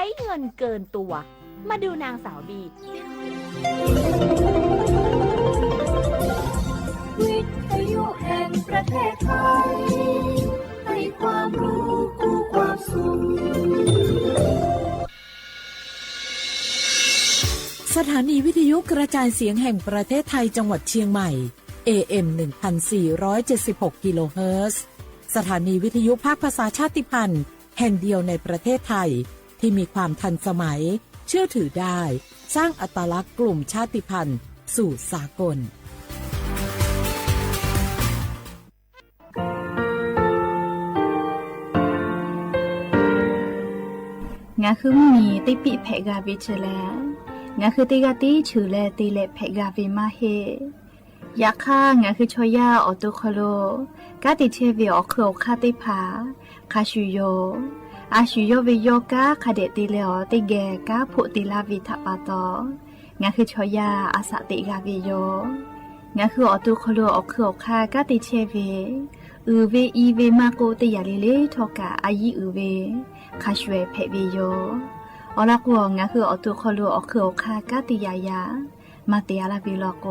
ช้เงินเกินตัวมาดูนางสาวบีวิทยุแห่งประเทศไทยให้ความรู้คู่ความสุขสถานีวิทยุกระจายเสียงแห่งประเทศไทยจังหวัดเชียงใหม่ AM 1476 กิโลเฮิรตซ์สถานีวิทยุภาคภาษาชาติพันธุ์แห่งเดียวในประเทศไทยที่มีความทันสมัยเชื่อถือได้สร้างอัตลักษณ์กลุ่มชาติพันธุ์สู่สากลงาคือมีติปิเพกาวิเชลงาคือติกาติชูเลติเลเพกาวิมาเฮยาค่างาคือชอยาออตุคโลกาติเชวิออคโลคาติผาคาชูโยอาชูโยวิโยกาคาเดติเลอติเกกาพุติลาวิทัปาโตงาคือชอยาอาสติกาวิโยงาคือออตุคโลออคโลคากาติเชวิอือเวอีเวมาโกติยาลิเลทอกาอายีอือเวคาชเวเพวิโยอลักวงาคือออตุคโลออคโลคากาติยายามาเตียลาวิโลโก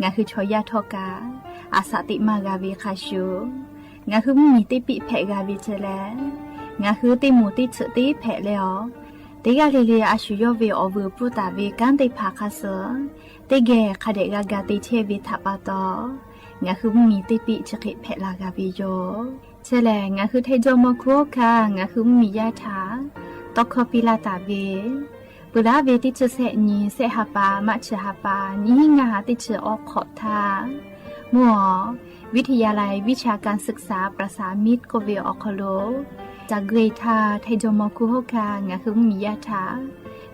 งาคือชอยาทอกาอาสติมากาวิคาชูงาคือมีติปิเพกาวิเจเลงาคือติมูติฉติเพเลอติกาลิเลอาชูโยเวอวูปุตาเวกันติภาคาเสติเกคาเดกากาติเชวิทัปาโตงาคือมีติปิฉกิเพลากาวิโยเชเลงาคือเทโจโมโคคางาคือมียาถาตอคอปิลาตาเวปุราเวติเชเสนีเสหปามัชหปานิงาติเชออกขอทามัววิทยาลัยวิชาการศึกษาประสานมิตรโกเวออคโลจากเกรทาไทโจโมคุโฮคางาคือมียาถา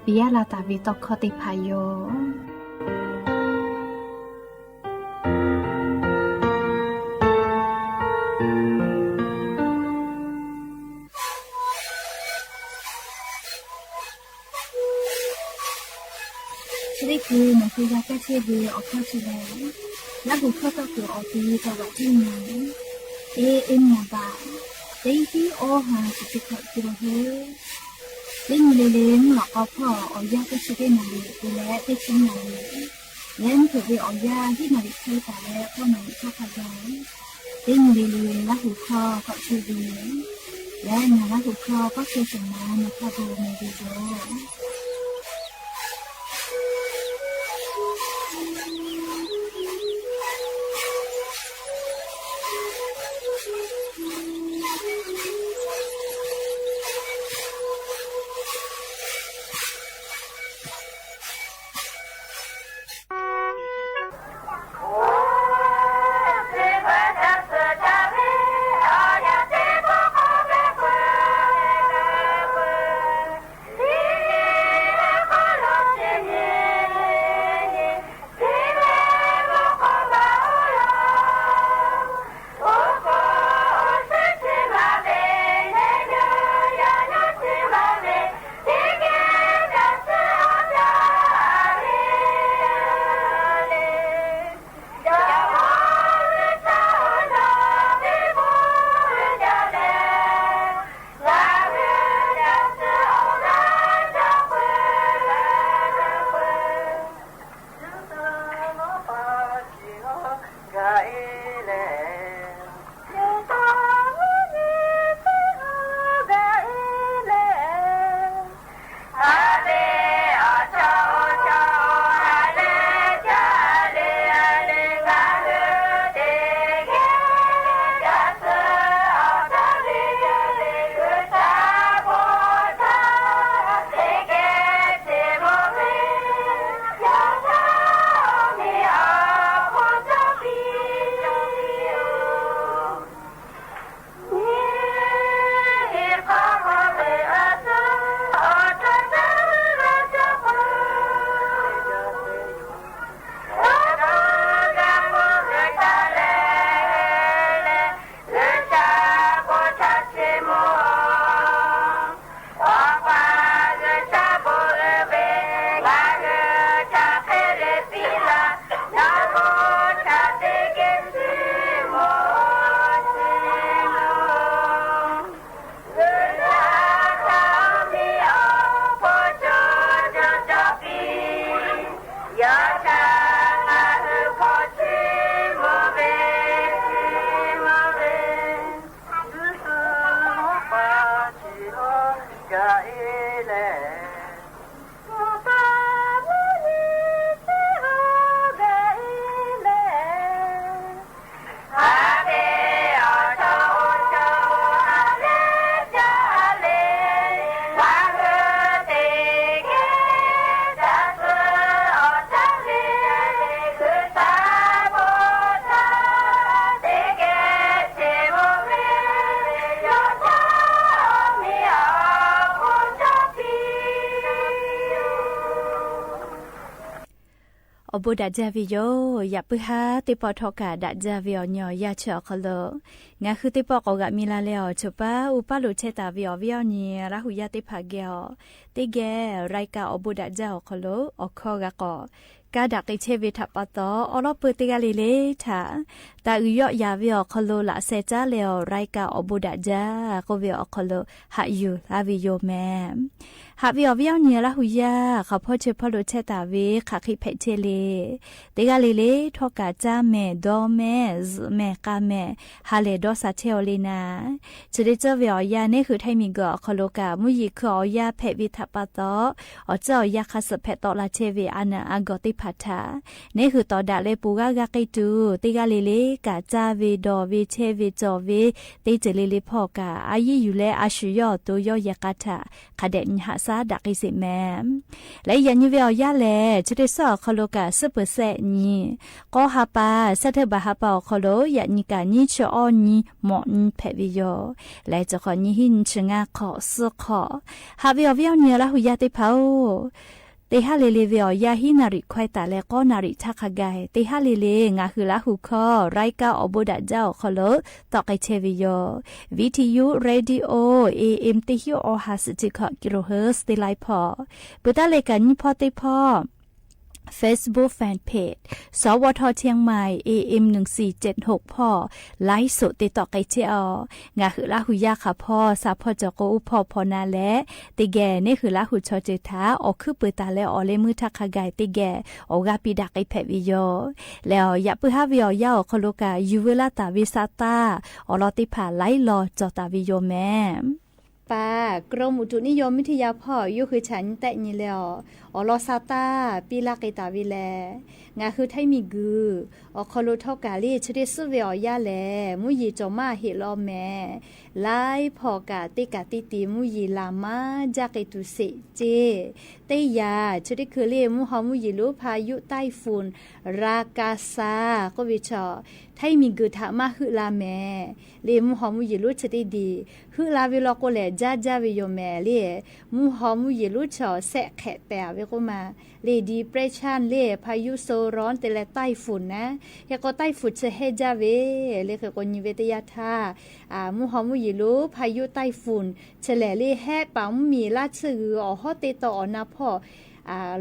ปิยาลาตาวิตอคอติพายโยนี่คือมันคือยาแก้เชื้อดีออกข้อชิเลและบุคคลตัวคือออกดีจังหวัดที่ไหนเอ็มนาบาเต็งที่โอหาสิบสิบกิโลเฮิรตซ์เล่นเล่นหลอกเอาพ่อเอายาแก้เชื้อได้นาดีดูแลได้ชิ้นนาดีเล่นถือไปเอายาที่นาดีใช้แต่แล้วก็นาดีก็ขยายเล่นเล่นและหูคอก็ชื่อดีและงานและหูคอก็คือสมานนะคะดูในวิดีโอ อบูดัจจาวิโยอย่าปึฮาติปอทอกาดัจจาวิโอญอยาเชอคโลงาคือติปอกอกะมีลาเลอชุปาอุปาลุเชตาวิโอวิโอเนีราหุยาติภาเกอติเกไรกาอบูดัจจาคโลอคอกะกอกาดักเชวิทัปตออลอปติกาลิเลทาตาอุยอยาวิโอคโลละเซจาเลอไรกาอบูดัจจากวิโอคโลหะยูลาวิโยแมหาวิโอวิโอเนีราหุยาเขาพ่อเชพอลุเชตาวิขาคิเพเชเลติกาลิเลทอกาจาเมดอเมซเมกาเมฮาเลดอซาเทโอลีนาจะได้เจอวิโอยานี่คือไทมิกอคโลกามุยิคืออยาเพวิทัปตอเจ้ายาคาสเพตอลาเชวิอานาอากอติพัทธานี่คือตอดาเลปูกากากิตูติกาลิเลกาจาวิดอวิเชวิจอวิติเจลิลิพอกาอายิอยู่เลอาชุยอตัวยอยากาทาคาเดนหาซาดักอิสิแมและยันยิเวอยาเลจะได้สอคโลกาซุปเปอร์เซนีก็ฮาปาเซเทบาฮาปาคโลยันนิกานิชออนีหมอนเพวิโยและจะขอนิหินชงาขอสุขอฮาวิโอวิโอเนียละหุยาติเผาติฮาเลเลวิโอยาฮินาริควายตาและก็นาริทักไกติฮาเลเลงาคือละหุคอไรกาอบูดาเจ้าคโลตอกไอเชวิโยวิทยุเรดิโอเอ็มติฮิโอฮัสติคกิโลเฮิร์ตติไลพอปุตตะเลกันนิพอติพอFacebook Fanpage สวทเชียงใหม่ AM 1476พ่อไลฟ์สดติดต่อไกเจองาคือละหุยาค่ะพ่อสาพ่อจโกอุพ่อพอนาและติแกนี่คือละหุชอเจทาออกคือปืตาและออเลมือทักขะไกติแกออกาปิดักไอแพวิโยแล้วอย่าปื้อฮาวิโอยาคโลกายูเวลาตาวิซาตาออลอติผาไลลอจอตาวิโยแม่ปากรมอุตุนิยมวิทยาพ่ออยู่คือฉันแต่นี่แล้วอลอซาตาปีลาเกตาวิแลงาคือไทมีกืออคโลทอกาลีชริสุเวอยาแลมุยีจอมาเฮลอแม่ไลพอกาติกาติติมุยีลามาจากตุเสเจเตยาชริคือเลมุฮอมุยีลุพายุไต้ฝุ่นรากาซาก็วิชอไทมีกือทามาฮึลาแม่เลมุฮอมุยีลุชติดีฮึลาวิลอโกแลจาจาวิโยแม่เลมุฮอมุยีลุชอแสะแขะแปะเวก็มาเลดีเปรชันเลพายุโซร้อนแต่ละไต้ฝุ่นนะยาก็ไต้ฝุ่นเชเฮจาเวเลคือคนยิเวตยาธามุฮอมุยิลุพายุไต้ฝุ่นเฉลเลแฮปัมมีลาชื่ออฮอเตตอนาพ่อ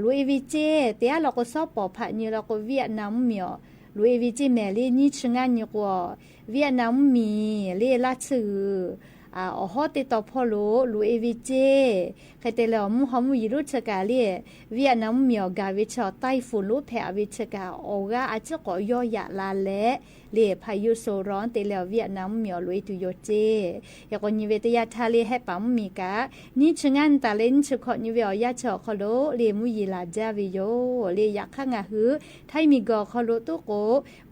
ลุยวิเจเตียเราก็สอบปอผัดนี่เราก็เวียดนามเมียวลุยวิเจแม่เลนี่ชงานนี่กว่าเวียดนามมีเลลาชื่ออฮอติตอพ่อลูเอวิเจใครแต่แล้วมุฮอมุยิรุชกาเลียเวียดนามเมียวกาวิชอไต้ฝุ่นลูแผ่วิชกาโอกาอาจจะก่อย่อยะลาและเลพายุโซร้อนแต่แล้วเวียดนามเมียวลุยตุโยเจยากนิเวตยาทะเลให้ปั๊มมีกานี่ชงันตาเลนชขอนิเวอยาชอคโลเลมุยิลาจาวิโยเลอยากข้างหือไทมีกอคโลตุโก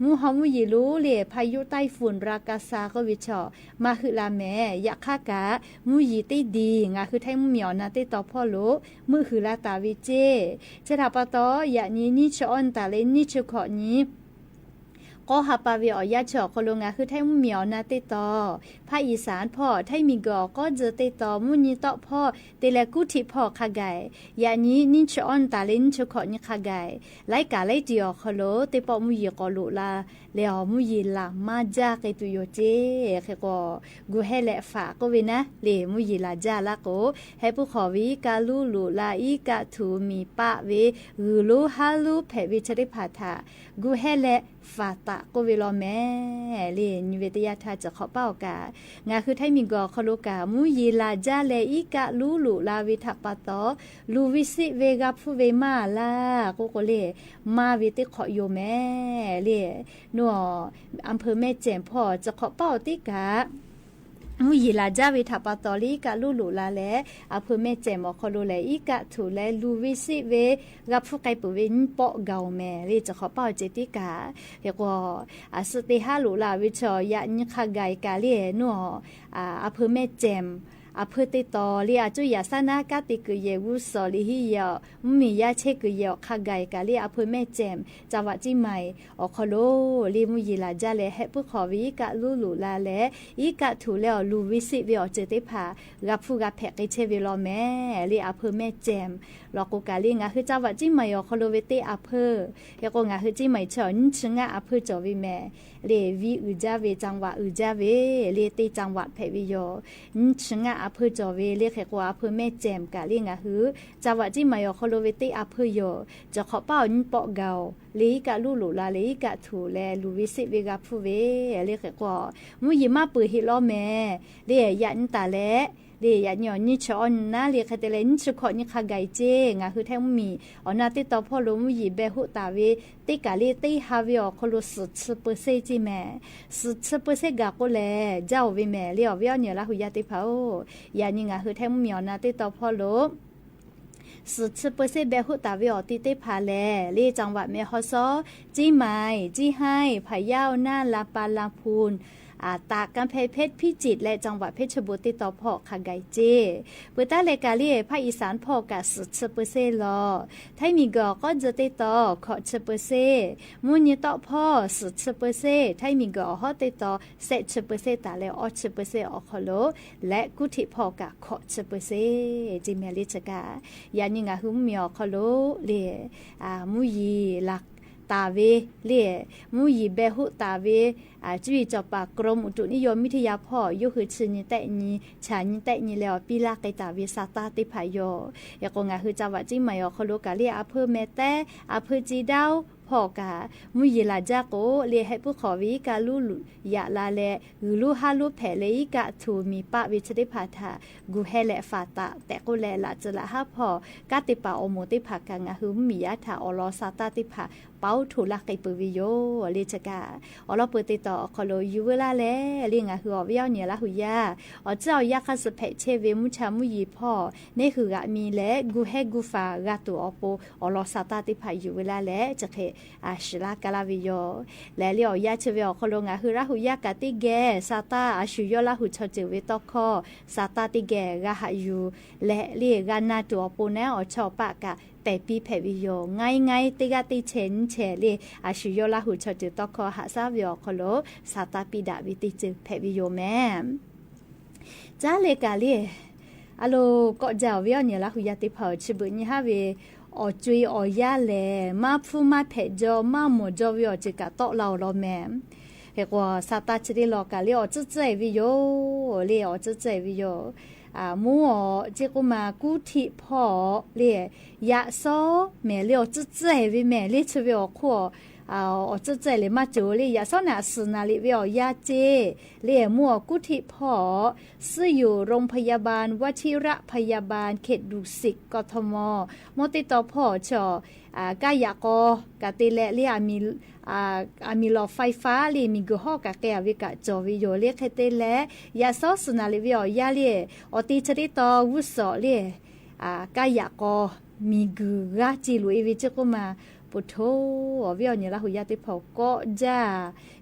มุฮอมุยิรุเลพายุไต้ฝุ่นรากาซาก็วิชอมาหือลาแม่อยากข้ากามุยิติดีงาคือไทมุเมียวนาติตอพ่อโลมือหือลาตาวิเจจะทาปะตออยากนี้นี่ชอนตาเลนนี่ชขอนี้ก็ฮาปาวิอยาชอคโลงาคือไทมุเมียวนาติตอภาคอีสานพ่อไทมีกอก็เจอติตอมุนีตอพ่อเตเลกุทิพ่อคาไกยานี้นิชออนตาลินชขอนี่คาไกไลกาไลจิอคโลเตปอมุยีกอลุลาเลอมุยีลามาจากไอตุโยเจเคก็กูให้แลฝาก็เวนะเลมุยีลาจาละโกให้ผู้ขอวิกาลูลุลาอีกะทูมีปะเวรูลูฮาลูเพวิชริพาทากูให้แลฟาตะก็เวลอแม่เลนิเวตยาทาจะขอเป้ากางาคือไทมีกอคโลกามุยีลาจาเลอีกะลูลุลาวิทัปะตอลูวิสิเวกาฟูเวมาลาโกโกเลมาวิติขอโยแม่เลนัวอำเภอแม่แจ่มพ่อจะขอเป้าติกา มูยีลาจาวิทัปตอลีกะลูลูลาแลอาเพื่อแม่แจมอคอโลแลอีกะถูแลลูวิสิเวรับผู้ไกปุวินปอเกาแม่ลีจะขอเป้าเจติกาเรียกว่าสติฮาลูลาวิชอยะนิคาไกกาเลียนัวอาเพื่อแม่แจมอาเพื่อติตอเรียจุยาสนากาติกเยวุสอลิฮิยามียาเชกเยคาไกกาเลียอาเพื่อแม่แจมจาวะจิไมอคอโลลีมุยีลาจาเลเฮปุขอวิกะลูลูลาเลอีกะถูแล้วลูวิสิเวอเจติพารับผู้กับแพกเชเวลอแม่ลีอาเพื่อแม่แจมลอกูกาลีงาคือจาวะจิไมอคอโลเวติอาเพื่อยกงาคือจิไมชอนชงะอาเพื่อจอวิแม่เลวีอุจาเวจังหวะอุจาเวเลติจังหวัดเพวิโยชงะอาเพื่อจอเวเลขกว่าอาเพื่อแม่แจมกาลีงาคือจาวะจิไมอคอโลเวติอาเพื่อโยจะขอเป้าอินปอเกาลีกะลูลูลาลีกะถูแลลูวิสิเวกาผู้เวเลขกว่ามุยมาปือฮิโลแม่เลยันตาแลเดียหย่อนนี่ชอนนะเรียกแต่เล่นชุกคนนี่ขากายเจงาคือแท้มีอ๋อนาติต่อพ่อลุงมีเบหุตาเวติกาลีติฮาวิอคนลุสุดเปอร์เซจิแม่สุดเปอร์เซกาโกแลเจ้าวิแม่เรียวเวียเนี่ยละหุยาติเผายานี่งาคือแท้มีอ๋อนาติต่อพ่อลุงสุดเปอร์เซเบหุตาวิอติติพาแลเรียจังหวัดเมฮอซอจีไมจีให้พะเยาหน้าลาปาลาพูนตากกำแพงเพชรพิจิตรและจังหวัดเพชรบุรีติดต่อพ่อขากายเจเปิดตาเลกาเลียภาคอีสานพ่อกะสุดเปอร์เซ่ลอไทยมีก็จะติดต่อขอเปอร์เซ่มุนยต่อพ่อสุดเปอร์เซ่ไทยมีก็ฮอติดต่อเซเปอร์เซ่ตาแล้วอเปอร์เซ่อคอโลและกุฏิพ่อกะขอเปอร์เซ่จิเมลิจกายานิงาหุมมีอคอโลเลมุยีลักตาเวเล่มุยเบหุตาเวจุยจปากรมอุตุนิยมวิทยาพ่อยุคือชื่อนี้แต่นี้ชานี้แต่นี้แล้วปีลาไกตาเวซาตาติพายโยยากงาคือจังหวัดจิมายอคโลกาเลียอำเภอแม่แต่อำเภอจีดาวพ่อกามุยลาจากโกเลียให้ผู้ขอวิกาลูยาลาเลลูฮาลูแผเลกะทูมีปะวิชติพาทากูเฮเลฟาตาแต่กูแลละจะละฮาพ่อกาติปาโอโมติภากางาหุมียะทาอลอซาตาติภาเป้าถูลักไกปวิโยเลจกาอลอเปติต่อคโลยูเวลาเลเลียงาหือวิยเนี่ยละหุยาเจ้ายาคัสเพเชเวมุชามุยีพ่อนี่คือกะมีและกูเฮกูฟากาตัวอโปอลอซาตาติภายูเวลาและจะเคชิลากาลาวิโยและเลียวยาเชเวอคโลงาหือละหุยากาติเกซาตาอาชุยละหุชเจเวตอคอซาตาติเกกะหายูและเลียกานาตัวโปแนอชอปากะแต่ปีแผวิโยไงติกาติเชนเชลีอาชุยละหุชเจตอคอหาซาวิโอคโลซาตาปิดาวิติจึแผวิโยแม่จ้าเลกาลีอะโลก็เจ้าวิโอเนี่ยละหุยาติเผาชิบุญฮาเวอจุยอยาเลมาฟูมาเพจอมาโมจอวิโอจิกะตอเราลอแม่เฮกว่าซาตาชิริลอกาลีออจิเจวิโยลีออจิเจวิโยมัวเจ้ามากุฏิพ่อเลี้ยยาโซแม่เลี้ยจะใจวิแม่เลี้ยชวิอขั้วจะใจเลยมาจูเลยยาโซน่ะสนาลิวิอยาเจเลี้ยมัวกุฏิพ่อซื้ออยู่โรงพยาบาลวชิระพยาบาลเขตดุสิตกทมมติต่อพ่อชอกายากกะติเลเลียมีหลอดไฟฟ้าเลียมีกุหอกะแกวิกะจอวิโยเลียเคเตเลยาซอสนาลิวิอยาเลียอติชริตอวุสอเลียกายากมีกุกะจิลุยวิจกุมาปุโธวิโอเนี่ยละหุยาติพอก็จ้า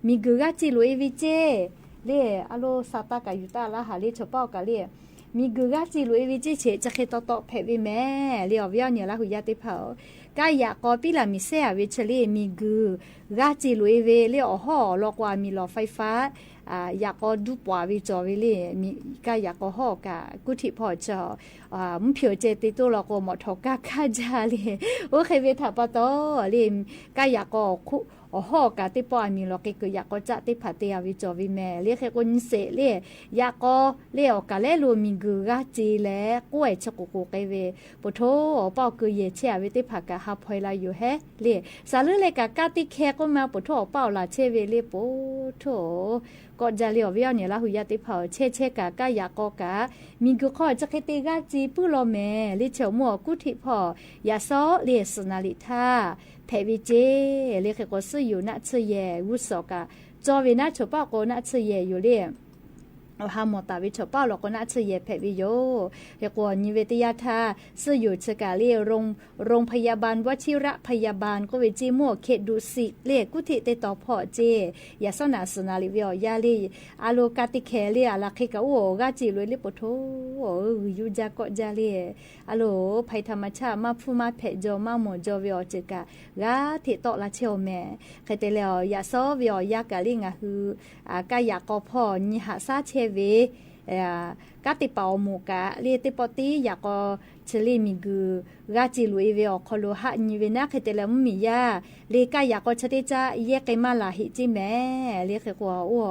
มีกุกะจิลุยวิเจเลียอโลซาตากะยุตาละหาเลียชปอกะเลียมีกุกะจิลุยวิเจเฉจะเคตอเพวิแม่เลียวิโอเนี่ยละหุยาติพอกายากอปิลามิเซวิเชลีมีกุกะจิลุยเวเลียห่อลอกว่ามีหลอดไฟฟ้ายากอดูปวาวิจอวิเลีมีกายากอห่อกะกุฏิพ่อจอมุเพียวเจติโตลอกอหมอทอกะคาจาลีโอเคเวทาปะโตลีกายากอคุห่อกะติปอมีลอกิกยากอจะติพัตยาวิจอวิแม่เลียเคกุนเสเลียยากอเลียกะเลลูมีกุกะจีแลกวยชกุกุเกเวปโทปอกุเยเชวิติภากะหาพอยลาอยู่เฮเลียสาลือเลกะกะติแคกุมาปโทเป้าลาเชเวเลียปโทก็จะเลียวเวียวเนี่ยละหุยาติเผาเช่กะกะยากอกะมีกุข้อจะเคติกะจีปุโลแม่ลิเฉวมัวกุฏิพ่อยาซอเลียสนาลิธาแพวิเจเลียกก็ซื้ออยู่ณเชเยวุสกะจอวินะฉปะโกณเชเยอยู่เลีย ฮามอตาวิชเป้าเราก็น่าเฉยแผวิโยเรียกว่านิเวศยาธาซื่ออยู่ชกาเลียโรงพยาบาลวชิระพยาบาลก็เวจีมั่วเขตดุสิตเรียกกุฏิเตต่อพ่อเจยาสนาสนาลิเวียยาลีอาโลกาติเคเลียลาเคกะโอกาจิลุลิปโทยูจาก็จาลีอาโลภัยธรรมชาติมาพูมาเพจอมาหมจอเวียจกะกาติตอละเชวแม่เคเตเลอยาซอเวียยากะลิงะฮือกายากอพ่อนิหาซาเชเวกาติเปาหมูกะเรียติปติอยากก็เชลีมิกูกาจิลุยเวอคโลหะนิเวนะเคเตลมุมิยาเรกายากก็ชะเตจาเยกมาลาหิจิแม่เรียกกว่าอ้อ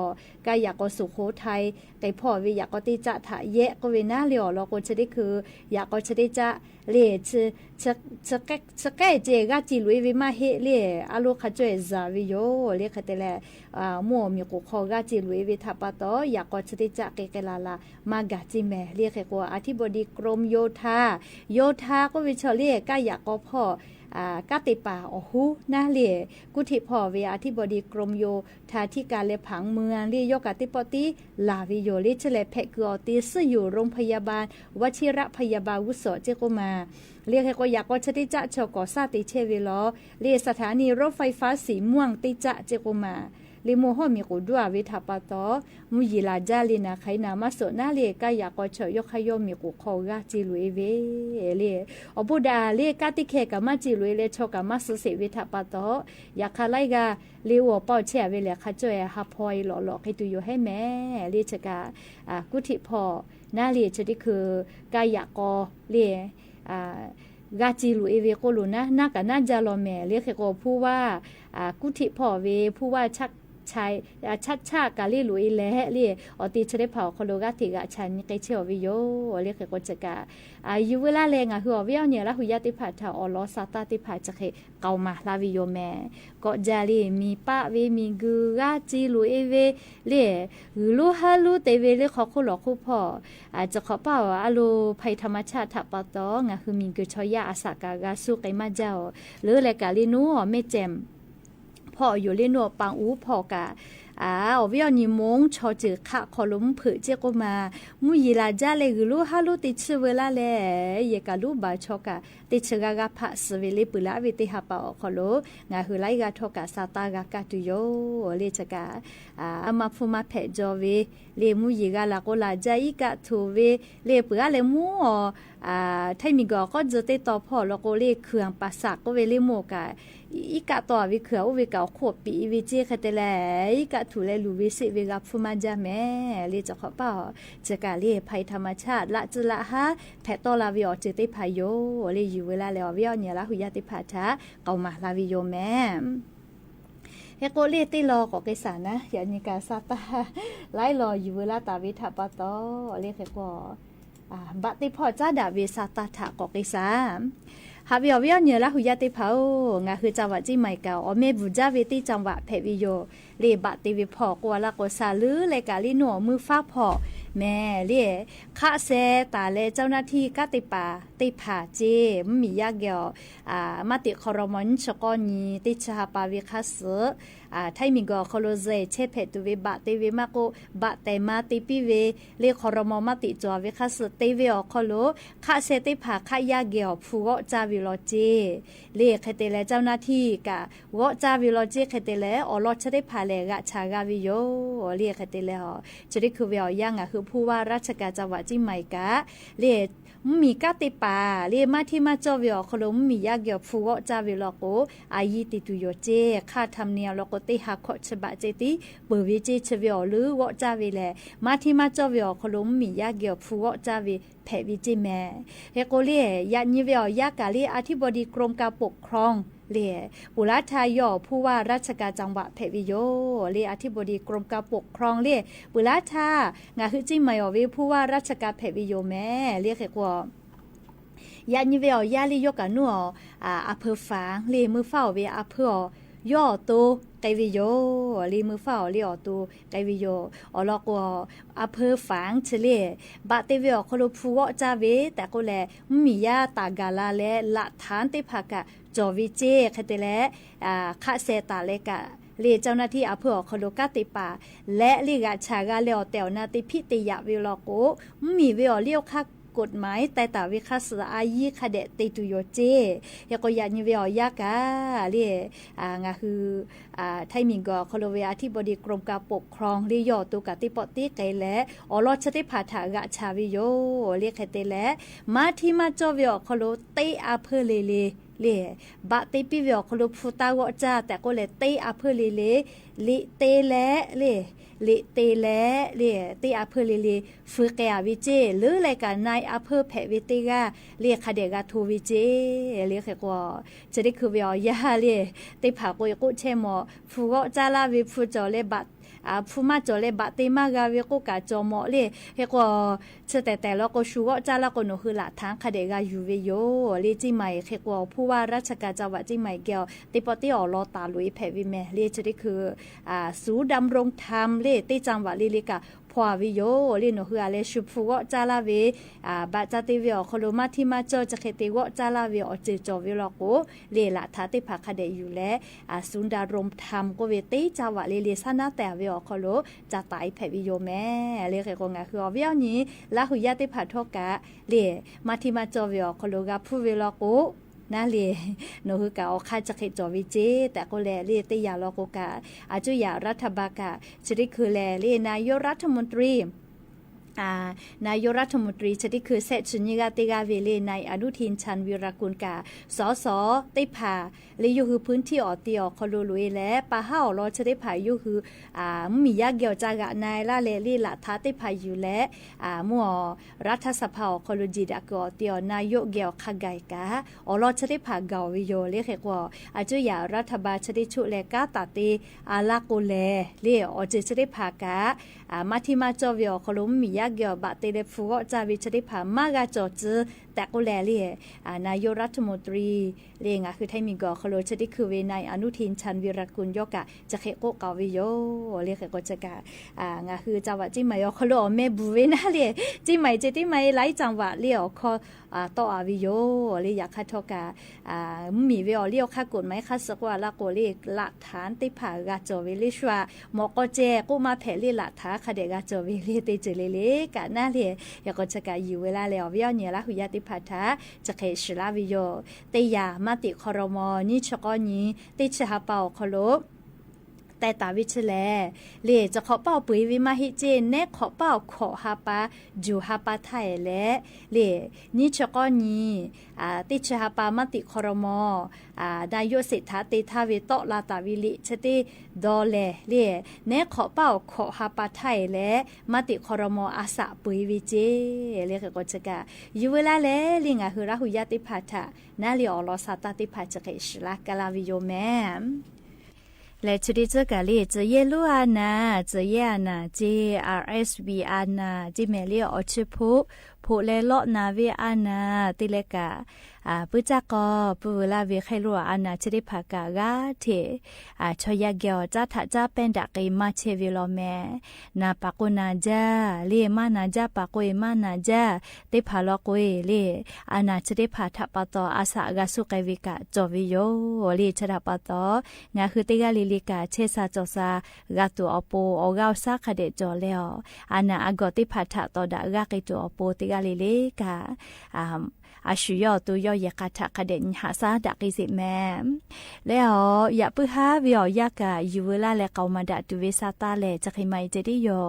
กายากก็สุโขทัยไกพ่อเวอยากก็ติจะทะเยก็เวนะเหลียวเราก็ชะได้คืออยากก็ชะได้จะเรชะแกเจกาจิลุยเวมาเฮเรอโลคาจวยซาวิโยเรียกเคเตลมัวมีกุขอกาจิลุยเวทัปตออยากก็ชะได้จะเกลาลามากาจิแม่เรียกกว่าอธิบดีกรมโยธาก็วิชาเรียกกายากก็พ่อกาติป่าโอ้โหน่าเลียกุฏิพ่อเวอธิบดีกรมโยธาธิการและผังเมืองเรียกกติปติลาวิโยลิเฉลเพกอติซึ่งอยู่โรงพยาบาลวชิระพยาบาลวุโสเจโกมาเรียกก็อยากก็ชติจะชกอซาติเชวิลอเรียสถานีรถไฟฟ้าสีม่วงติจะเจโกมาลิโมฮอมีกูดัววิทาปตอมุยิลาจาลินาไขนามาสนาเลกายากอเฉยกขยมีกูขอกาจิลุยเวเลอบุดาเลกาติเคกามาจิลุยเลชกามาสุสิวิทาปตอยากคาไลกาลิวปอเชเวเลขจอยฮับพอยหล่อๆให้ตุอยู่ให้แม่เลชกากุฏิพอนาเลชดิคือกายากอเลกาจิลุเอเวโกลุนะนักน่าจะรอแม่เรียกก็ผู้ว่ากุฏิพ่อเวผู้ว่าชัยชากาลีลุยแลเรียอติเชเดเผาคโลกาติกะชันไกเชอวิโยเรียกก็จะกะอยู่เวลาแรงหัวเวียวเนี่ยละหุยติผาทาอลอซาตาติผาจะเคเกามาลาวิโยแม่ก็จาลีมีปะเวมีกูกาจิลุเอเวเรียลูฮาลูเตเวเรียขอคุหลอคุพ่อจะขอเป่าอโลภัยธรรมชาติทับปะตองคือมีกูชอยาอาสากากาสุไกมาเจ้าหรือแลกาลินูไม่แจมพ่ออยู่เล่นหนวปังอูพ่อกะวิญญาณมงชอจือขะขอล้มเผือเจ้าก็มามุยลาจาเลกลูฮาลูติชเวลาเลเยกาลูบาชอกะติชกากะพะสเวลิปุลาวิติหาปะขอโลงาหือไลกาทอกะซาตากะกะตุโยเลชกะมาฟุมาเพจอเวเลมุยกาลาโกลาจาอิกะทูเวเลเปือเลมูไทมิกก็จะติต่อพ่อแล้วก็เลเครื่องปัสสะก็เวเลโมกะอีกะต่อวิเขือวิกะขวบปีวิเจคเตแลอีกะถูเลลูวิสิวิกะฟุมาจาแม่เลจะขอเป่าจะกะเลภัยธรรมชาติละจุละฮะแพตอลาวิอจิติพายโยเลอยู่เวลาแล้ววิอเนี่ยละหุยติพาชะเกามาลาวิโยแม่เฮโกเลติรอก็เกษานะอย่านิกาซาตาไล่รออยู่เวลาตาวิทาปะตอเลเฮโกบัติพอจ้าดาวิซาตาถะก็เกษาหาวิวเนี่ยละหุยติเผางาคือจังหวัดจีใหม่เก่าอเมบุจาเวติจังหวัดเพวิโยเลบะติวิพอกวละกซาลือเลกาลิหนัวมือฟ้าพอแม่เรียคะเซตาเลเจ้าหน้าที่กติปาติผาเจมียากเกี่ยวมาติคอรมอนชกอนีติชาปาวิคัสไทมิกอคโลเซเชเพตุวิบะติวิมาโกบะเตมาติปิเวเลคอรมอมาติจอวิคัสติวิอคโลคะเซติผาคะยากเกี่ยวผู้ก็จาวิโลเจเลคเตเลเจ้าหน้าที่กะวจาวิโลเจคเตเลอลอชได้ผาเลกะชากาวิโยเลคเตเลจะได้คือเวียยังคือผู้ว่าราชการจังหวัดจีใหม่กะเรียมีกาติปาเรียมาที่มาจอวิอคลมมียากเกี่ยวฟูก็จาวิลโกอายิติตุโยเจค่าทำเนียลโกติหักขอฉบะเจติเบวิเจชวิอหรือวจาวิแลมาที่มาจอวิอคลมมียากเกี่ยวฟูก็จาวิแผ่วิจิแม่เฮโกเลียยานิเวียากาลีอธิบดีกรมการปกครองเลียปุราชายอผู้ว่าราชการจังหวัดเพวิโยเลียอธิบดีกรมการปกครองเลียปุราชางาคือจิมายอวิผู้ว่าราชการเพวิโยแม่เรียกแค่ยานิเวียาลียกะนัวอำเภอฝางเลียมือเฝ้าเวียอำเภอย่อโตไกวิโยลีมือเฝ้าลีออตูไกวิโยอลอกอำเภอฝางเฉลบะเตวิอคโลฟูวจาเวแต่ก็แลมียาตากาลาและละฐานติภากะจอวิเจคเตเลคะเซตาเลกะ เลเจ้าหน้าที่อำเภอคโลกาติป่าและลีกาชากาเลอแตวนาติพิติยะวิลโกมีเวอเลี้ยวคักกฎหมายแต่ตาวิคัสอายีคเดติตุโยเจยก็ยานิเวอยากาเรียงาคือไทยมิงก็คโลเวอธิบดีกรมการปกครองเรียอตุกะติปอติไกและอลอชติผาถากะชาวิโยเรียกเตและมาที่มาจอวิอคโลเตอาเพเลเลบะติปิวิอคโลฟุตาวจาแต่ก็เลเตอาเพเลลิเตและเลเตและเลเตอาเพเลฝึกแกวิเจหรือรายการนายอาเพแพวิเตกาเรียกคเดกาทูวิเจเรียกก็จะได้คือวิอยาเรียเตผากวยกุเชมอฟูก็จาลาวิฟูจอเลบัดผู้มาจอเลบะเตมากาเวก็กาจอมอเลเฮก็เชแต่แล้วก็ชูก็จาละก็โนคือละทางคเดกายูเวโยเลจิใหม่เฮก็ผู้ว่าราชการจังหวัดจิใหม่แก้วติปอติออลอตาลุยแพวิแมเลจะได้คือสูดำรงธรรมเลติจังหวัดลิลิกาพอวิโยลิโนคืออะไรชุบฟูก็จาลาเวบาจติวิอคโลมาที่มาจอจะเคติก็จาลาเวอเจจอวิลโกเลละทาติภาคเดอยู่และสุนดารมธรรมก็เวติจังหวัดลิลิสนาแต่วิอคโลจะตายแพวิโยแม่เลเคก็งาคือวิอนี้ละหุยาติภาทกะเลมาที่มาจอวิอคโลกาผู้วิลโกนั่นเลยโนคือกาอค่าจะเคจอวิเจแต่ก็แลเรียติยาลอกกาอาจุยารัฐบาลกาจะได้คือแลเรียนายกรัฐมนตรีนายกรัฐมนตรีชติคือเซชนิกาติกาเวเลนายอนุทินชันวิรากุลกาสสติภาเลยอยู่คือพื้นที่ออติอคอโลลุยและปะห้าวรอชติภาอยู่คือมียาเกี่ยวจากนายละเลลีละทาติภาอยู่และมัวรัฐสภาคอโลจีดากอติอนายกเกี่ยวขกายกาอรอชติภาเกาวิโยเลเขกว่าอาจุยารัฐบาลชติชุเลกาตาติลาโกเลเลอเจชติภากามาที่มาจอวิอคอลมียาเกี่ยวบะเตเลฟูก็จะวิชติภามากาจอจือแต่ก็แลเรียนายกรัฐมนตรีเรียงคือไทยมีกอคโลชติคือเวนายอนุทินชันวิรกุลยกะจะเคโกกาวิโยเรียกก็จะกางาคือจังหวัดจิมายคโลแม่บุเวนะเรียจิมายเจติมายหลายจังหวัดเรียคอต่ออาวิโยเรียกคัทกามีเวอเรียกค่ากฎหมายคัสกว่าละโกเรียหลักฐานติผากาจอวิลิชัวหมอก็เจกูมาแผลิหลักฐานคเดกาจอวิลิเตเจเลเลกะน่าเรียยก็จะกาอยู่เวลาแล้ววิอเนี่ยละหุยาติพัทาจะเคชลาวิโยเตยามาติคอรมอนี่ชกอนี้ติชหาเป่าคโลแต่ตาวิชแลเลจะขอเป้าปุ๋ยวิมาฮิเจนแนขอเป้าขอฮาปาจูฮาปาไทยและเลนี่ชกอนี้ติชหาปามาติคอรมอนายกเศรษฐาเตทาเวโตลาตาวิลิชติดอเลเลแนขอเป้าขอฮาปาไทยและมาติคอรมออาสาปุ๋ยวิเจเลก็จะกะอยู่เวลาแลลิงาคือราหุยาติพัทะนาลิออลอซาตาติพัชเกชลากาลาวิโยแมและชุด这个里这耶路啊那这耶那 JRSV 啊那这美丽อชิผู้เลเลาะนาเวอานาติเลกาปุจักอปุลาเวไครัวอานาชริภากากาเทชอยาเกียวจ้าถาจ้าเป็นดักไอมาเชวิโลแมนาปากนาจาเลมานาจาปากวยมานาจาติภาลอกวยเลอานาชริภาทัปตออาสากาสุไกวิกาจอวิโยเลชราปตองาคือติกาลิลิกาเชซาจอซากาตุอโปออกาวซาคเดจอเลออานาอากอติภาทะตอดากากิตุอโปติกาลิลิกาอาชุยอตัวยอยากาทักเด่นหาซาดักอิสิแมแล้วอย่าปื้อฮาวิอยากาอยู่เวลาและเกามาดัดเวซาตาเลจะให้ไม่จะได้ยอ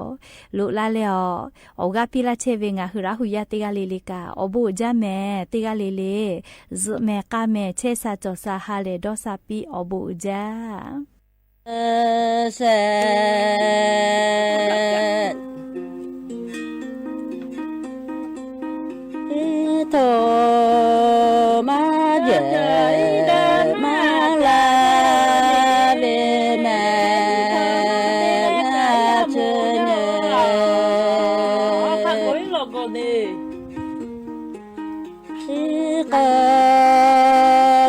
ลุลาแล้วออกาพิลาเชเวงาฮืราหุยาติกาลิลิกาอบูจาแม่ติกาลิเลซุแม่กาแม่เชซาจอซาฮาเลดอซาปีอบูจาเสโตมาเจมาลาเวแมนาเชเนข้าก็หลอกก็ดีสิกา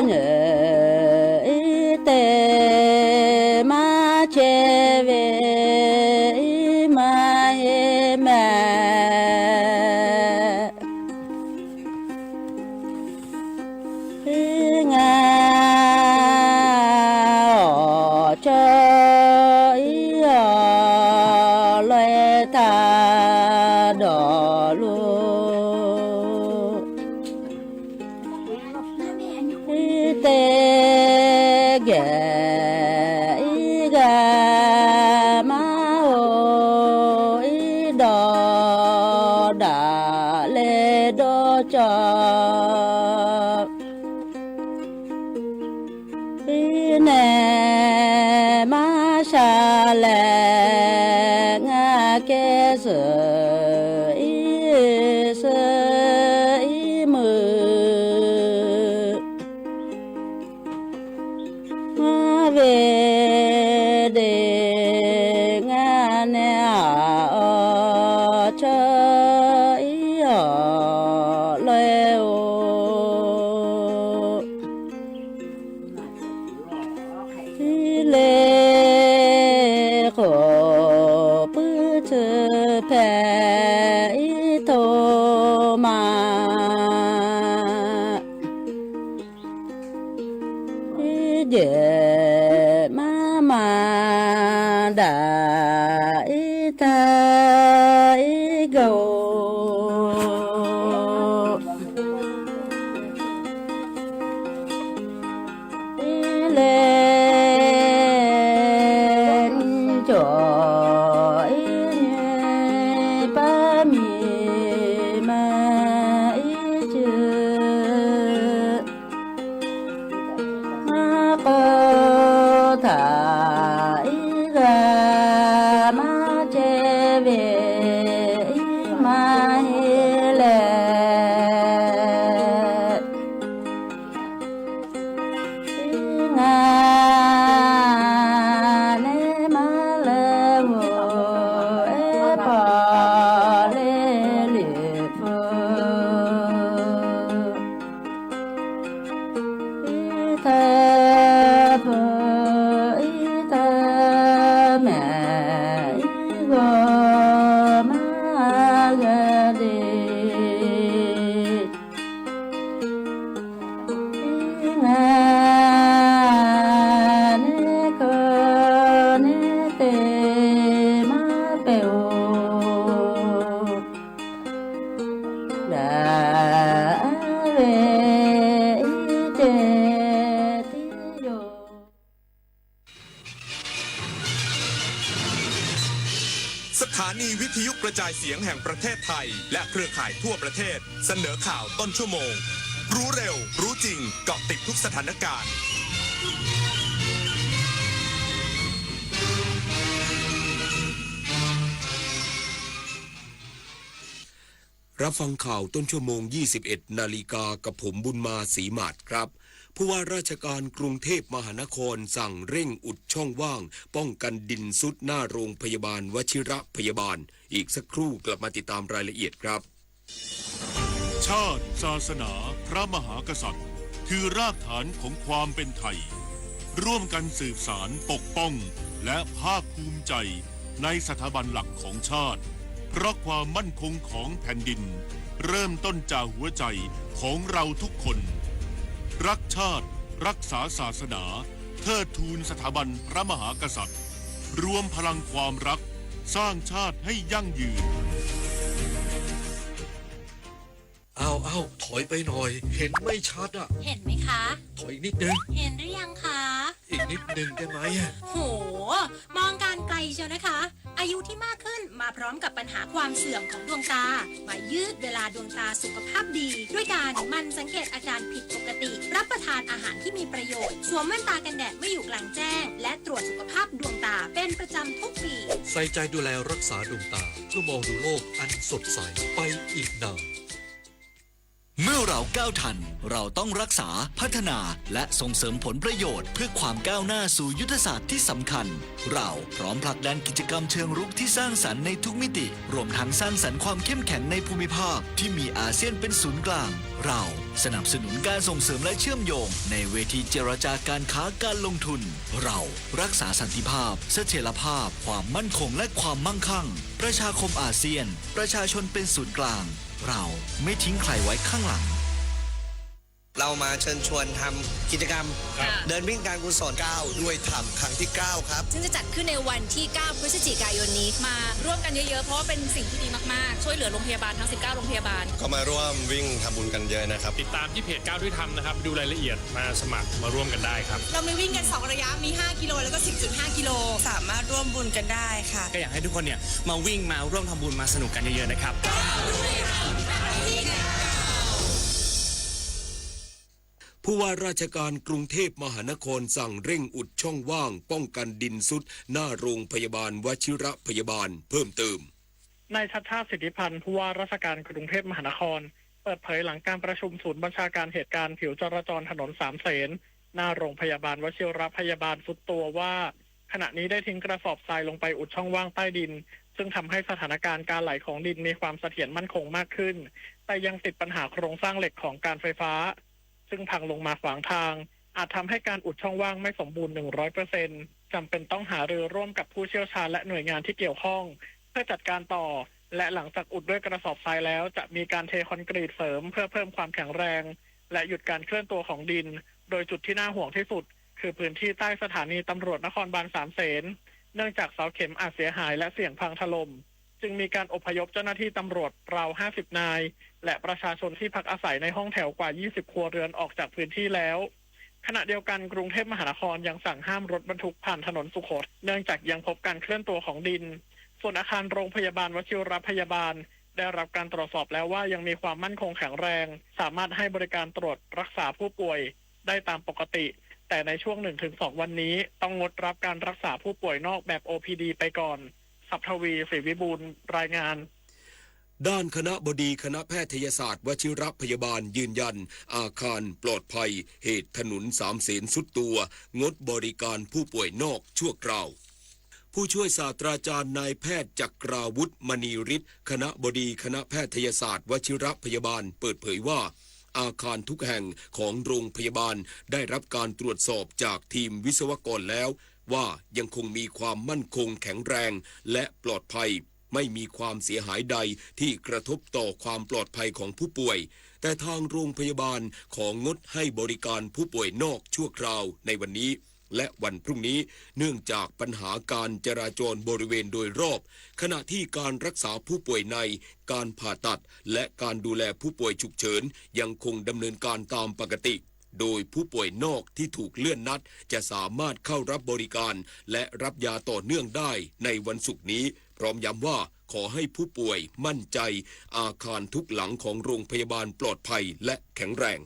เนเตมาเชเวมาเอแมงาจ เตเกอีกามาโออีดอดาเลดอจออีเนมาชาเลงาเกสอีเสอีมือมาเวเดงาเนอาเชอีอเลโอทีเลโคปื้อเธอแผ่อีโทมาอีเดมาดาอีตาอีโกอีเลนจออีเนปามีมาอีเจมาโกถาอีกามาเจเวอีมาเฮเลงาเนมาเลโวเอปาเลเลโฟอีเธอโฟอีเธอแม่อีโกมากะเดงาเนโกเนเตมาเปโอดาเวอีเจติโย สถานีวิทยุกระจายเสียงแห่งประเทศไทยและเครือข่ายทั่วประเทศเสนอข่าวต้นชั่วโมง รู้เร็ว รู้จริงเกาะติดทุกสถานการณ์ รับฟังข่าวต้นชั่วโมง 21 นาฬิกากับผมบุญมาศรีหมาดครับผู้ว่าราชการกรุงเทพมหานครสั่งเร่งอุดช่องว่างป้องกันดินซุดหน้าโรงพยาบาลวชิระพยาบาลอีกสักครู่กลับมาติดตามรายละเอียดครับ ชาติศาสนาพระมหากษัตริย์คือรากฐานของความเป็นไทย ร่วมกันสืบสารปกป้องและภาคภูมิใจในสถาบันหลักของชาติเพราะความมั่นคงของแผ่นดินเริ่มต้นจากหัวใจของเราทุกคนรักชาติรักษาศาสนาเทิดทูนสถาบันพระมหากษัตริย์รวมพลังความรักสร้างชาติให้ยั่งยืน เอาถอยไปหน่อย เห็นไม่ชัดอ่ะ เห็นไหมคะ ถอยอีกนิดนึง เห็นหรือยังคะ อีกนิดนึงได้ไหม โห มองการไกลเชียวนะคะ อายุที่มากขึ้นมาพร้อมกับปัญหาความเสื่อมของดวงตา มายืดเวลาดวงตาสุขภาพดี ด้วยการหมั่นสังเกตอาการผิดปกติ รับประทานอาหารที่มีประโยชน์ สวมแว่นตากันแดดเมื่ออยู่กลางแจ้ง และตรวจสุขภาพดวงตาเป็นประจำทุกปี ใส่ใจดูแลรักษาดวงตาเพื่อมองดูโลกอันสดใสไปอีกนาน เมื่อเราก้าวทันเราต้องรักษาพัฒนาและส่งเสริมผลประโยชน์เพื่อความก้าวหน้าสู่ยุทธศาสตร์ที่สำคัญเราพร้อมผลักดันกิจกรรมเชิงรุกที่สร้างสรรค์ในทุกมิติรวมทั้งสร้างสรรค์ความเข้มแข็งในภูมิภาคที่มีอาเซียนเป็นศูนย์กลางเราสนับสนุนการส่งเสริมและเชื่อมโยงในเวทีเจรจาการค้าการลงทุนเรารักษาสันติภาพเสถียรภาพความมั่นคงและความมั่งคั่งประชาคมอาเซียนประชาชนเป็นศูนย์กลางเราไม่ทิ้งใครไว้ข้างหลัง เรามาเชิญชวนทำกิจกรรมเดินวิ่งการกุศล9ด้วยธรรมครั้งที่ 9 ครับซึ่งจะจัดขึ้นในวันที่ 9 พฤศจิกายนนี้มาร่วมกันเยอะๆเพราะว่าเป็นสิ่งที่ดีมากๆช่วยเหลือโรงพยาบาลทั้ง 19 โรงพยาบาลก็มาร่วมวิ่งทำบุญกันเยอะนะครับติดตามที่เพจ9ด้วยธรรมนะครับดูรายละเอียดมาสมัครมาร่วมกันได้ครับเรามีวิ่งกัน2ระยะมี5กิโลแล้วก็ 10.5 กิโลสามารถร่วมบุญกันได้ค่ะก็อยากให้ทุกคนเนี่ยมาวิ่งมาร่วมทำบุญมาสนุกกันเยอะๆนะครับผู้ว่าราชการกรุงเทพมหานครสั่งเร่งอุดช่องว่างป้องกันดินซุดหน้าโรงพยาบาลวชิระพยาบาลเพิ่มเติมนายชัชชาติสิทธิพันธ์ผู้ว่าราชการกรุงเทพมหานครเปิดเผยหลังการประชุมศูนย์บัญชาการเหตุการณ์ผิวจราจรถนนสามเสนหน้าโรงพยาบาลวชิระพยาบาลสุดตัวว่าขณะนี้ได้ทิ้งกระสอบทรายลงไปอุดช่องว่างใต้ดินซึ่งทำให้สถานการณ์การไหลของดินมีความเสถียรมั่นคงมากขึ้นแต่ยังติดปัญหาโครงสร้างเหล็กของการไฟฟ้าซึ่งพังลงมาขวางทางอาจทำให้การอุดช่องว่างไม่สมบูรณ์ 100% จำเป็นต้องหารือร่วมกับผู้เชี่ยวชาญและหน่วยงานที่เกี่ยวข้องเพื่อจัดการต่อและหลังจากอุดด้วยกระสอบทรายแล้วจะมีการเทคอนกรีตเสริมเพื่อเพิ่มความแข็งแรงและหยุดการเคลื่อนตัวของดินโดยจุดที่น่าห่วงที่สุดคือพื้นที่ใต้สถานีตำรวจนครบาลสามเสนเนื่องจากเสาเข็มอาจเสียหายและเสี่ยงพังถล่มจึงมีการอพยพเจ้าหน้าที่ตำรวจราว50 นายและประชาชนที่พักอาศัยในห้องแถวกว่า20 ครัวเรือนออกจากพื้นที่แล้วขณะเดียวกันกรุงเทพมหานครยังสั่งห้ามรถบรรทุกผ่านถนนสุโขทัยเนื่องจากยังพบการเคลื่อนตัวของดินส่วนอาคารโรงพยาบาลวชิรพยาบาลได้รับการตรวจสอบแล้วว่ายังมีความมั่นคงแข็งแรงสามารถให้บริการตรวจรักษาผู้ป่วยได้ตามปกติแต่ในช่วง 1-2 วันนี้ต้องงดรับการรักษาผู้ป่วยนอกแบบ OPD ไปก่อนศัพทวีศรีวิบูลย์รายงานด้านคณะบดีคณะแพทยศาสตร์วชิรพยาบาลยืนยันอาคารปลอดภัยเหตุถนนสามเสนสุดตัวงดบริการผู้ป่วยนอกชั่วคราวผู้ช่วยศาสตราจารย์นายแพทย์จักราวุฒิมณีฤทธิ์คณะบดีคณะแพทยศาสตร์วชิรพยาบาลเปิดเผยว่าอาคารทุกแห่งของโรงพยาบาลได้รับการตรวจสอบจากทีมวิศวกรแล้วว่ายังคงมีความมั่นคงแข็งแรงและปลอดภัยไม่มีความเสียหายใดที่กระทบต่อความปลอดภัยของผู้ป่วยแต่ทางโรงพยาบาลของงดให้บริการผู้ป่วยนอกชั่วคราวในวันนี้และวันพรุ่งนี้เนื่องจากปัญหาการจราจรบริเวณโดยรอบขณะที่การรักษาผู้ป่วยในการผ่าตัดและการดูแลผู้ป่วยฉุกเฉินยังคงดำเนินการตามปกติโดยผู้ป่วยนอกที่ถูกเลื่อนนัดจะสามารถเข้ารับบริการและรับยาต่อเนื่องได้ในวันศุกร์นี้พร้อมย้ำว่าขอให้ผู้ป่วยมั่นใจอาคารทุกหลังของโรงพยาบาลปลอดภัยและแข็งแรง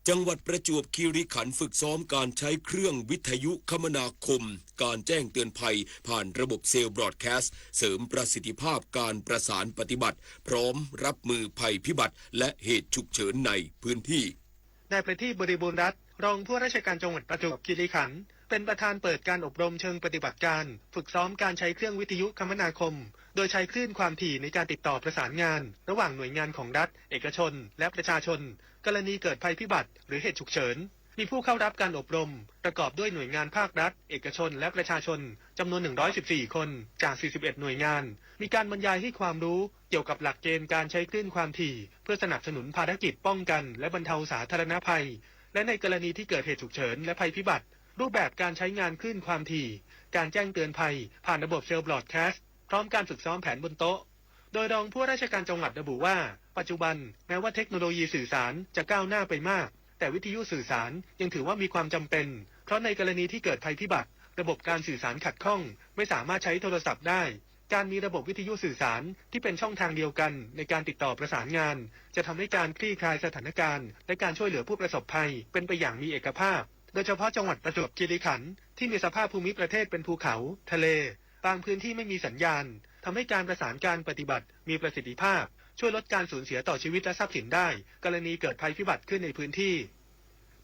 จังหวัดประจวบคีรีขันธ์ฝึกซ้อมการใช้เครื่องวิทยุคมนาคมการแจ้งเตือนภัยผ่านระบบเซลล์บรอดแคสต์เสริมประสิทธิภาพการประสานปฏิบัติพร้อมรับมือภัยพิบัติและเหตุฉุกเฉินในพื้นที่นายประทีปบริบูรณ์รัตน์รองผู้ว่าราชการจังหวัดประจวบคีรีขันธ์เป็นประธานเปิดการอบรมเชิงปฏิบัติการฝึกซ้อมการใช้เครื่องวิทยุคมนาคมโดยใช้คลื่นความถี่ในการติดต่อประสานงานระหว่างหน่วยงานของรัฐเอกชนและประชาชนกรณีเกิดภัยพิบัติหรือเหตุฉุกเฉินมีผู้เข้ารับการอบรมประกอบด้วยหน่วยงานภาครัฐเอกชนและประชาชนจำนวน114คนจาก41หน่วยงานมีการบรรยายให้ความรู้เกี่ยวกับหลักเกณฑ์การใช้คลื่นความถี่เพื่อสนับสนุนภารกิจป้องกันและบรรเทาสาธารณภัยและในกรณีที่เกิดเหตุฉุกเฉินและภัยพิบัติรูปแบบการใช้งานคลื่นความถี่การแจ้งเตือนภัยผ่านระบบเซลล์บรอดแคสต์พร้อมการฝึกซ้อมแผนบนโต๊ะโดยรองผู้ว่าราชการจังหวัดระบุว่าปัจจุบันแม้ว่าเทคโนโลยีสื่อสารจะก้าวหน้าไปมากแต่วิทยุสื่อสารยังถือว่ามีความจำเป็นเพราะในกรณีที่เกิดภัยพิบัติระบบการสื่อสารขัดข้องไม่สามารถใช้โทรศัพท์ได้การมีระบบวิทยุสื่อสารที่เป็นช่องทางเดียวกันในการติดต่อประสานงานจะทำให้การคลี่คลายสถานการณ์และการช่วยเหลือผู้ประสบภัยเป็นไปอย่างมีเอกภาพโดยเฉพาะจังหวัดประจวบคีรีขันธ์ที่มีสภาพภูมิประเทศเป็นภูเขาทะเลบางพื้นที่ไม่มีสัญญาณทำให้การประสานการปฏิบัติมีประสิทธิภาพช่วยลดการสูญเสียต่อชีวิตและทรัพย์สินได้กรณีเกิดภัยพิบัติขึ้นในพื้นที่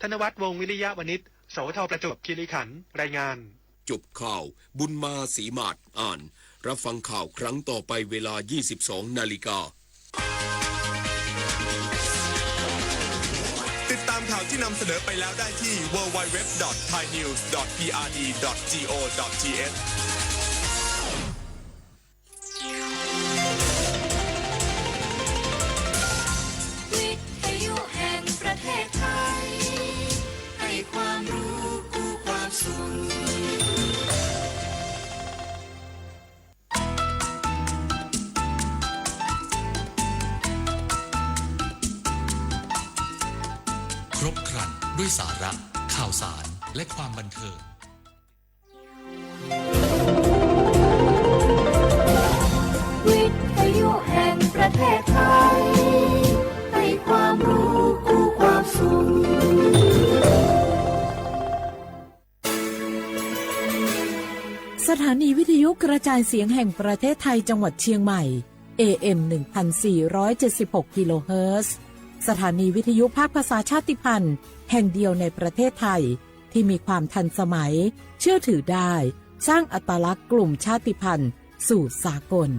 ธนวัฒน์วงศ์วิริยะวณิชสวทประจวบคีรีขันธ์รายงานจบข่าวบุญมาศรีมาศอ่านรับฟังข่าวครั้งต่อไปเวลา 22 นาฬิกาติดตามข่าวที่นำเสนอไปแล้วได้ที่ www.thainews.prd.go.thวิทยุแห่งประเทศไท ครบครันด้วยสาระข่าวสารและความบันเทิง วิทยุแห่งประเทศไทยให้ความรู้คู่ความสุขสถานีวิทยุกระจายเสียงแห่งประเทศไทยจังหวัดเชียงใหม่ AM 1476 กิโลเฮิรตซ์สถานีวิทยุภาคภาษาชาติพันธุ์แห่งเดียวในประเทศไทยที่มีความทันสมัยเชื่อถือได้สร้างอัตลักษณ์กลุ่มชาติพันธุ์สู่สากล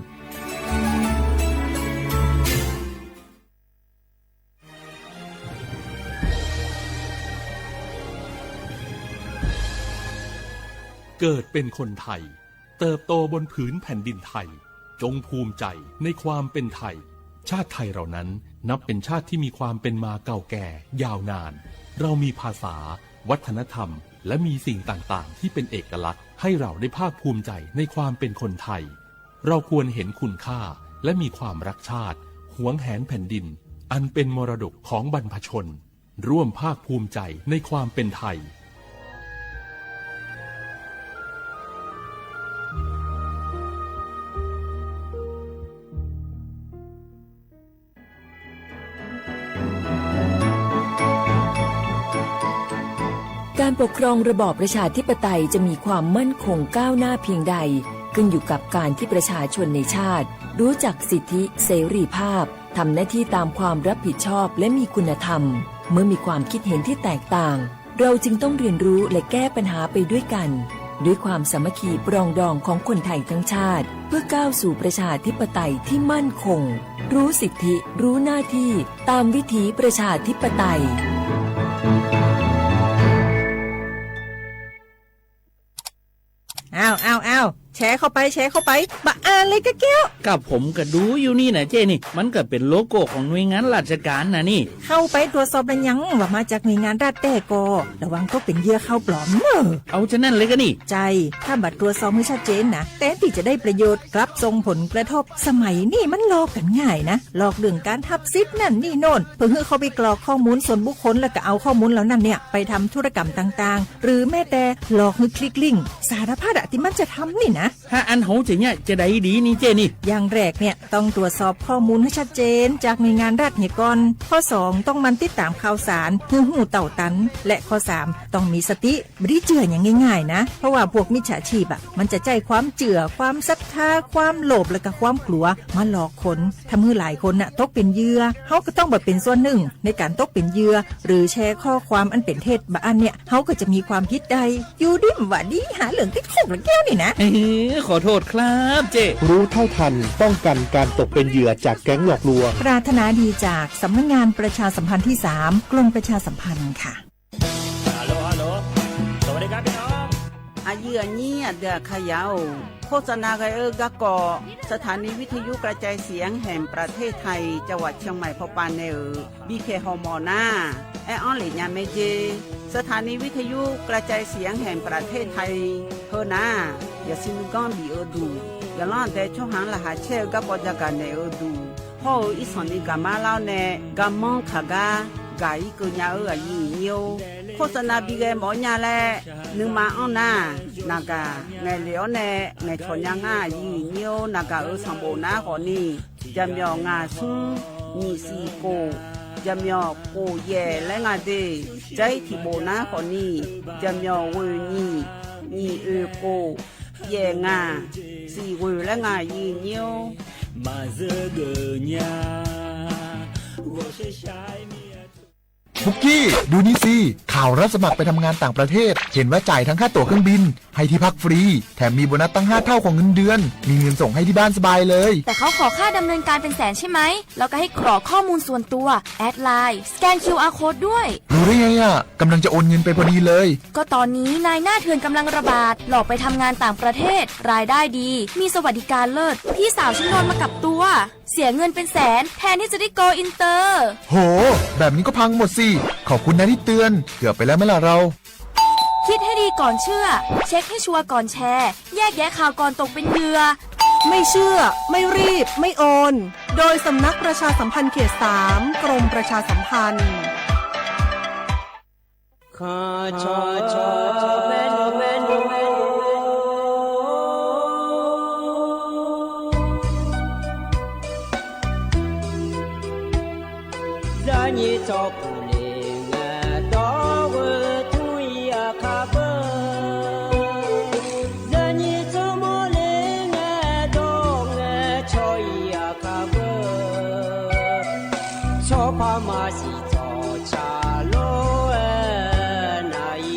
เกิดเป็นคนไทยเติบโตบนผืนแผ่นดินไทยจงภูมิใจในความเป็นไทยชาติไทยเรานั้นนับเป็นชาติที่มีความเป็นมาเก่าแก่ยาวนานเรามีภาษาวัฒนธรรมและมีสิ่งต่างๆที่เป็นเอกลักษณ์ให้เราได้ภาคภูมิใจในความเป็นคนไทยเราควรเห็นคุณค่าและมีความรักชาติหวงแหนแผ่นดินอันเป็นมรดกของบรรพชนร่วมภาคภูมิใจในความเป็นไทยการปกครองระบอบประชาธิปไตยจะมีความมั่นคงก้าวหน้าเพียงใดขึ้นอยู่กับการที่ประชาชนในชาติรู้จักสิทธิเสรีภาพทำหน้าที่ตามความรับผิดชอบและมีคุณธรรมเมื่อมีความคิดเห็นที่แตกต่างเราจึงต้องเรียนรู้และแก้ปัญหาไปด้วยกันด้วยความสามัคคีปรองดองของคนไทยทั้งชาติเพื่อก้าวสู่ประชาธิปไตยที่มั่นคงรู้สิทธิรู้หน้าที่ตามวิถีประชาธิปไตยอ้าวแชร์เข้าไปบะอ่านเลยก็แก้วกับผมก็ดูอยู่นี่นะเจ้นี่มันก็เป็นโลโก้ของหน่วยงานราชการนะนี่เข้าไปตรวจสอบแล้วยังว่ามาจากหน่วยงานรัฐแต่ก็ระวังก็เป็นเหยื่อเข้าปลอมเนอะเอาจะนั่นเลยก็นี่ใจถ้าบัตรตรวจสอบให้ชัดเจนนะแต่ที่จะได้ประโยชน์กลับส่งผลกระทบสมัยนี่มันหลอกกันง่ายนะหลอกเรื่องการทับซิทธิ์นั่นนี่โน่นเพื่อให้เขาไปกรอกข้อมูลส่วนบุคคลแล้วก็เอาข้อมูลเหล่านั้นเนี่ยไปทำธุรกรรมต่างๆหรือแม้แต่หลอกให้คลิกลิงก์สารพัดที่มันจะทำนี่นะถ้าอันเขาจะเนี่ยจะได้ดีนี่เจนี่อย่างแรกเนี่ยต้องตรวจสอบข้อมูลให้ชัดเจนจากหน่วยงานรัฐเนี่ยก่อนข้อ2ต้องมันติดตามข่าวสารหูเต่าตันและข้อ3ต้องมีสติไม่ได้เจืออย่างง่ายๆนะเพราะว่าพวกมิจฉาชีพมันจะใจความเจือความศรัทธาความโลภและก็ความกลัวมาหลอกคนทำให้หลายคนตกเป็นเหยื่อเขาก็ต้องเป็นส่วนหนึ่งในการตกเป็นเหยื่อหรือแชร์ข้อความอันเป็นเท็จบางอันเนี่ยเขาก็จะมีความผิดใดอยู่ดิ้มว่าดีหาเหลืองติดคุกแล้วแก้วนี่นะขอโทษครับเจรู้เท่าทันป้องกันการตกเป็นเหยื่อจากแก๊งหลอกลวงปรารถนาดีจากสำนักงานประชาสัมพันธ์ที่3กรมประชาสัมพันธ์ค่ะฮัลโหลสวัสดีครับพี่น้องอายุนี้เดือขยาวโฆษณาไกกะกอสถานีวิทยุกระจายเสียงแห่งประเทศไทยจังหวัดเชียงใหม่พบปานเนอบีเคฮอมอนาไอออนหลีญาเมเจสถานีวิทยุกระจายเสียงแห่งประเทศไทยเฮนาอย่าซิมก้อนบีเอดูอย่าล้อนแต่ช่องหางละหาเชลกับปอจากกันเนอดูพ่ออีสอนนี่กามาเล่าเนกามองขากากาอีกุญญาอายุเนียวโฆษณาบีเกหมอญาแลนึงมาอ้อนนานากาไงเหลียวเนไงชนยังอายุเนียวนากาสังโบนาขอนี่จำยองาซุงมีสีโกจำยอโกเย่และงาเดใจที่โบนาขอนี่จำยอเวนี่นี่โกเย่งาสีเวและงายีเนียวมาเจอเกญาบุกกี้ดูนี่สิข่าวรับสมัครไปทำงานต่างประเทศเห็นว่าจ่ายทั้งค่าตั๋วเครื่องบินให้ที่พักฟรีแถมมีโบนัสตั้ง5 เท่าของเงินเดือนมีเงินส่งให้ที่บ้านสบายเลยแต่เขาขอค่าดำเนินการเป็นแสนใช่ไหมแล้วก็ให้กรอกข้อมูลส่วนตัวแอดไลน์สแกน QR Code ด้วยรู้ได้ไงกำลังจะโอนเงินไปพอดีเลยก็ตอนนี้นายหน้าเถื่อนกำลังระบาดหลอกไปทำงานต่างประเทศรายได้ดีมีสวัสดิการเลิศพี่สาวฉันโดนมากับตัวเสียเงินเป็นแสนแทนที่จะได้โกอินเตอร์โหแบบนี้ก็พังหมดสิขอบคุณนะที่เตือนเกือบไปแล้วไหมล่ะเรา คิดให้ดีก่อนเชื่อ เช็คให้ชัวร์ก่อนแชร์ แยกแยะข่าวก่อนตกเป็นเหยื่อ ไม่เชื่อ ไม่รีบ ไม่โอน โดยสำนักประชาสัมพันธ์เขต 3 กรมประชาสัมพันธ์พามาสิจอชาโลนาย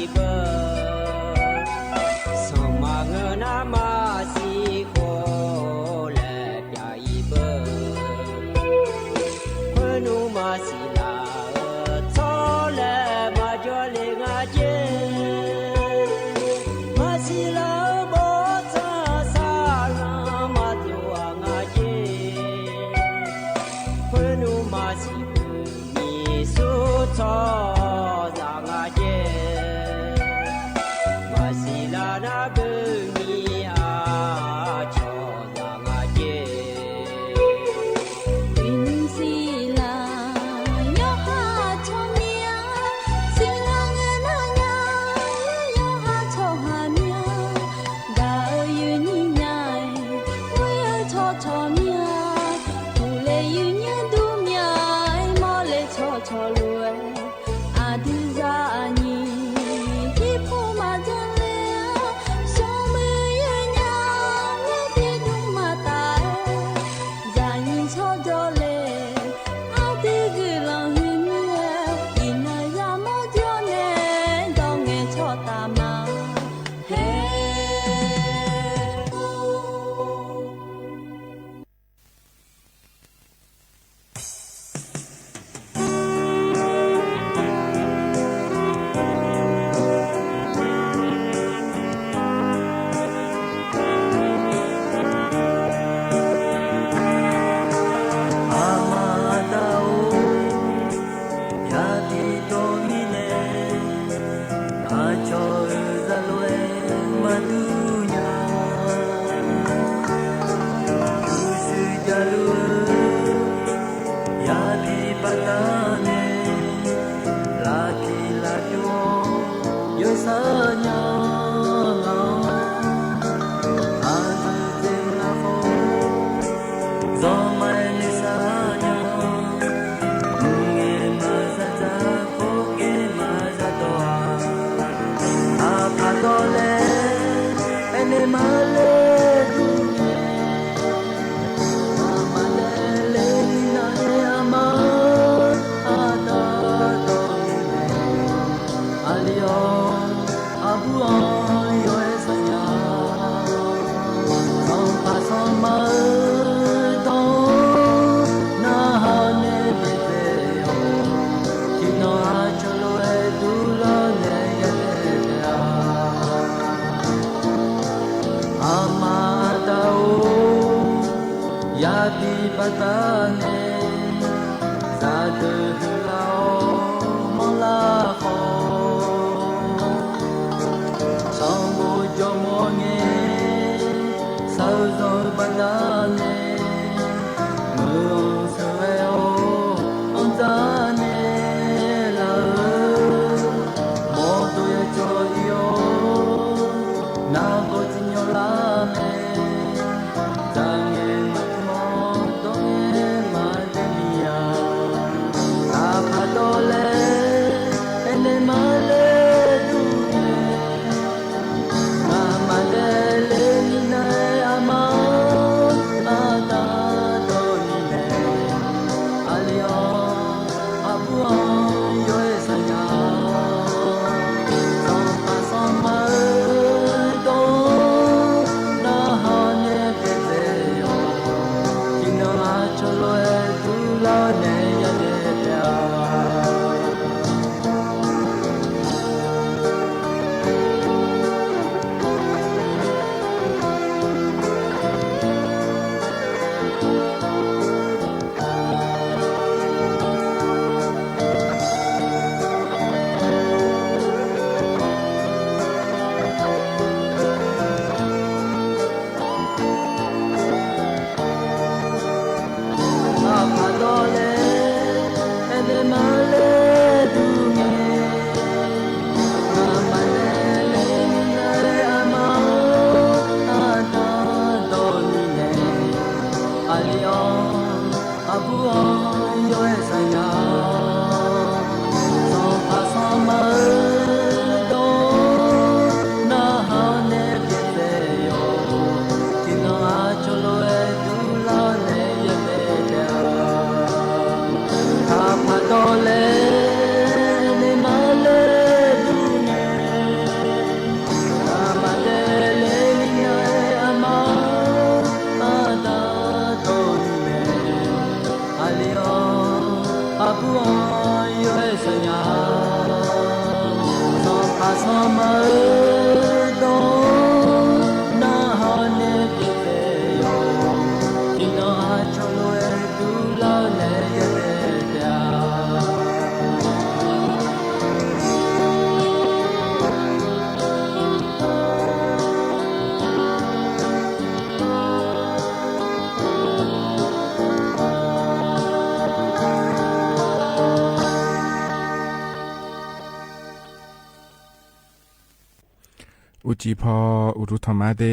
อุจิพออุรุธรรมะเด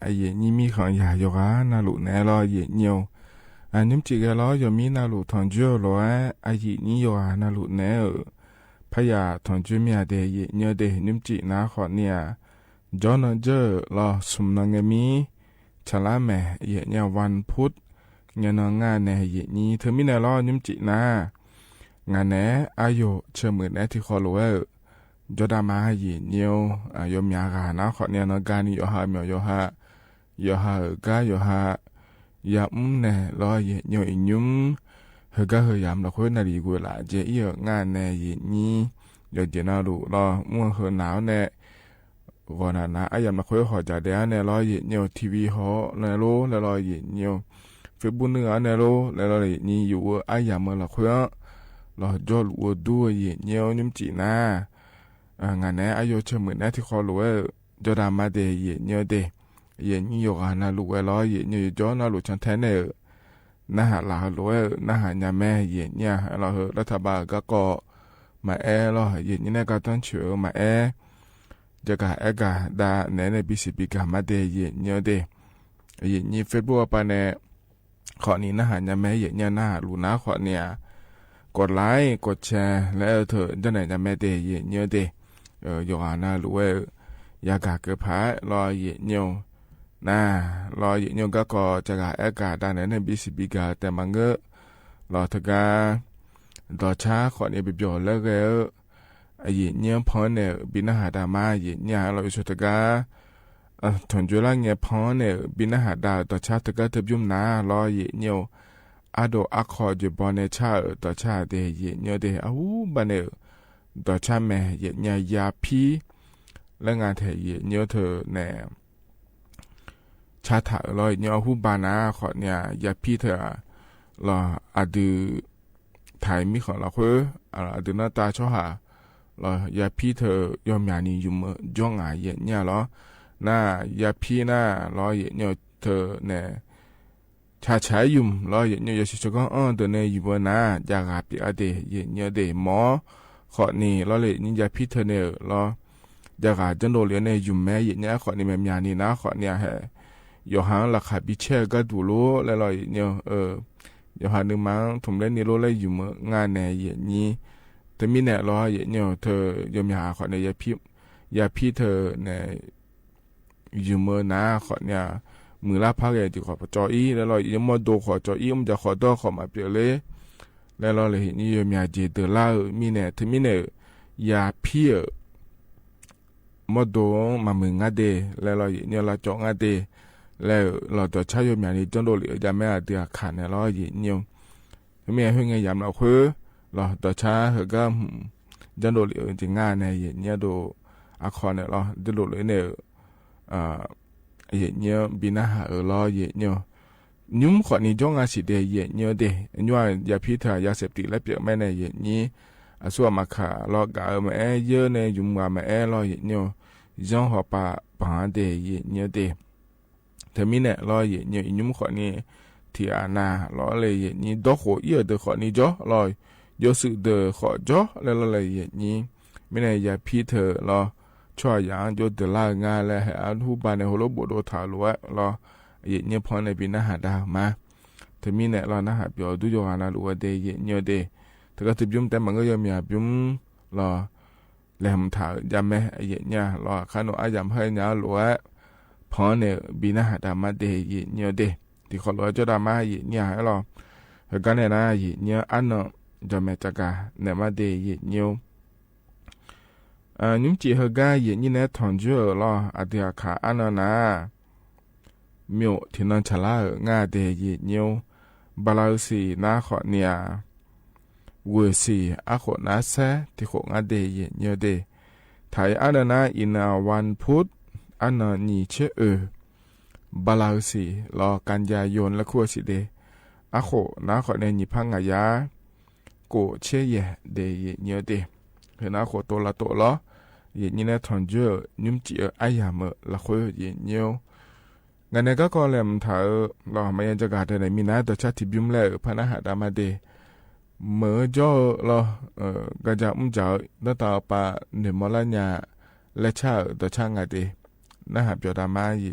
ไอเยนี่มีของยาโยกานาลุแนลอเยเนียวอันนิมจิกะลอยมีนาลุทองเจอลอไอเยนี่โยกานาลุแนพยาทองเจมีเดเยเนียวเดนิมจินาขอเนี่ยจอนเจอลอสุมนังมีฉลาแม่เยเนียววันพุธเงินงานในเยนี่เธอมีนาลอนิมจินางานแหนอายุเชื่อมือแนที่คอลเวจดามาเยเนียวยมยากานะขอเนี่ยนกานิโยฮาเมียวโยฮากาโยฮายาแน่รอเยเนียวอิยุมเฮกาเฮยามละคุยนาลีกุละเจเอียงานแน่เยนี่เดี๋ยวเจนาลูรอม่วงเฮหนาวแน่ก่อนนะอายามละคุยขอจ่าเดียแน่รอเยเนียวทีวีหอแน่โลแล้วรอเยเนียวเฟซบุ๊กเนื้อแน่โลแล้วรอเยนี่อยู่อายามละคุยรอจอลวัวดูเยเนียวนิมจีนางานนี้อายุเชื่อเหมือนที่คอรู้ว่าจดามาเดย์เยเนียเดเยนี่อยู่กันนะรู้ว่าล้อเยนี่ย้อนนะรู้ชันแท้เนี่ยน่าหาหลารู้ว่าน่าหายาแม่เยเนี่ยเราเหรัฐบาลก็มาเราเยนี่เนี่ยก็ต้องเชื่อมาจะกะกะดาในบีซีบีกะมาเดย์เยเนียเดเยนี่เฟซบุ๊กไปเนี่ยขอนี้น่าหายาแม่เยเนี่ยน่ารู้นะขอเนี่ยกดไลค์กดแชร์แล้วเถอะจะไหนจะแม่เดย์เยเนียเดโยกานารู้ว่ายากาเกิดพายรอเยเนียวรอเยเนียวก็จะกะกะด้านในบีซีบีกาแต่มังเกอรอทกาดอช้าขอเนี่ยไปบ่แล้วก็เยเนียวพอเนี่ยบินหาดามาเยเนียเราอยู่ทกาถนจุลังเนี่ยพอเนี่ยบินหาดาดอช้าทกาเทบยุ่มนารอเยเนียวอาโดอักขอจูบอเนชาดอช้าเดเยเนียวเดอาวูบันเนดอชาแม่เยเนียยาพีและงานเทเยเนียวเธอแน่ชาถาลอยเนียวหูบานาขอเนี่ยยาพีเธอรออดูไทยมีของเราคืออดูหน้าตาชอหารอยาพีเธอยอมยานีอยู่เมื่อจ้องเยเนียหรอหน้ายาพีหน้ารอเยเนียวเธอแน่ชาใช้ยุ่มรอเยเนียยาชิชก็เดินในอยู่บนน้ายากาปีอเดเยเนียเดหมอขอนี่เราเลยนิยาพิเทเนอรอยากาจันโดเลียนอยู่แม่ยเนี่ยขอนี่แม่ยานี่นะขอเนี่ยฮยอหังราคาบิเชก็ดูโลแล้วเราเนี่ยยอหังนึงมั้งถุมเล่นนี่โลเลยอยู่เมื่องานแน่เยนี้แต่มีแน่รอเยเนี่ยเธอยอมยาขอเนี่ยยาพี่เธอเนี่ยอยู่เมื่อนะขอเนี่ยมือลาพักเลยที่ขอจออีแล้วเรายังมาดูขอจออีมันจะขอตัวขอมาเปลี่ยนเลยแล้วเราเลยนี่ยอมยาเจเดล่ามีเนี่ยถึงมีเนี่ยยาพี่มาดูมามึงงาเดแล้วเราเนี่ยเราจองงาเดแล้วเราจะใช้ยอมยานี่จนโดนเลยจะไม่อาจจะขาดเนี่ยเราเนี่ยไม่ให้เงี้ยยามเราคือเราจะใช้เหรอก็จนโดนเลยจริงงานเนี่ยดูอาคอนเนี่ยเราจะโดนเลยเนี่ยเนี่ยบินาหาเราเนี่ยยุ่มขอนี้จ้องอาศิเดเยเนี่ยเดยัวยาพิษยาเสพติดและเปียกแม่ในเยนี้ส่วนมาขาลอกาแม่เยอะในยุ่มว่าแม่รอเยเนี่ยจ้องหัวปะปาเดเยเนี่ยเดเธอมีเนี่ยรอเยเนี่ยยุ่มขอนี้ที่อาณาล้อเลยเยนี้ดอกหัวเยอะเดขอนี้จ้อลอยยสุเดขอจ้อแล้วเลยเยนี้ไม่ในยาพิษรอช่วยอย่างโยเดล่างานและให้อาทุบานในหัวโลบโดถาลัวรอเยเนี่ยพอในปีน่าหาดาวมาถ้ามีเนี่ยเราน่าหาเปียวดูโยงานาลัวเดเยเนี่ยเดถ้าก็ติดยุ่มแต่มันก็ยังมียุ่มรอแหลมถายามแม่เยเนี่ยรอขนมอายามให้เนี่ยลัวพอเนี่ยปีน่าหาดามาเดเยเนี่ยเดที่เขาลัวจะดามาเยเนี่ยให้รอเหตุการณ์เนี่ยนะเยเนี่ยอันเนาะจะแม่จักาเนี่ยมาเดเยเนี่ยยุ่มจีเหตุการณ์เยเนี่ยเนี่ยถอนเจอรออาเดียขาอันเนาะนะမြို့ထင်န်ချလာငါတဲ့ရညုံဘလောက်စီနာခေါနီယာဝစီအခုနာဆာတိခုငါတဲ့ရညုံတဲ့ ไทยอันนาอินาวันพุธอันนานีเชบาลาสีรอกันยายนและคัวสิเดอะโคนาขอในนิพังอายาโกเชเยเดเยเนียวเดเฮนาโคโตละโตลอเยนี่นะทอนเจอนุ่มจีอายามละคัวเยเนียวงั้นเนี่ยก็กอเลมถ้ารอมายังจะกาดในมีนาตัวชาติบิมแล้วพนะหาดามาเดเมื่อจ่อรอกระจับจ่อแล้วต่อปะเนมลาญาและชาตัวช่างไงเดนะหาเปียวดามาอี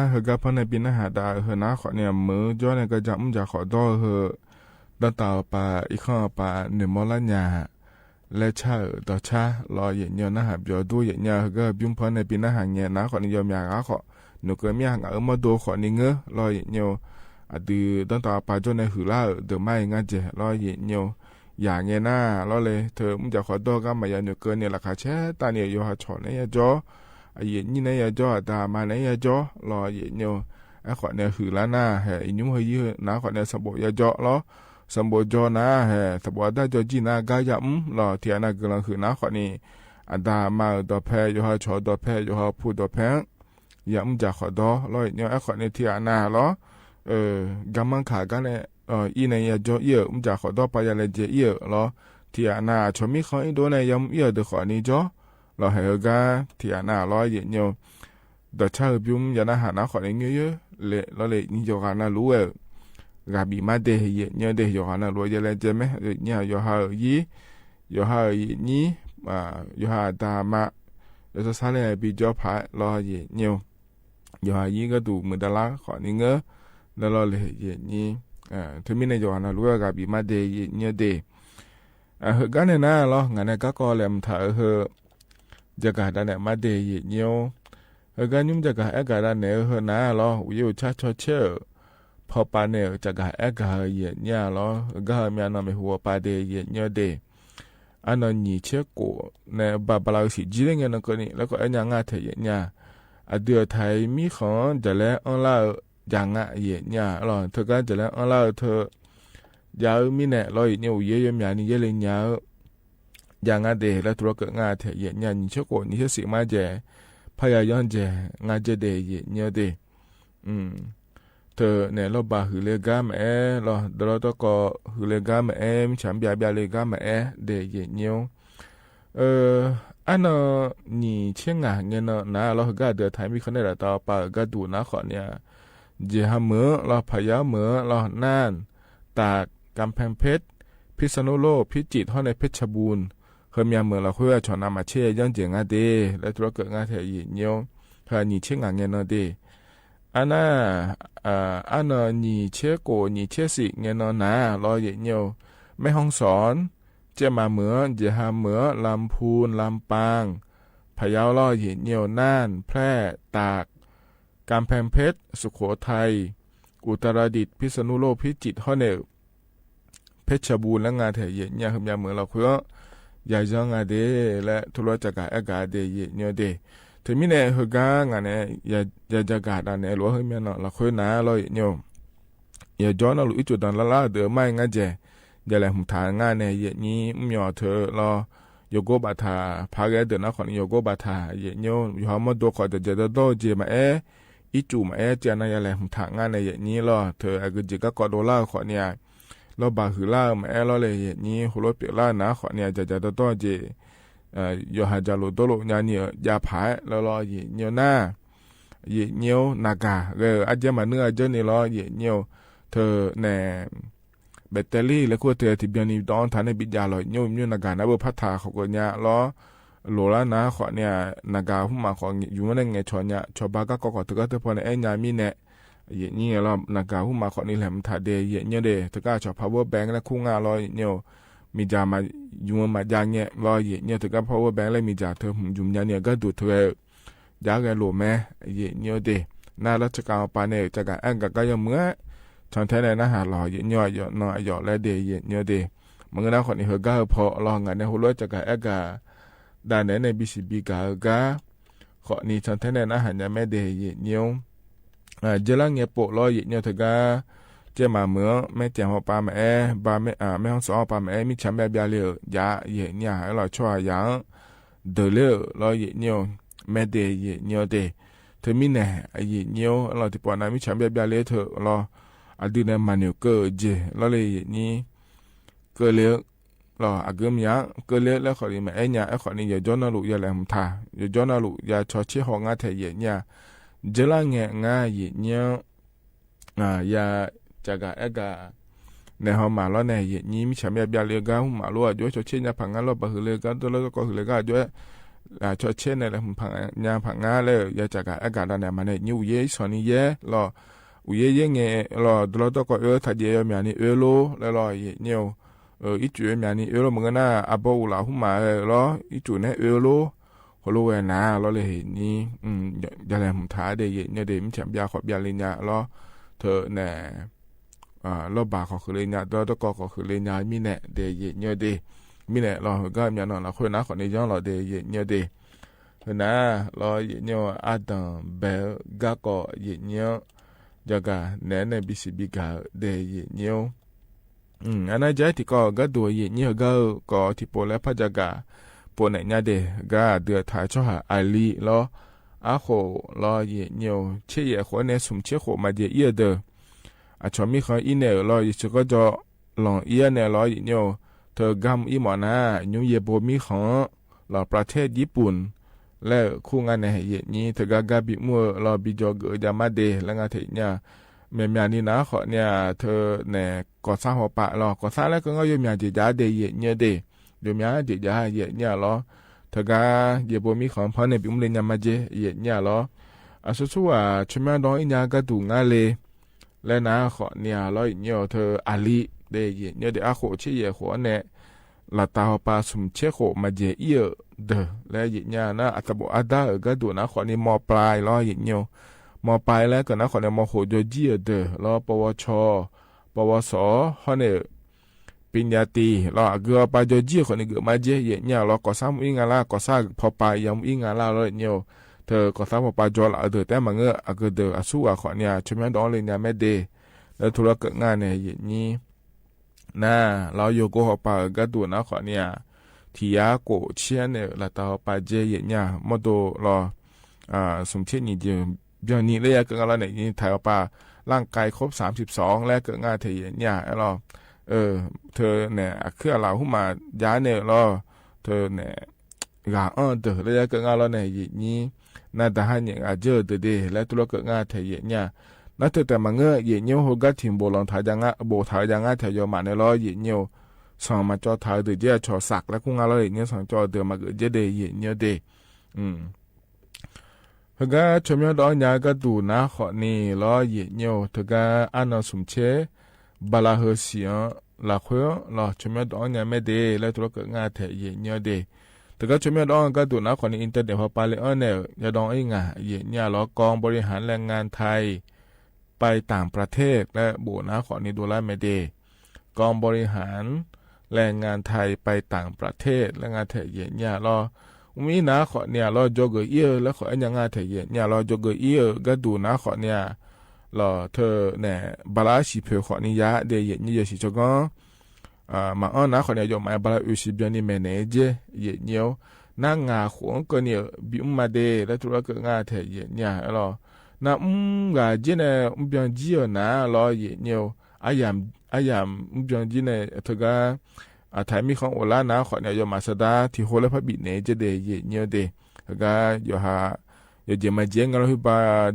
เฮก็พอในปีนะหาดาเฮนะขอเนี่ยมือจ้อเนี่ยก็จะมุ่งจะขอดอเฮดต่อปาอีกข้อปาหนึ่งมลญาและชาต่อชารอเย็นเนียวนะหาเบียวดูเย็นเนียวเฮก็ยุ่งพอในปีนะหาเนี่ยนะขอนิยมอยากขอหนูก็มีหางมาดูขอนี่เงอรอเย็นเนียวดื้อต่อปาจ้อในหือล่าเดไม่งั้นเจรอเย็นเนียวอย่างเงี้ยนะรอเลยเธอมุ่งจะขอดอก็มาอย่างหนูเกินเนี่ยราคาแช่ตาเนี่ยอยู่หาชอเนี่ยจ้อเย็นนี่เนี่ยจ้อตามาเนี่ยจ้อรอเย็นเนียวไอ้ขอเนี่ยหือล้านหน้าเฮ้ยยุ่งเฮยนะขอเนี่ยสมบูรณ์จ้อล้อสมบูรณ์จ้อนะเฮ้สมบูรณ์ได้จ้อจีน่ากายรอเทียนะกำลังหือนะขอนี่ดามาดอแพ้อยู่หาชอดอแพ้อยู่หาพูดอแพ้อย่ามุ่งจะขอดอรอเนี่ยไอ้ขอเนี่ยเทียนะล้อกำมังขากันเนี่ยอีเนี่ยจ้อเยอะมุ่งจะขอดอไปยังเลยเจเยอะล้อเทียนะชมมีเขาอีโดเนี่ยยังเยอะเดือขอนี่จ้อเราเฮก็เทียน่าร้อยเย็นเนียวดชาบิมยานาหานาขอเงี้ยเละเราเลยนี่ยอกันน่ารู้กาบีมาเดย์เย็นเนียวเดย์ยอกันน่ารู้ยังไงเจไหมเนี่ยยอหายียอหายีนี่ยอหาดามาแล้วจะสร้างอะไรบีจอพายรอเย็นเนียวยอหายีก็ดูมือดาราขอนี่เงอแล้วเราเลยเย็นนี่ถึงมีในยอกันน่ารู้กาบีมาเดย์เย็นเนียวเดย์เฮกันเนี่ยนะเรางั้นเนี่ยก็แหลมถ่ายเฮจะกาดเนี่ยมาเดย์เนียวเฮกันยุ่งจะกาเอกาดเนี่ยเฮน่าล้อวิวชาชอเชอพอปาเนี่ยจะกาเอกาเย็นเนี่ยล้อก็มีอันนั้นไม่หัวปาเดย์เนียวเดย์อันนั้นนี่เชื่อกูเนี่ยบาบลาสิจีเรื่องนั้นก็นี่แล้วก็ไอ้ยังงาเทียเนี่ยเดือไทยมีของจะแล้วอันละยังงาเย็นเนี่ยล้อเธอก็จะแล้วอันละเธอยาวมีเนี่ยล้อเนี่ยเยอะๆมีอันนี้เยอะเลยเนี่ยอย่างงั้นเดะแล้วตัวก็งาเทียนยันนี่ชั่วโกนี่เชื่อสิมาเจพยายามเจงาเจเดย์เนี่ยเดเธอเนี่ยเราบาหือเลกามเราเดี๋ยวเราต้องก็หือเลกามมิฉันเบียเลกามเดย์เนี่ยอันนั้นนี่เชื่องาเนี่ยนะเราก็เดือดไทยมีคนได้ต่อปาก็ดูนะขอเนี่ยเจหาเมื่อเราพยายามเมื่อเราน่านตากกำแพงเพชรพิษณุโลกพิจิตรห้องในเพชรบูรณ์เฮมีเมื่อเราคุยชอนมาเชี่ยยังเจียงอาเดและตัวเกิดงาเทียนเนียวเฮนี่เชี่ยงาเงินเดอันน่ะอันน่ะนี่เชี่ยโกนี่เชี่ยสิเงินนะรอเย็นเนียวไม่ห้องสอนเจ้ามาเหมือเจหาเหมือลำพูนลำปางพะเยารอเย็นเนียวน่านแพร่ตากกำแพงเพชรสุโขทัยอุตรดิตถ์พิษณุโลกพิจิตรห้องในเพชรบูรณ์และงาเทียนเนี่ยเฮมีเมื่อเราคุยยาจังอาเดและทุลจักรเอกาเดยเนียวเดถึงมีเนี่ยเฮกางานเนี่ยยาจักรดานเนี่ยหลวงเฮมีเนาะเราคุยนะเราเนียวยาจอนเราลุยจุดดันละเดือไม่งั้นเจยาแหลมฐานงานเนี่ยเยนี้มีอ๋อเธอเราโยโกบาทาพาแกเดินนักขอนโยโกบาทาเยเนียวอยู่หอมมาตัวขอจะจะโดเจมาอีจูมาเจนายาแหลมฐานงานเนี่ยนี้เราเธอก็จะก็กอดล่าขอเนี่ยเราบาหือล่ามาเราเลยนี่หัวเราเปล่านะขอเนี่ยจะต้องเจยหาจารุโตโลญาเนี่ยยาผายแล้วรอเยเนียวหน้าเยเนียวนากาอาจจะมาเนื้อเจนี่รอเยเนียวเธอแน่แบตเตอรี่แล้วก็เธอที่เบียนี่ดอนทานในบิดยาลอยเนียวนากานะเบอร์พัฒนาเขาก็เนี่ยรอโลละนะขอเนี่ยนากาหุ่มมาขออยู่มาในไงชอเนี่ยชอบบ้าก็เธอก็เธอพอในญามีเนี่ยเยนี่เรานากาหุ่มมาขอนี่แหละมันถ่ายเดยเยเนียวเดเธอก็ชอบ power bank และคู่งานรอเนียวมีจามาอยู่มาจางเนี่ยรอเยเนี่ยถึงกับ power bank เลยมีจาเธอยุ่มยาเนี่ยก็ดูเธอยาแกโลแม่เยเนี่ยเดน่ารัชกาลปาเนี่ยจะกันก็ยังเมื่อชอนแท้ในนะหาหล่อเยเนี่ยหยอดนอหยอดและเดยเยเนี่ยเดมันก็น่าคนนี้เฮก็พอรองานในหัวจะกันกาด้านในBCBก็ขอนี่ชอนแท้ในนะหาเนี่ยแม่เดยเยเนี่ยเจริญเงี้ยโปรอเยเนี่ยถึงก็เจ้ามาเมื่อไม่เจ้าหัวปลาแม่บาไม่ห้องสอนปลาแม่มีฉันแบบยาเลี้ยยาเยเนี่ยให้เราช่วยยังเดือดเลี้ยเราเยเนี่ยแม่เดยเยเนี่ยเดเธอมีเนี่ยเยเนี่ยเราที่ปอนนั้นมีฉันแบบยาเลี้ยเธอเราอดีตเนี่ยมันอยู่เกิดเจเราเลยนี่เกิดเลี้ยเราอาเกมยังเกิดเลี้ยแล้วขอดีแม่เนี่ยขอนี่อย่าย้อนลูกอย่าแหลมท่าอย่าย้อนลูกอย่าชอชี้ห้องงาเทเยเนี่ยเจริญเงี้ยงาเยเนี่ยยาจากในห้องมาแล้วในยี่มีฉันแบบยาเลี้ยงหุ่มมาล้วนด้วยชดเชยยาผังงานเราไปหือเลี้ยงตัวแล้วก็หือเลี้ยงด้วย ชอเช่นเนี่ยผังยาผังงาเลยอยากจะการอากาศตอนนี้มันเนี่ยนิ้วเย่ส่วนนี้เย่รออุเย่เย่เงี้ยรอตัวตัวก็ถ้าเย่มีอันนี้โลแล้วรอนิ้วอีจุมีอันนี้โลเหมือนกันนะอาบ่าวลาหุ่มมารออีจุเนี่ยโลเขารู้ว่านะรอเลยนี่อย่าแรงผมท้าเดย์เนี่ยเดย์มันแฉมยาขอบยาเลยเนี่ยรอเธอเนี่ยรอบ่าขอคือเลยเนี่ยตัวก็ขอคือเลยเนี่ยมีเนี่ยเดย์เนี่ยเดย์มีเนี่ยรอก็มีอันนั้นเราคุยนะคนนี้ย้อนรอเดย์เนี่ยเดย์นะรอเนี่ยอาดัมเบลก็ก็เนี่ยจะกันเนี่ยบิสิบิกาเดย์เนี่ยอันนั้นใจที่ก็ดูเนี่ยก็ที่โปรแล้วพัจจากาปนเนี่ยเดก็เดือดถ่ายช่อหาไอรีล้ออาโหล้อเนี่ยเชี่ยคนเนี่ยสมเชี่ยโหมาเดียเดออาชมีเขาอินเนี่ยล้อยิ่งก็จะลองเอียเนี่ยล้อเนี่ยเธอกำอีหมอนะยุ่งเยบมีของล้อประเทศญี่ปุ่นและคู่งานเนี่ยนี้เธอก็กบิมัวล้อบิจอกจามาเดแล้วงานเถียเนี่ยเมียนี่นะเขาเนี่ยเธอเนี่ยก่อสร้างหัวปะล้อก่อสร้างแล้วก็ยังมีเดียเดย์เนี่ยเดเดี๋ยวมีเดี๋ยวจะเนี่ยล้อถ้าก็เดี๋ยวมีของพันเนี่ยบิมเลยเนี่ยมาเจเนี่ยล้อสุดว่าช่วยมาดองอีเนี่ยก็ดูงานเลยและนะเขาเนี่ยล้อเนี่ยเธออาลีเดี๋ยวเนี่ยเดี๋ยวอาโคเชี่ยหัวเนี่ยลาตาปาสมเชี่ยโคมาเจเดอและเนี่ยนะอัตโบอัดาก็ดูนะเขาเนี่ยมอปลายล้อเนี่ยมอปลายแล้วก็นะเขาเนี่ยมอโหโจจีเดอล้อปวชปวสเขาเนี่ยปิญญาตีเราเกือบไปจจีคนนี้เกือบมาเจเนี่ยเราก็ซ้ำอิงาลาก็ซ้ำพอไปยังอิงาลาเลยเนี่ยเธอก็ซ้ำพอไปจอละเดือดแต่มันก็เดือดสู้อ่ะคนเนี่ยช่วยดองเลยเนี่ยไม่เดแล้วธุรกิจงานเนี่ยนี่น่าเราอยู่ก็พอไปก็ดูนะคนเนี่ยที่ยาโกเชียนเนี่ยเราต่อไปเจเนี่ยมดเราสมเช่นนี่เดียวเดี๋ยวนี้เลยก็เราเนี่ยนี่ถ่ายออกไปร่างกายครบ32แล้วก็งานเทียเนี่ยเราเธอเนี่ยคือเราหุ้มมาย้ายเนี่ยรอเธอเนี่ยกาเดือดแล้วก็งานเราเนี่ยนี่น่าจะให้เนี่ยเจอเดือดแล้วตัวก็งานเทียเนี่ยนั่นแต่มันเนี่ยหัวกัดถิ่นโบราณทายยังโบทายยังเทียมาในรอเนี่ยสองมาจอทายเดือดเจ้าชอสักแล้วกูงานเราเนี่ยสองจอเดือดมาเกิดเจเดย์เนี่ยเดเฮก็ชมยอดอนยาก็ดูนะขอนี่รอเนี่ยเธอก็อันนั้นสมเชบาลาเฮเซียลาคุยเราชมยอดอนยาไม่เดแล้วตัวก็งานเทียเนี่ยเดแต่ก็ชมยอดอนก็ดูนะขอนี่อินเทอร์เน็ตพอไปเลยเนี่ยยาดองไอ้งาเนี่ยเรากองบริหารแรงงานไทยไปต่างประเทศและบูนะขอนี่ดูแลไม่เดกองบริหารแรงงานไทยไปต่างประเทศแรงงานไทยเนี่ยเรามีนะขอเนี่ยเราจกเอียแล้วขออันยังงานไทยเนี่ยเราจกเอียก็ดูนะขอเนี่ยเราเธอเนี่ยบาลาชิเพขอนี่ยาเดียนี่สิจงมานะขอเนี่ยยอมมาบาลาอุชิบยานี่แมเนเจเนี่ยนั่งงาขวงก็เนี่ยบิมมาเดแล้วตัวก็งานไทยเนี่ยเรานะกาเจเนี่ยบยอนจีนะเราเนี่ยอายามบยอนจีเนี่ยเธอก็ไทยมีของโอลานะขอเนี่ยยอมมาสดาที่โฮลพบิเนเจเดเนี่ยเดก็อยู่หาอย่าเจมาเจงกันเราไป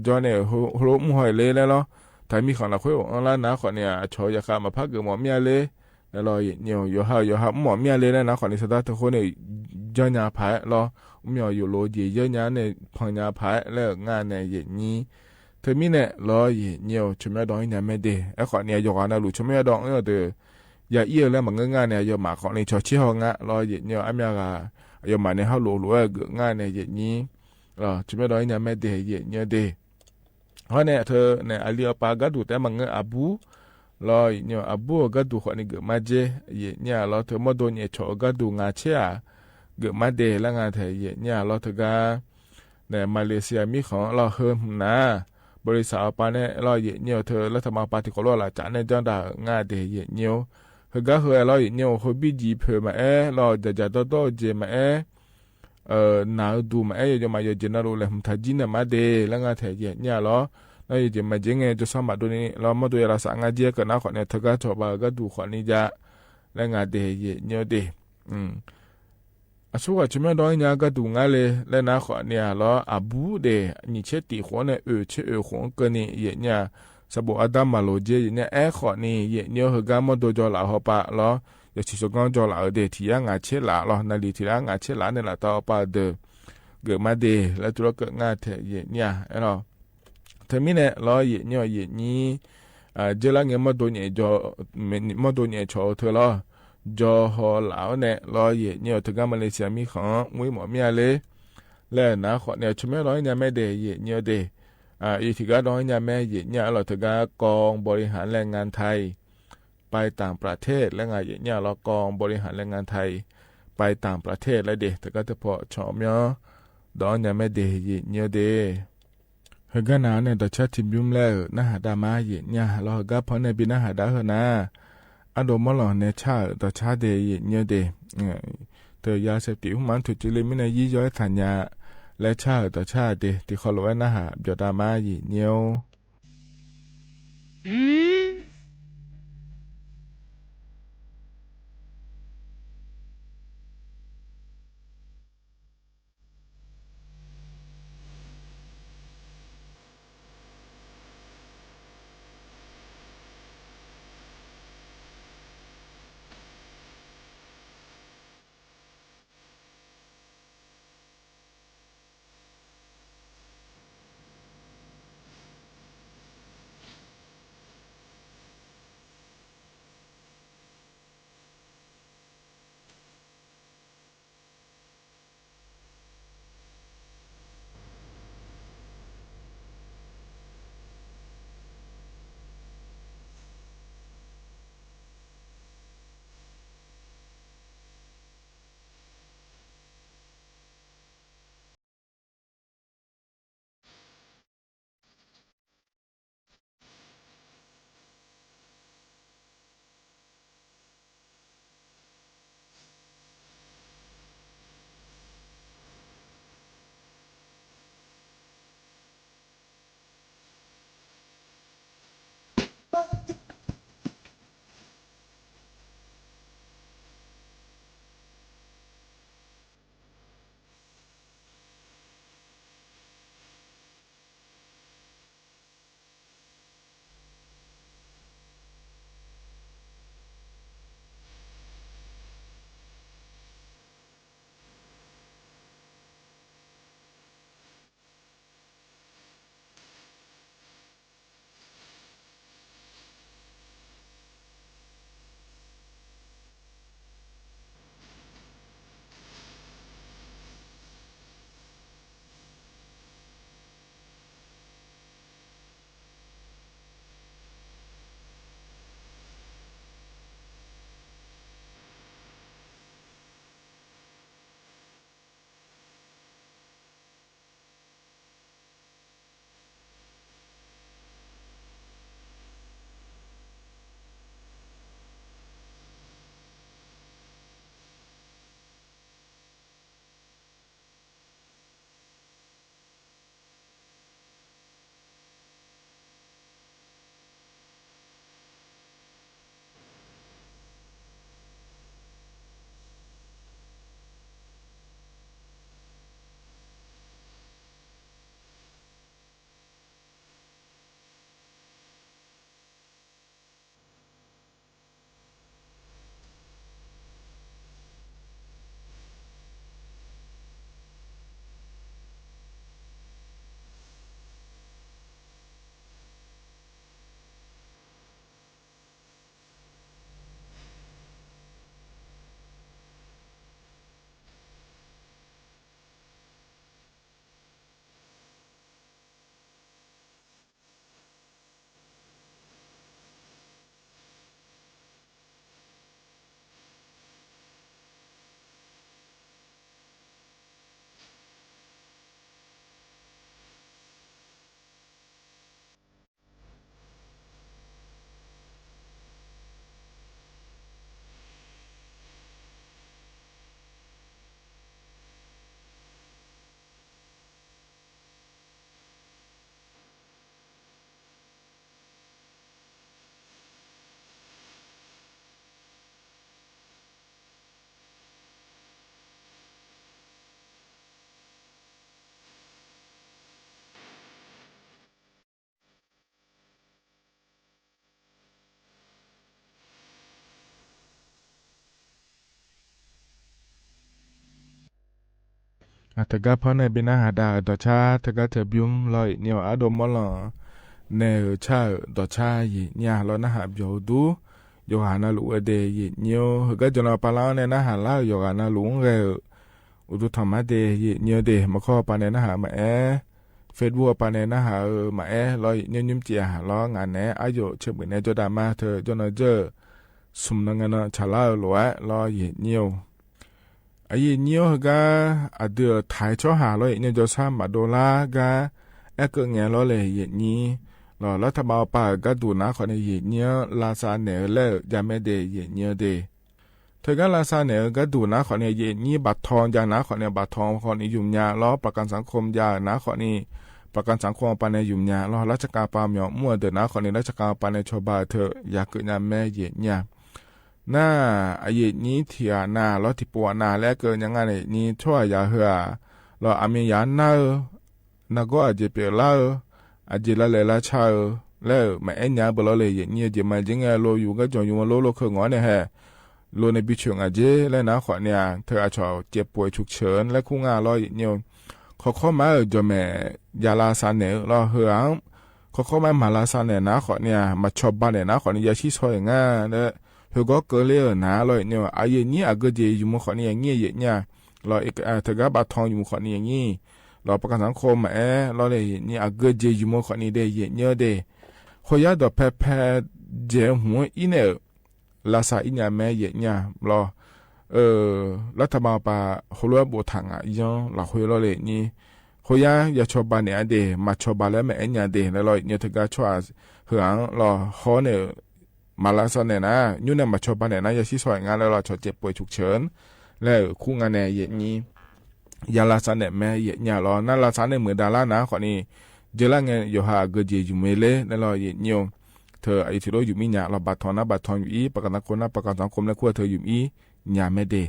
จอเนี่ยโฮลมุ่งหอยเลยแล้วไทยมีของเราคุยโอลานะขอเนี่ยชอยาคามาพักเกิดหมอเมียเลยแล้วเนี่ยอยู่หาหมอเมียเลยนะขอเนี่ยสดาทุกคนเนี่ยจอยาพายเรามีอยู่โลจีเยอะยาเนี่ยพังยาพายแล้วงานเนี่ยอย่างนี้เธอมีเนี่ยเนี่ยชมยดองเนี่ยไม่เดไอ้ขอเนี่ยอยู่กันนะลูกชมยดองเนี่ยเดอย่าเอี้ยแล้วมันง่ายเนี่ยยอมมาของในชอชี้ห้องอ่ะเนี่ยอเมริกายอมมาในฮัลโหลหรือว่าง่ายเนี่ยอย่างนี้จุดไม่ได้เนี่ยไม่เดย์เนี่ยเดย์เพราะเนี่ยเธอเนี่ยอาลีอปาก็ดูแต่มันอาบูเนี่ยอาบูก็ดูคนนี้เกิดมาเจเนี่ยเธอมาโดนเนี่ยชอก็ดูงาเชียเกิดมาเดย์แล้วงานเธอเนี่ยเธอก็เนี่ยมาเลเซียมีของเฮิร์มนะบริษัทปาเนี่ยเนี่ยเธอแล้วทำมาปาติโกโลละจานเนี่ยจังได้งานเดย์เนี่ยเฮก็เฮเนี่ยเฮบิจีเพมาจะโตเจมานาดูมาจะมาเจนาโรเลยมทัดจีนมาเดแล้วงานเทียเนี่ยนั่นจะมาเจงจะสมัครดูนี่มาดูเราสั่งงานเจกันนะขอเนี่ยเธอก็ชอบก็ดูขอนี่จะแล้วงานเดเนี่ยเดสู้กับชมดอยเนี่ยก็ดูงานเลยแล้วนะขอเนี่ยอาบูเดนี่เชติขอเนี่ยเชของกันนี่เนี่ยสบู่อดัมมาโลเจเนี่ยขอนี่เนี่ยเฮก็มาดูจอละหัวปะอย่าชิชกันจอละเดที่ยังงาเชละนาลีที่ยังงาเชละเนี่ยละต่อปะเด เกิดมาเดแล้วตัวเกิดงาเทเยเนี่ยไอ้เราเธอมีเนี่ยรอเยเนี่ยเยนี้เจอละเงี้ยมาโดนเนี่ยจอมาโดนเนี่ยชอเธอละจอหอเหลาเนี่ยรอเยเนี่ยถึงกับมาเลเซียมีของมวยหมอเมียเลยแล้วนะขอเนี่ยชไม่ร้อยเนี่ยไม่เดเยเนี่ยเดอีกทีก็ร้อยเนี่ยแม่เยเนี่ยเราถึงกับกองบริหารแรงงานไทยไปต่างประเทศและไงเยเนี่ยเรากองบริหารแรงงานไทยไปต่างประเทศแล้วเดแต่ก็จะพอชอมเนาะดอนเนี่ยไม่เดเยเนี่ยเดเฮกันนาเนี่ยต่อชัดทิมยุ่มแล้วนะหาดามาเยเนี่ยเราเฮก็พอในบินนะหาดาเหนะอันโดมอลอเนี่ยชาต่อชาเดเยเนี่ยเดเธอยาเสพติดมันถูกจิเลมินายี่ย้อยสัญญาและชาต่อชาเดที่เขาไว้นะหาจอดามาเยเนี่ย ถ้าก็พอในเป็นอาหารดาต่อชาถ้าก็เธอบิวลอยเนี่ยอารมณ์มาหล่อเนื้อชาต่อชาเนี่ยเราหน้าหาบอยู่ดูอยู่หานาลูเดย์เนี่ยก็จะนอปลาเนี่ยหน้าหาล่าอยู่หานาลุงเรอุตุธรรมะเดย์เนี่ยเดมาข้อปานในหน้าหามาเฟซบุ๊กปานในหน้าหามาลอยเนี่ยยิ้มเจียหาล้องานเนี่ยอายุเชื่อเหมือนในจดามาเธอจนเจอสมนังกันชาลาหลวลอยเนี่ยไอ้เนี่ยก็เดือดถ่ายช่อหาเลยเนี่ยจะซ้ำมาโดลาก็เกิดเงี้ยเลยนี่รัฐบาลป่าก็ดูนะคนเนี่ยลาซาเนอเลยจะไม่ได้เนี่ยเดเธอก็ลาซาเนอก็ดูนะคนนี่บัตรทองยานะคนบัตรทองคนยุ่งยากล้อประกันสังคมยานะคนประกันสังคมปานในยุ่งยากล้อราชการปามยอมั่วเดินนะคนราชการปานในชาวบ้านเธออยากเกิดงานแม่เนี่ยน่าไอ้นี้เถียนาแล้วที่ปัวนาและเกินยังไงนี่ช่วยอย่าเหือเราอามียานานาก็อาจจะเปล่าอาจจะละเลยละชาแล้วแม่เอ็นยาเปล่าเลยเนี่ยจะมาจริงๆเราอยู่ก็จอยู่มาโลเคงอนเนี่ยฮะโลในบิชงอาจจะแล้วนะขอเนี่ยเธออาจจะเจ็บป่วยฉุกเฉินและคู่งานเราเนี่ยเขามาจะแม่ยาลาซานเนี่ยเราเหือเขามาลาซานเนี่ยนะขอเนี่ยมาชอบบ้านเนี่ยนะขอเนี่ยยาชีซอยง่ายแล้วเฮก็เกลียนะเลยเนี่ยไอ้เนี่ยก็จะอยู่มุขเนี่ยเงี้ยเนี่ยเราเธอก็บัตรทองอยู่มุขเนี่ยงี้เราประกันสังคมเราเลยเนี่ยก็จะอยู่มุขเนี่ยได้เนี่ยเดขอยาดอกแพเจหัวอินเนลาซาอินยาแม่เนี่ยเรารัฐบาลป่าหัวบัวถังยังเราคุยเราเลยนี่ขอยาชอบบ้านเนี่ยเดมาชอบบ้านแล้วแม่เนี่ยเดแล้วเราเนี่ยเธอก็ช่วยเหืองเราขอเนี่ยมาลาซาเนี่ยนะยูเนี่ยมาชอบบ้านเนี่ยนะยาชีสวยงานแล้วเราชอบเจ็บป่วยฉุกเฉินแล้วคู่งานเนี่ยนี้ยาลาซาเนี่ยแม่เนี่ยเรานั่นลาซาเนี่ยเหมือนดารานะคนนี้เจริญเงี้ยอยู่หาเกจิอยู่เมเลแล้วเราเนี่ยเธอไอ้ที่เราอยู่มีเนี่ยเราบัตรทองนะบัตรทองอยู่อีประกันสังคมนะประกันสังคมแล้วคู่เธออยู่อีเนี่ยไม่ได้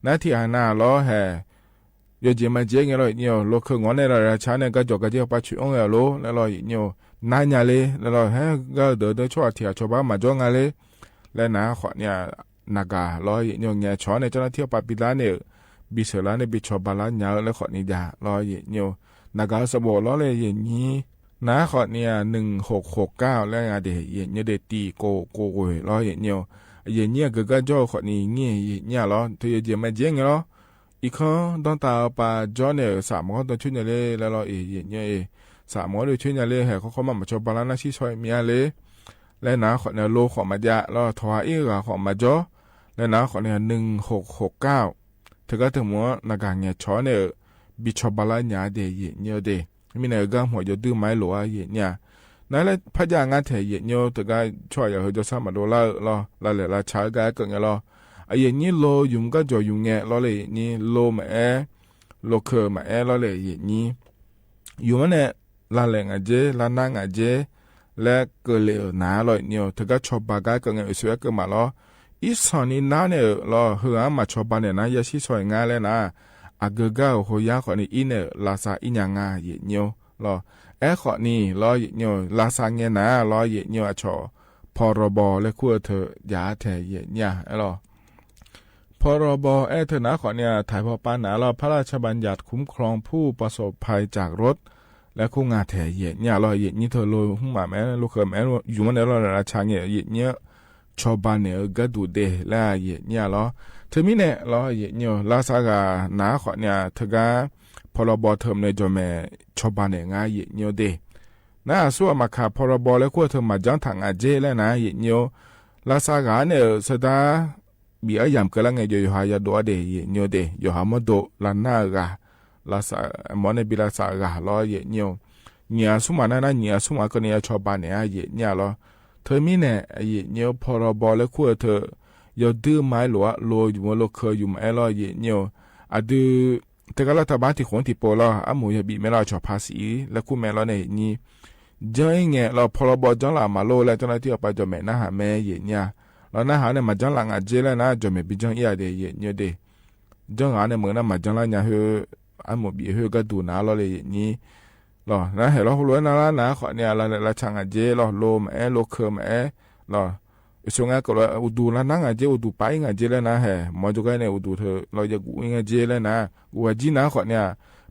นะที่หาหน้าเราแห่ยเจมาเจงเราเนี่ยเราเคยงอนเนี่ยเราชาเนี่ยก็จบก็เจ้าปัจจุบันแล้วแล้วเราเนี่ยนายเลยแล้วเราก็เดินช่วยเที่ยวชาวบ้านมาจ้องเลยและนะขอเนี่ยนากาลอยเนี่ยเงี้ยชอเนี่ยเจ้าหน้าที่ปาปิลาเนี่ยบิเสลาเนี่ยบิชอบาลาเนี่ยแล้วขอเนี่ยลอยเนี่ยนากาสบล้อเลยอย่างนี้นะขอเนี่ย1669แล้วเดี๋ยวเนี่ยเดตีโกลอยเนี่ยเนี่ยก็จ้าขอเนี่ยเนี่ยล้อเธอจะมาเจงล้ออีกครั้งต้องตาปาจอเนี่ย3คนต้องช่วยเลยแล้วเราเนี่ยสามเลยช่วยเนี่ยเลยให้เขามาชอบบาลานาชิชอยมีอะไรและนะขอเนี่ยโลขอมาจะแล้วทว่าอีกขอมาจ่อและนะขอเนี่ย1669เธอก็ถึงว่านากางเนี่ยชอเนี่ยบิชอบบาลาเนี่ยเดย์เนี่ยเดมีเนี่ยก็หัวจะดื้อไม้หลัวเนี่ยนั่นแหละพยางานเทียเนี่ยเธอก็ช่วยอย่าให้จะสามารถดูแลเราเลยเราใช้กันก็เนี่ยเราไอ้เนี่ยโลยุ่งก็จะยุ่งเนี่ยเราเลยนี่โลมาโลเคอมาเราเลยนี่อยู่มันเนี่ยลาแรงเจลานางเจและเกลือหนาเลยเนี่ยเธอก็ชอบบากก็เงี้ยสวยก็มาล้ออีสานี่น้าเนี่ยล้อเหือมาชอบบ้านเนี่ยนะยาชีสวยงาเลยนะเกก้าหัวยาขอนี่อินเนี่ยลาซาอินยังงาเนี่ยล้อขอนี่ล้อเนี่ยลาซาเงี้ยนะล้อเนี่ยชอพรบและคู่เธอยาแทเนี่ยล้อพรบเธอนะขอเนี่ยถ่ายพอปานหนาล้อพระราชบัญญัติคุ้มครองผู้ประสบภัยจากรถและคู่งานแถเนี่ยเรานี่เธอโลหุ่มมาแม่ลูกเคยแม่อยู่มันเราราชาเนี่ยชาวบ้านเนี่ยก็ดูเดแล้วเนี่ยเราเธอมีเนี่ยเราเนี่ยลาซากาหนาขอเนี่ยเธอก็พรบเทอมในจอมชาวบ้านเนี่ยง่ายเนี่ยเดน่าสู้มาขาพรบแล้วคู่เธอมาจังทางเจแล้วนะเนี่ยลาซากาเนี่ยสดาบียามก็ละไงอยู่หายาดัวเดเนี่ยเดอยู่หามาดูลานากาลาซามอนบิลาซากาล้อเนี่ยสุมานะเนี่ยสุมาก็เนี่ยชอบบ้านเนี่ยเนี่ยล้อเธอมีเนี่ยเนี่ยพอเราบอกแล้วคู่เธอยอดื้อไม้หลวโลอยู่ว่าโลเคยอยู่ไม่ล้อเนี่ยดื้อแต่ก็รัฐบาลที่คนที่โปล้อหมูยบีไม่ล้อชอบภาษีแล้วคู่แม่ล้อเนี่ยนี่จังเงี้ยเราพอเราบอกจังหลังมาโลแล้วเจ้าหน้าที่ไปจะแม่นะหาแม่เนี่ยเรานะหาเนี่ยมาจังหลังเจแล้วนะจะแม่บิจังเนี่ยเนี่ยเดจังหาเนี่ยเหมือนนะมาจังหลังเนี่ยหมูบีก็ดูนะเราเลยนี่หรอนะเห็นเราล้วนนะขอเนี่ยเราชางเจเราโลมโลเคมหรอ ช่วงนั้นก็เราอุดูแล้วนั่งอาเจอุดูไปอาเจแล้วนะเฮหมอจุกันเนี่ยอุดูเธอเราจะกูอาเจแล้วนะกูว่าจีน่าขอเนี่ย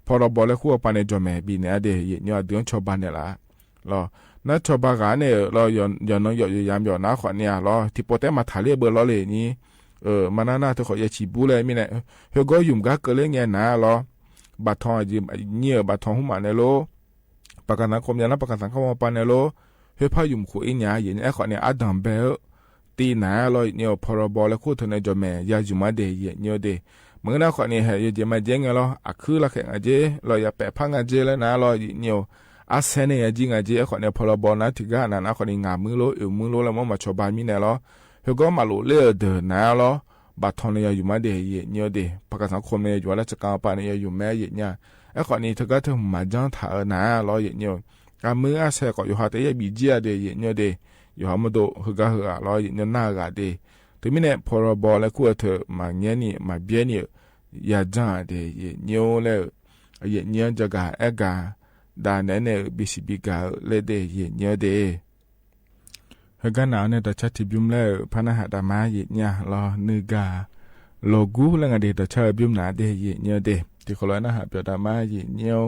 พอเราบอกเลยคู่ปานในจอมแม่บีเนี่ยเดี๋ยวเนี่ยเดือนชาวบ้านเนี่ยละรอนั่นชาวบ้านกันเนี่ยเราย้อนน้องย้อนยามย้อนน้าขอเนี่ยรอที่โปรเตมาถ่ายเรียบเบอร์เราเลยนี่มันน่าเธอขออย่าฉีบุเลยมีเนี่ยเฮก็ยุ่มกักเกลือเงี้ยนะรอบาทองจีเนี่ยบาทองหุ่มเนี่ยโลประกันสังคมเนี่ยนะประกันสังคมปานเนี่ยโลเฮพายุ่มขู่อีเนี่ยอย่างนี้ขอเนี่ยอดัมเบลตีหนาเราเนี่ยพอเราบอกเลยคู่เธอในจอมแม่ยาจุมาเดียเนี่ยเดเมื่อนั้นขอเนี่ยเฮยจะมาเจ๊งเราอักคือละแข่งอาเจเราอย่าแปะพังอาเจแล้วนะเราเนี่ยอาเซเนียจิงอาเจขอเนี่ยพอเราบอกนะถึงกันนะขอเนี่ยงามือโลมือโลแล้วมันมาชอบบ้านมีเนี่ยเราเฮก็มาโลเลือเดินนะเราบาทองเนี่ยอยู่มาเดียเนี่ยเดประกันสังคมเนี่ยอยู่แล้วจะกางปานเนี่ยอยู่แม่เนี่ยไอ้ขอเนี่ยเธอก็เธอมาจังถ่ายนะเราเนี่ยการมืออาเซก็อยู่หาแต่ยังบีเจียเดียเนี่ยเดอยู่หามาดูเฮก็เฮอะเราเนี่ยน่ากาเดถึงมีเนี่ยพอเราบอกแล้วคู่เธอมาเนี่ยนี่มาเบี้ยเนี่ยยาจังเดียเนี่ยเลยเนี่ยจะกาเอกาดานเนี่ยบิสิบิกาเลยเดียเนี่ยเดเฮก็หนาวเนี่ยแต่ชัดที่บิมเลยพนักดามาเนี่ยรอนึกาโลกูแล้วไงเดแต่ชัดบิมหนาเดียเนี่ยเดที่คนละนะฮะเปียดามาเนี่ย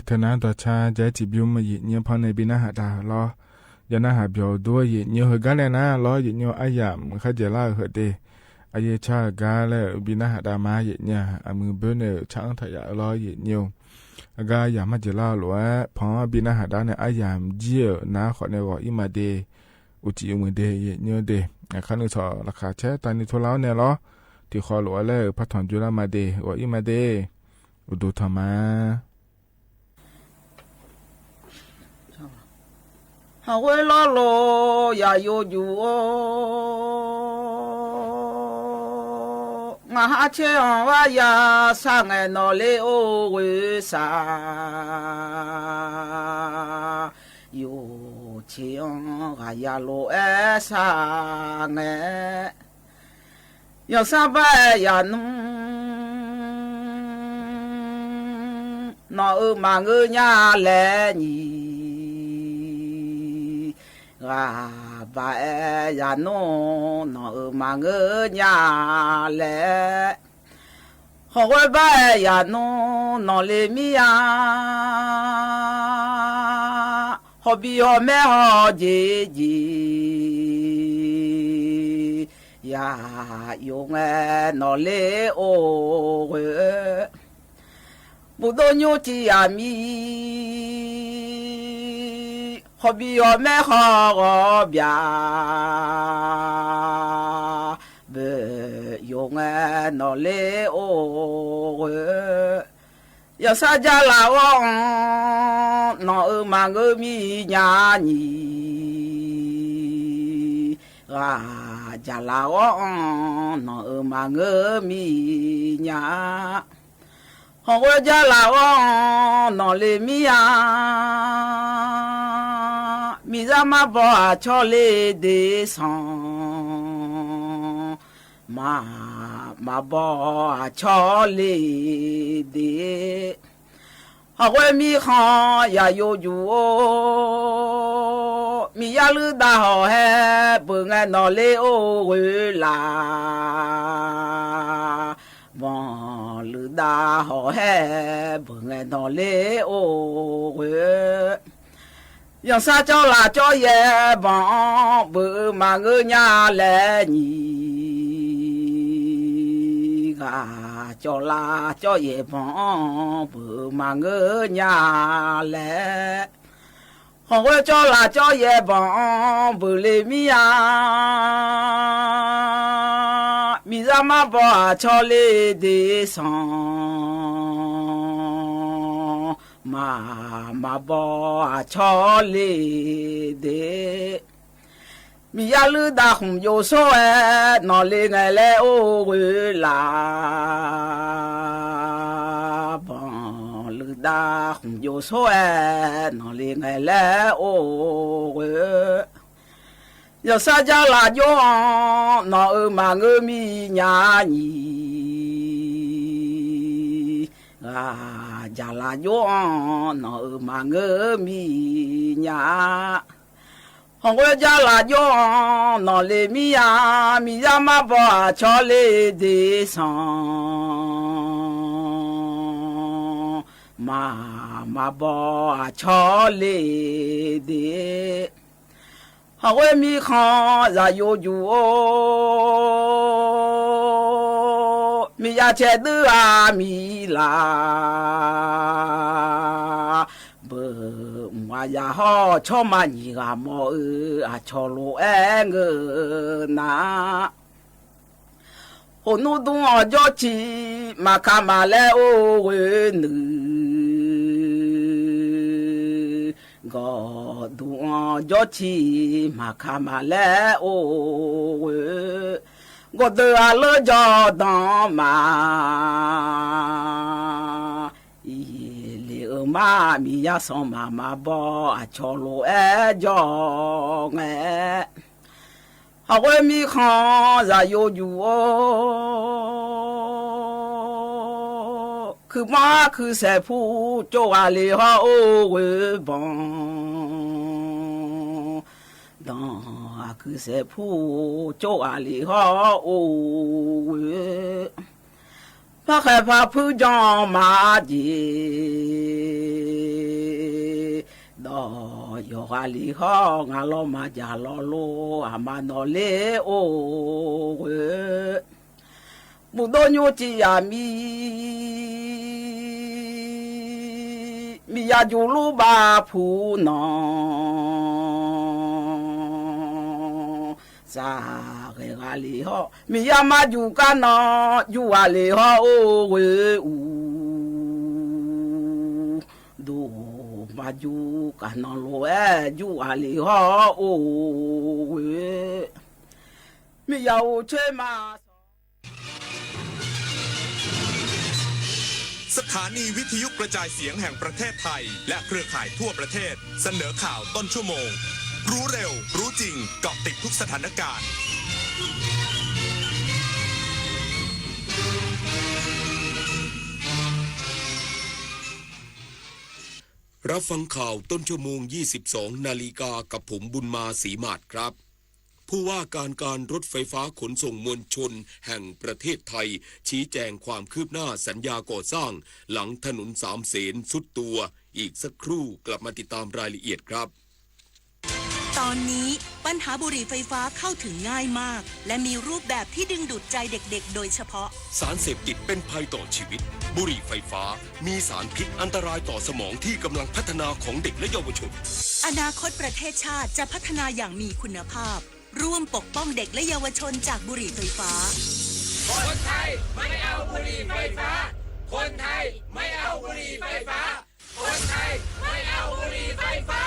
ทนาต่อชาใจจิบิวมาหยิเนี่ยพอในบินาหาดาล้อยานาหาเบียวด้วยหยิเนี่ยเหกันเลยนะล้อหยิเนี่ยอายามข้าเจล่าเหเดอายชากาและบินาหาดามาหยิเนี่ยอามือเบเนช่างทยาล้อหยิเนี่ยกายามาเจล่าหลัวพอบินาหาดาเนี่ยอายามเจียนาขอในรออิมาเดอุจิอุมือเดหยิเนี่ยเดขันอุศราคาแช่ตอนนี้ทั่วแล้วเนี่ยล้อที่ขอหลัวเลยพัฒนจุลามาเดรออิมาเดอุดุธรรมาฮาเวลาโลยาโยจูโองาฮาเชอวายาสังเอนอเลโอเวสาโยเชองายาโลเอสังเอยาซาบายานุนอมาเงญาเลนีกาบายานุนอมาเงญาเลฮอวบายานุนอเลมียาฮอบิโอเมฮอเจจียายงเอนอเลโอเวบุโดโยจิยามีฮอบิโอเมฮอเบียเบยงเอนอเลโอเวยาซาจาลาวงนอมาเงมีญาณีจาลาวอนอมาเงมีญาฮอวจาลาวอนอเลมียามิซามาบอชอเลเดซอนมาบอชอเลเดฮอวมีขอยาโยจูโอมียาลืดาหอแฮเปิงนอเลโอเวลาบอลืดาหอแฮเปิงนอเลโอเวยังซาเจ้าลาเจ้าเย่บอเบอมาเงญาแลนีกาเจ้าลาเจ้าเย่บอเบอมาเงญาแลฮอวจอลาจอเยบองบุเลมียามิซามาบอชอเลเดซอนมาบอชอเลเดมียาลืดาหุมโยโซเอนอเลไงเลโอเวลาบอดาหุมโยโซเอนอเลไงแลโอเวยาซาจาลาโยนอมาเงมีญาณีจาลาโยนอมาเงมีญาฮองเวจาลาโยนอเลมียามิยามาบอชอเลเดซอนมาบอชอเลเดฮาวมีขอจะโยจูโอมียาเชดือมีลาเบมายาฮอชอมานีกามออาชอโลเองนาโหนูดุงอจอชีมาคามาเลโอเวนึก็ดุงอจอชีมาคามาเลโอเวก็เดอเลจอดอมามามียาสองมาบอชอโลเอจอเงเอาไว้มีขอจะโยจูโอคือมาคือเสผู้โจอาลีฮาโอเวบองดอคือเสผู้โจอาลีฮาโอเว พระแค่พระผู้จอมมาจีดอยกาลีข้องาลมาจาลอโลอามาโนเลโอเวบุโดโยจิยามียาจูลูบาผู้นอซาเกาลีฮอมียามาจูกันนอจูอาลีฮอโอเวอูดูมาจูกันนอโลเอจูอาลีฮอโอเวมียาโอเชมา สถานีวิทยุกระจายเสียงแห่งประเทศไทยและเครือข่ายทั่วประเทศเสนอข่าวต้นชั่วโมงรู้เร็วรู้จริงเกาะติดทุกสถานการณ์รับฟังข่าวต้นชั่วโมง 22 นาฬิกากับผมบุญมาศรีมาศครับผู้ว่าการรถไฟฟ้าขนส่งมวลชนแห่งประเทศไทยชี้แจงความคืบหน้าสัญญาก่อสร้างหลังถนนสามเสนสุดตัวอีกสักครู่กลับมาติดตามรายละเอียดครับ ตอนนี้ปัญหาบุหรี่ไฟฟ้าเข้าถึงง่ายมากและมีรูปแบบที่ดึงดูดใจเด็กๆโดยเฉพาะสารเสพติดเป็นภัยต่อชีวิตบุหรี่ไฟฟ้ามีสารพิษอันตรายต่อสมองที่กำลังพัฒนาของเด็กและเยาวชนอนาคตประเทศชาติจะพัฒนาอย่างมีคุณภาพร่วมปกป้องเด็กและเยาวชนจากบุหรี่ไฟฟ้าคนไทยไม่เอาบุหรี่ไฟฟ้าคนไทยไม่เอาบุหรี่ไฟฟ้าคนไทยไม่เอาบุหรี่ไฟฟ้า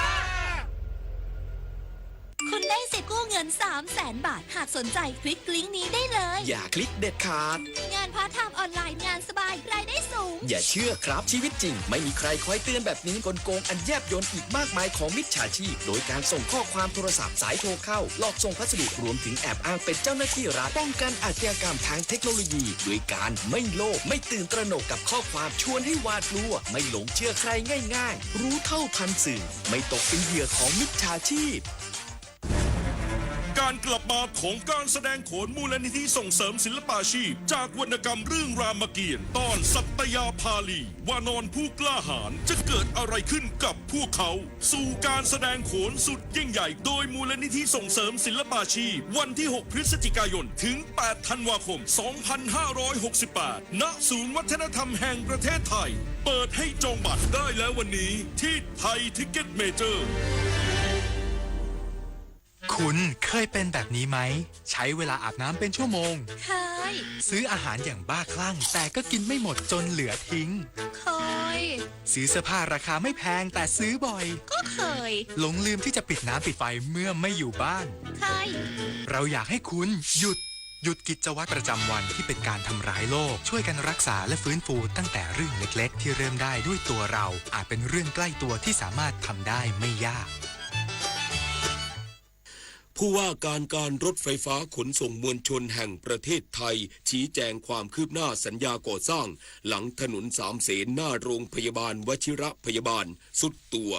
คุณได้สิทธิ์กู้เงิน 300,000 บาทหากสนใจคลิกลิงก์นี้ได้เลยอย่าคลิกเด็ดขาดงานพาร์ทไทม์ออนไลน์งานสบายรายได้สูงอย่าเชื่อครับชีวิตจริงไม่มีใครคอยเตือนแบบนี้กลโกงอันแยบยลอีกมากมายของมิจฉาชีพโดยการส่งข้อความโทรศัพท์สายโทรเข้าหลอกส่งพัสดุรวมถึงแอบอ้างเป็นเจ้าหน้าที่รัฐป้องกันอาชญากรรมทางเทคโนโลยีด้วยการไม่โลภไม่ตื่นตระหนกกับข้อความชวนให้หวาดกลัวไม่หลงเชื่อใครง่ายๆรู้เท่าทันสื่อไม่ตกเป็นเหยื่อของมิจฉาชีพการกลับมาของการแสดงโขนมูลนิธิส่งเสริมศิลปาชีพจากวรรณกรรมเรื่องรามเกียรติ์ตอนสัตยาภาลีวานอนผู้กล้าหาญจะเกิดอะไรขึ้นกับพวกเขาสู่การแสดงโขนสุดยิ่งใหญ่โดยมูลนิธิส่งเสริมศิลปาชีพวันที่ 6 พฤศจิกายนถึง 8 ธันวาคม 2568 ณ ศูนย์วัฒนธรรมแห่งประเทศไทยเปิดให้จองบัตรได้แล้ววันนี้ที่ไทยทิกเก็ตเมเจอร์คุณเคยเป็นแบบนี้ไหมใช้เวลาอาบน้ำเป็นชั่วโมงเคยซื้ออาหารอย่างบ้าคลั่งแต่ก็กินไม่หมดจนเหลือทิ้งเคยซื้อเสื้อผ้าราคาไม่แพงแต่ซื้อบ่อยก็เคยหลงลืมที่จะปิดน้ำปิดไฟเมื่อไม่อยู่บ้านเคยเราอยากให้คุณหยุดกิจวัตรประจำวันที่เป็นการทำร้ายโลกช่วยกันรักษาและฟื้นฟูตั้งแต่เรื่องเล็กๆที่เริ่มได้ด้วยตัวเราอาจเป็นเรื่องใกล้ตัวที่สามารถทำได้ไม่ยากผู้ว่าการรถไฟฟ้าขนส่งมวลชนแห่งประเทศไทยชี้แจงความคืบหน้าสัญญาก่อสร้างหลังถนนสามเสนหน้าโรงพยาบาลวชิระพยาบาลสุดตัว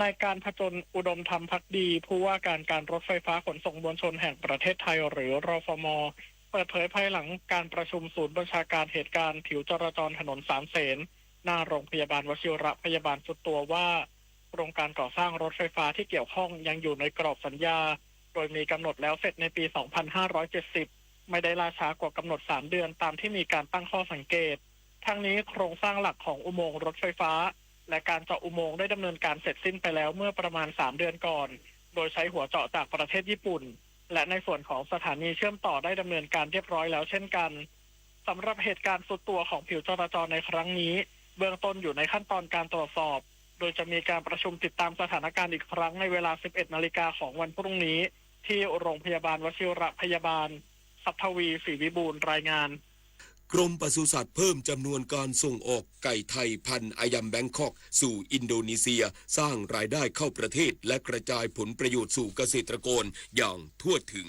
นายการผจญอุดมธรรมภักดีผู้ว่าการรถไฟฟ้าขนส่งมวลชนแห่งประเทศไทยหรือรฟม.เปิดเผยภายหลังการประชุมศูนย์บัญชาการเหตุการณ์ผิวจราจรถนนสามเสนหน้าโรงพยาบาลวชิระพยาบาลสุดตัวว่าโครงการก่อสร้างรถไฟฟ้าที่เกี่ยวข้องยังอยู่ในกรอบสัญญาโดยมีกำหนดแล้วเสร็จในปี 2570 ไม่ได้ล่าช้ากว่ากำหนด 3 เดือนตามที่มีการตั้งข้อสังเกตทั้งนี้โครงสร้างหลักของอุโมงค์รถไฟฟ้าและการเจาะอุโมงค์ได้ดำเนินการเสร็จสิ้นไปแล้วเมื่อประมาณ 3 เดือนก่อนโดยใช้หัวเจาะจากประเทศญี่ปุ่นและในส่วนของสถานีเชื่อมต่อได้ดำเนินการเรียบร้อยแล้วเช่นกันสำหรับเหตุการณ์สุดตัวของผิวจราจรในครั้งนี้เบื้องต้นอยู่ในขั้นตอนการตรวจสอบโดยจะมีการประชุมติดตามสถานการณ์อีกครั้งในเวลา 11 นาฬิกาของวันพรุ่งนี้ที่โรงพยาบาลวชิระพยาบาลสัทวีศรีวิบูลย์รายงานกรมปศุสัตว์เพิ่มจำนวนการส่งออกไก่ไทยพันธุ์อายัมแบงคอกสู่อินโดนีเซียสร้างรายได้เข้าประเทศและกระจายผลประโยชน์สู่เกษตรกรอย่างทั่วถึง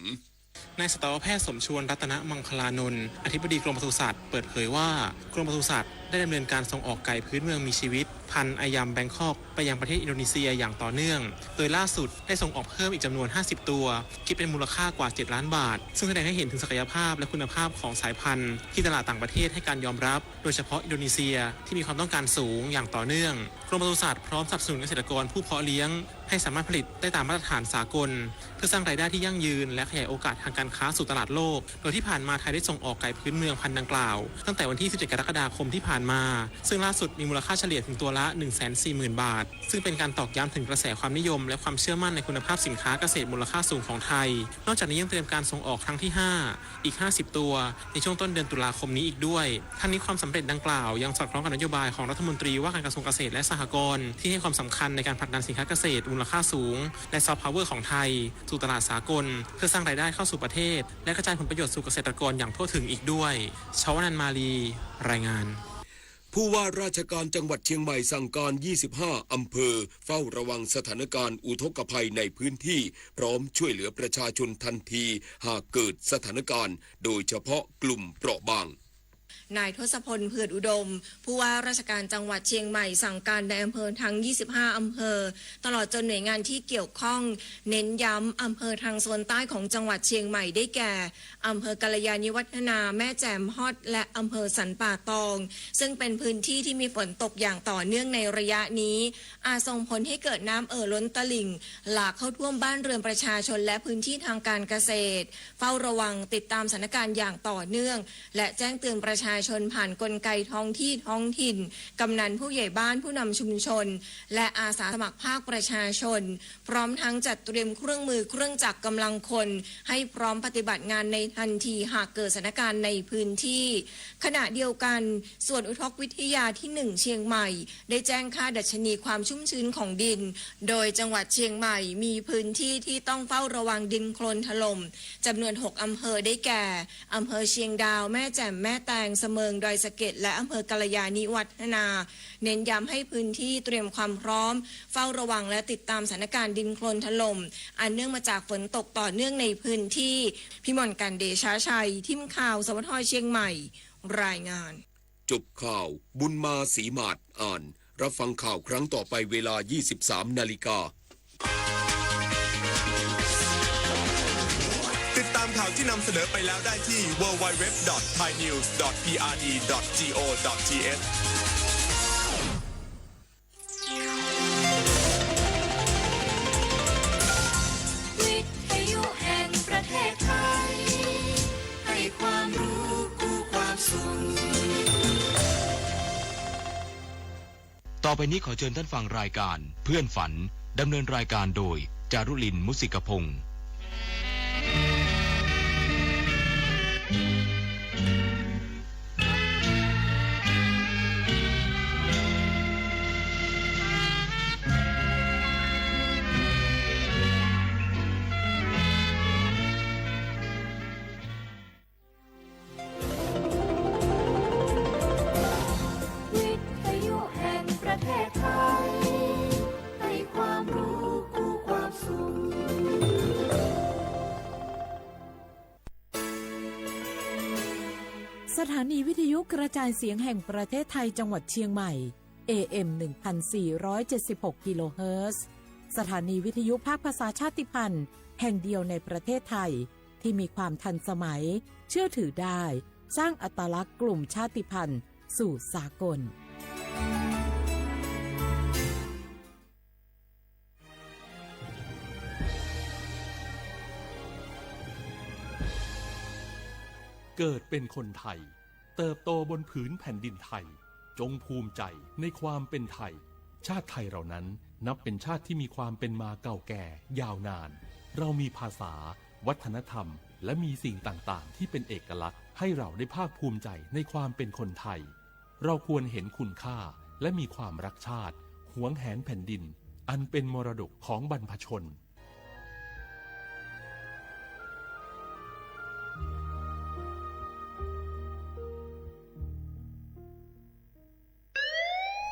นายสัตวแพทย์สมชวนรัตนมังคลานนท์อธิบดีกรมปศุสัตว์เปิดเผยว่ากรมปศุสัตว์ ได้ดำเนินการส่งออกไก่พื้นเมืองมีชีวิตพันธุ์อายัมแบงคอกไปยังประเทศอินโดนีเซียอย่างต่อเนื่องโดยล่าสุดได้ส่งออกเพิ่มอีกจำนวน50ตัวคิดเป็นมูลค่ากว่า7ล้านบาทซึ่งแสดงให้เห็นถึงศักยภาพและคุณภาพของสายพันธุ์ที่ตลาดต่างประเทศให้การยอมรับโดยเฉพาะอินโดนีเซียที่มีความต้องการสูงอย่างต่อเนื่องกรมปศุสัตว์พร้อมสนับสนุนเกษตรกรผู้เพาะเลี้ยงให้สามารถผลิตได้ตามมาตรฐานสากลเพื่อสร้างรายได้ที่ยั่งยืนและขยายโอกาสทางการค้าสู่ตลาดโลกโดยที่ผ่านมาไทยได้ส่งออกไก่พื้นเมืองพันธุ์ดังกล่าวตั้งแต่วันที่17กรกฎาคมที่ผ่านมาซึ่งล่าสุดมีมูลค่าเฉลี่ยถึงตัวละ 140,000 บาทซึ่งเป็นการตอกย้ำถึงกระแสความนิยมและความเชื่อมั่นในคุณภาพสินค้าเกษตรมูลค่าสูงของไทยนอกจากนี้ยังเตรียมการส่งออกครั้งที่5อีก50ตัวในช่วงต้นเดือนตุลาคมนี้อีกด้วยทั้งนี้ความสำเร็จดังกล่าวยังสอดคล้องกับนโยบายของรัฐมนตรีว่าการกระทรวงเกษตรและสหกรณ์ที่ให้ความสำคัญในการผลักดันสินค้าเกษตรมูลค่าสูงและซอฟต์พาวเวอร์ของไทยสู่ตลาดสากลเพื่อสร้างรายได้เข้าสู่ประเทศและกระจายผลประโยชน์สู่เกษตรกรอย่างทั่วถึงอีกด้วยชวนันท์มาลีรายงานผู้ว่าราชการจังหวัดเชียงใหม่สั่งการ 25 อำเภอเฝ้าระวังสถานการณ์อุทกภัยในพื้นที่พร้อมช่วยเหลือประชาชนทันทีหากเกิดสถานการณ์โดยเฉพาะกลุ่มเปราะบางนายทศพล เผือดอุดมผู้ว่าราชการจังหวัดเชียงใหม่สั่งการในอำเภอทั้ง 25 อำเภอตลอดจนหน่วยงานที่เกี่ยวข้องเน้นย้ำอำเภอทางโซนใต้ของจังหวัดเชียงใหม่ได้แก่อำเภอกัลยาณิวัฒนาแม่แจ่มฮอดและอำเภอสันป่าตองซึ่งเป็นพื้นที่ที่มีฝนตกอย่างต่อเนื่องในระยะนี้อาจส่งผลให้เกิดน้ำล้นตลิ่งหลากเข้าท่วมบ้านเรือนประชาชนและพื้นที่ทางการเกษตรเฝ้าระวังติดตามสถานการณ์อย่างต่อเนื่องและแจ้งเตือนประชาชนผ่านกลไกท้องที่ท้องถิ่นกำนันผู้ใหญ่บ้านผู้นำชุมชนและอาสาสมัครภาคประชาชนพร้อมทั้งจัดเตรียมเครื่องมือเครื่องจักรกำลังคนให้พร้อมปฏิบัติงานในทันทีหากเกิดสถานการณ์ในพื้นที่ขณะเดียวกันส่วนอุทกวิทยาที่1เชียงใหม่ได้แจ้งค่าดัชนีความชุ่มชื้นของดินโดยจังหวัดเชียงใหม่มีพื้นที่ที่ต้องเฝ้าระวังดินโคลนถล่มจำนวน6อำเภอได้แก่อำเภอเชียงดาวแม่แจ่มแม่แตงเสมิงดอยสะเก็ดและอำเภอกัลยาณิวัฒนาเน้นย้ำให้พื้นที่เตรียมความพร้อมเฝ้าระวังและติดตามสถานการณ์ดินโคลนถล่มอันเนื่องมาจากฝนตกต่อเนื่องในพื้นที่พิมลกันเดชาชัยทีมข่าวสวทเชียงใหม่รายงานจบข่าวบุญมาศรีมาศอ่านรับฟังข่าวครั้งต่อไปเวลา 23 นาฬิกาติดตามข่าวที่นำเสนอไปแล้วได้ที่ www.thainews.prd.go.thวิทยุแห่งประเทศไทยให้ความรู้คู่ความสุขต่อไปนี้ขอเชิญท่านฟังรายการเพื่อนฝันดำเนินรายการโดยจารุลิน มุสิกพงศ์สถานีวิทยุกระจายเสียงแห่งประเทศไทยจังหวัดเชียงใหม่ AM 1476 กิโลเฮิรตซ์สถานีวิทยุภาคภาษาชาติพันธุ์แห่งเดียวในประเทศไทยที่มีความทันสมัยเชื่อถือได้สร้างอัตลักษณ์กลุ่มชาติพันธุ์สู่สากลเกิดเป็นคนไทยเติบโตบนผืนแผ่นดินไทยจงภูมิใจในความเป็นไทยชาติไทยเรานั้นนับเป็นชาติที่มีความเป็นมาเก่าแก่ยาวนานเรามีภาษาวัฒนธรรมและมีสิ่งต่างๆที่เป็นเอกลักษณ์ให้เราได้ภาคภูมิใจในความเป็นคนไทยเราควรเห็นคุณค่าและมีความรักชาติหวงแหนแผ่นดินอันเป็นมรดกของบรรพชน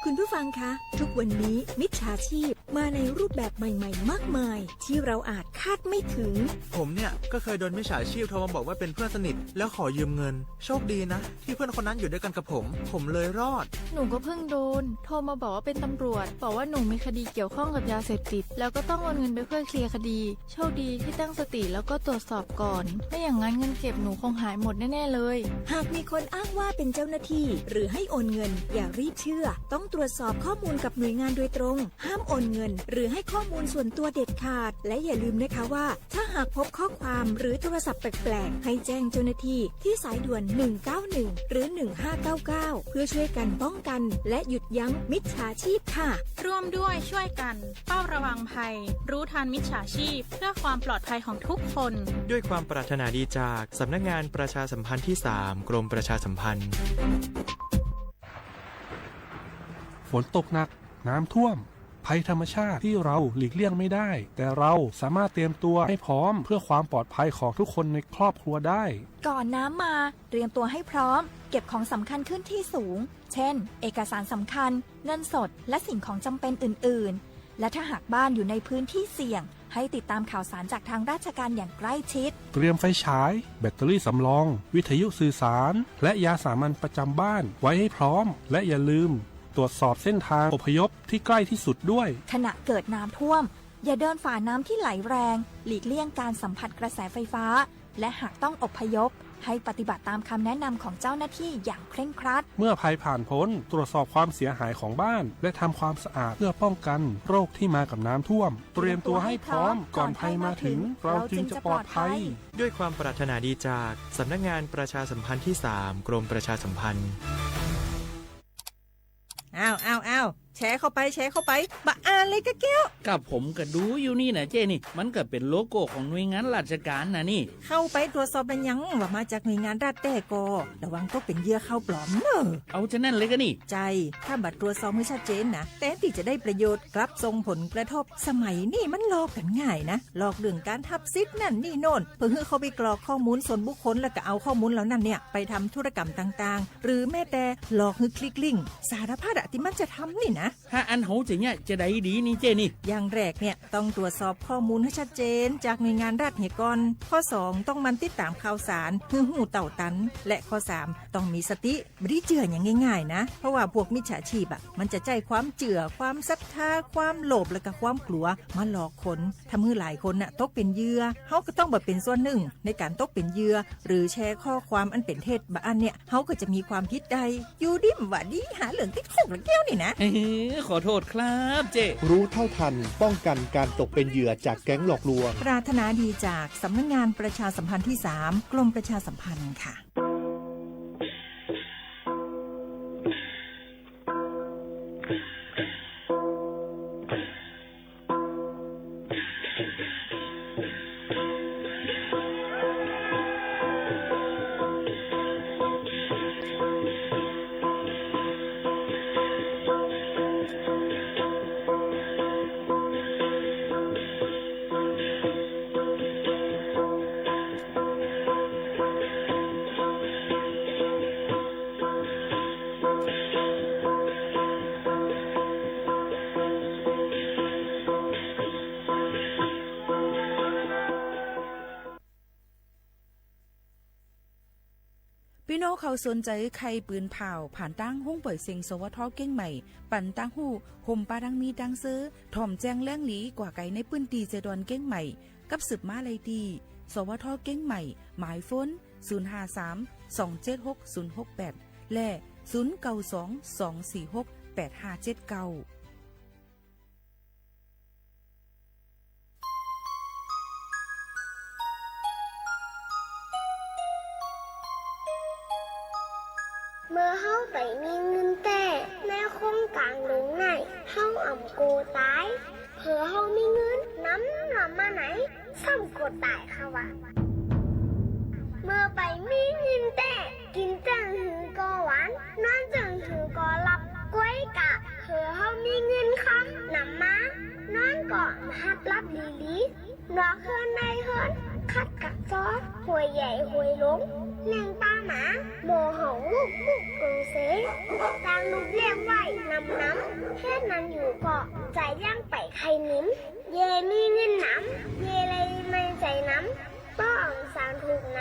คุณผู้ฟังคะทุกวันนี้มิจฉาชีพ มาในรูปแบบใหม่ๆมากมายที่เราอาจคาดไม่ถึงผมเนี่ยก็เคยโดนมิจฉาชีพโทรมาบอกว่าเป็นเพื่อนสนิทแล้วขอยืมเงินโชคดีนะที่เพื่อนคนนั้นอยู่ด้วยกันกับผมเลยรอดหนูก็เพิ่งโดนโทรมาบอกว่าเป็นตำรวจบอกว่าหนูมีคดีเกี่ยวข้องกับยาเสพติดแล้วก็ต้องโอนเงินไปเพื่อเคลียร์คดีโชคดีที่ตั้งสติแล้วก็ตรวจสอบก่อนไม่อย่างนั้นเงินเก็บหนูคงหายหมดแน่ๆเลยหากมีคนอ้างว่าเป็นเจ้าหน้าที่หรือให้โอนเงินอย่ารีบเชื่อต้องตรวจสอบข้อมูลกับหน่วยงานโดยตรงห้ามโอนเงินหรือให้ข้อมูลส่วนตัวเด็ดขาดและอย่าลืมนะคะว่าถ้าหากพบข้อความหรือโทรศัพท์แปลกๆให้แจ้งเจ้าหน้าที่ที่สายด่วน191หรือ1599เพื่อช่วยกันป้องกันและหยุดยั้งมิจฉาชีพค่ะร่วมด้วยช่วยกันเฝ้าระวังภัยรู้ทันมิจฉาชีพเพื่อความปลอดภัยของทุกคนด้วยความปรารถนาดีจากสำนักงานประชาสัมพันธ์ที่ 3 กรมประชาสัมพันธ์ฝนตกหนักน้ำท่วมภัยธรรมชาติที่เราหลีกเลี่ยงไม่ได้แต่เราสามารถเตรียมตัวให้พร้อมเพื่อความปลอดภัยของทุกคนในครอบครัวได้ก่อนน้ำมาเตรียมตัวให้พร้อมเก็บของสำคัญขึ้นที่สูงเช่นเอกสารสำคัญเงินสดและสิ่งของจำเป็นอื่นๆและถ้าหากบ้านอยู่ในพื้นที่เสี่ยงให้ติดตามข่าวสารจากทางราชการอย่างใกล้ชิดเตรียมไฟฉายแบตเตอรี่สำรองวิทยุสื่อสารและยาสามัญประจำบ้านไว้ให้พร้อมและอย่าลืมตรวจสอบเส้นทางอพยพที่ใกล้ที่สุดด้วยขณะเกิดน้ำท่วมอย่าเดินฝ่าน้ำที่ไหลแรงหลีกเลี่ยงการสัมผัสกระแสไฟฟ้าและหากต้องอพยพให้ปฏิบัติตามคำแนะนำของเจ้าหน้าที่อย่างเคร่งครัดเมื่อภัยผ่านพ้นตรวจสอบความเสียหายของบ้านและทำความสะอาดเพื่อป้องกันโรคที่มากับน้ำท่วมเตรียมตัวให้พร้อมก่อนภัยมาถึงเราจึงจะปลอดภัยด้วยความปรารถนาดีจากสำนักงานประชาสัมพันธ์ที่ 3 กรมประชาสัมพันธ์อ้าวแชร์เข้าไปบะอ่านเลยกะแก้วกับผมก็ดูอยู่นี่นะเจ้นี่มันก็เป็นโลโก้ของหน่วยงานราชการนะนี่เข้าไปตรวจสอบเป็นยังว่ามาจากหน่วยงานรัฐแต่ก็ระวังก็เป็นเหยื่อเข้าปลอมเนอะเอาจะนั่นเลยก็นี่ใจถ้าบัตรตรวจสอบไม่ชัดเจนนะแต่ที่จะได้ประโยชน์กลับส่งผลกระทบสมัยนี่มันหลอกกันง่ายนะหลอกเรื่องการทับซิปนั่นนี่โน่นเพื่อให้เขาไปกรอกข้อมูลส่วนบุคคลแล้วก็เอาข้อมูลเหล่านั้นเนี่ยไปทำธุรกรรมต่างๆหรือแม้แต่หลอกให้คลิกลิงก์สารพัดที่มันจะทำนี่นะถ้าอันโหจะเนี่ยจะได้ดีนี่เจนี่อย่างแรกเนี่ยต้องตรวจสอบข้อมูลให้ชัดเจนจากหน่วยงานรัฐเหตุก่อนข้อ2ต้องมันติดตามข่าวสารหูเต่าตันและข้อ3ต้องมีสติไม่ได้เจืออย่างง่ายๆนะเพราะว่าพวกมิจฉาชีพมันจะใจความเจือความศรัทธาความโลภและก็ความกลัวมาหลอกคนทำให้หลายคนตกเป็นเหยื่อเฮาก็ต้องบ่เป็นส่วนหนึ่งในการตกเป็นเหยื่อหรือแชร์ข้อความอันเป็นเท็จบางอันเนี่ยเฮาก็จะมีความผิดใดอยู่ดิมว่าดีหาเรื่องติดคุกแล้วแก้วนี่นะขอโทษครับเจรู้เท่าทันป้องกันการตกเป็นเหยื่อจากแก๊งหลอกลวงปรารถนาดีจากสำนักงานประชาสัมพันธ์ที่ 3 กรมประชาสัมพันธ์ค่ะพี่น้องเขาสนใจใครปืนเผาผ่านตั้งห้องเปิดเซ็งสวทเก้งใหม่ปั่นตั้งหูห่มปาดังมีดังซื้อถ่อมแจ้งแล้งหลีกว่าไก่ในปืนตีเจดอนเก้งใหม่กับสืบมาเลยดีสวทเก้งใหม่หมายฟ้น053-276-068และ0922468579เมื่อเฮาไปมีเงินแต่ในโครงกลางลงไหนเฮาอ่ำโกตายเผื่อเฮามีเงินน้ำลำมาไหนซ้ำโกตายค่ะวะเมื่อไปมีเงินแต่กินจังหือก็หวานนอนจังหือก็หลับกล้วยกะเผื่อเฮามีเงินค่ะน้ำมานอนก่อนฮับรับลีลีนอกเฮือนในเฮือน คัดกักซอหวยใหญ่หวยหลงแรงป้าหมาโมหงลูกมุกกงเสตางลูกเรียกไหวนำน้ำแค่นั้นอยู่เกาะใจย่างไปใครนิ้มเย่มีเงินน้ำเย่เลยไม่ใจน้ำต้องสารถูกไหน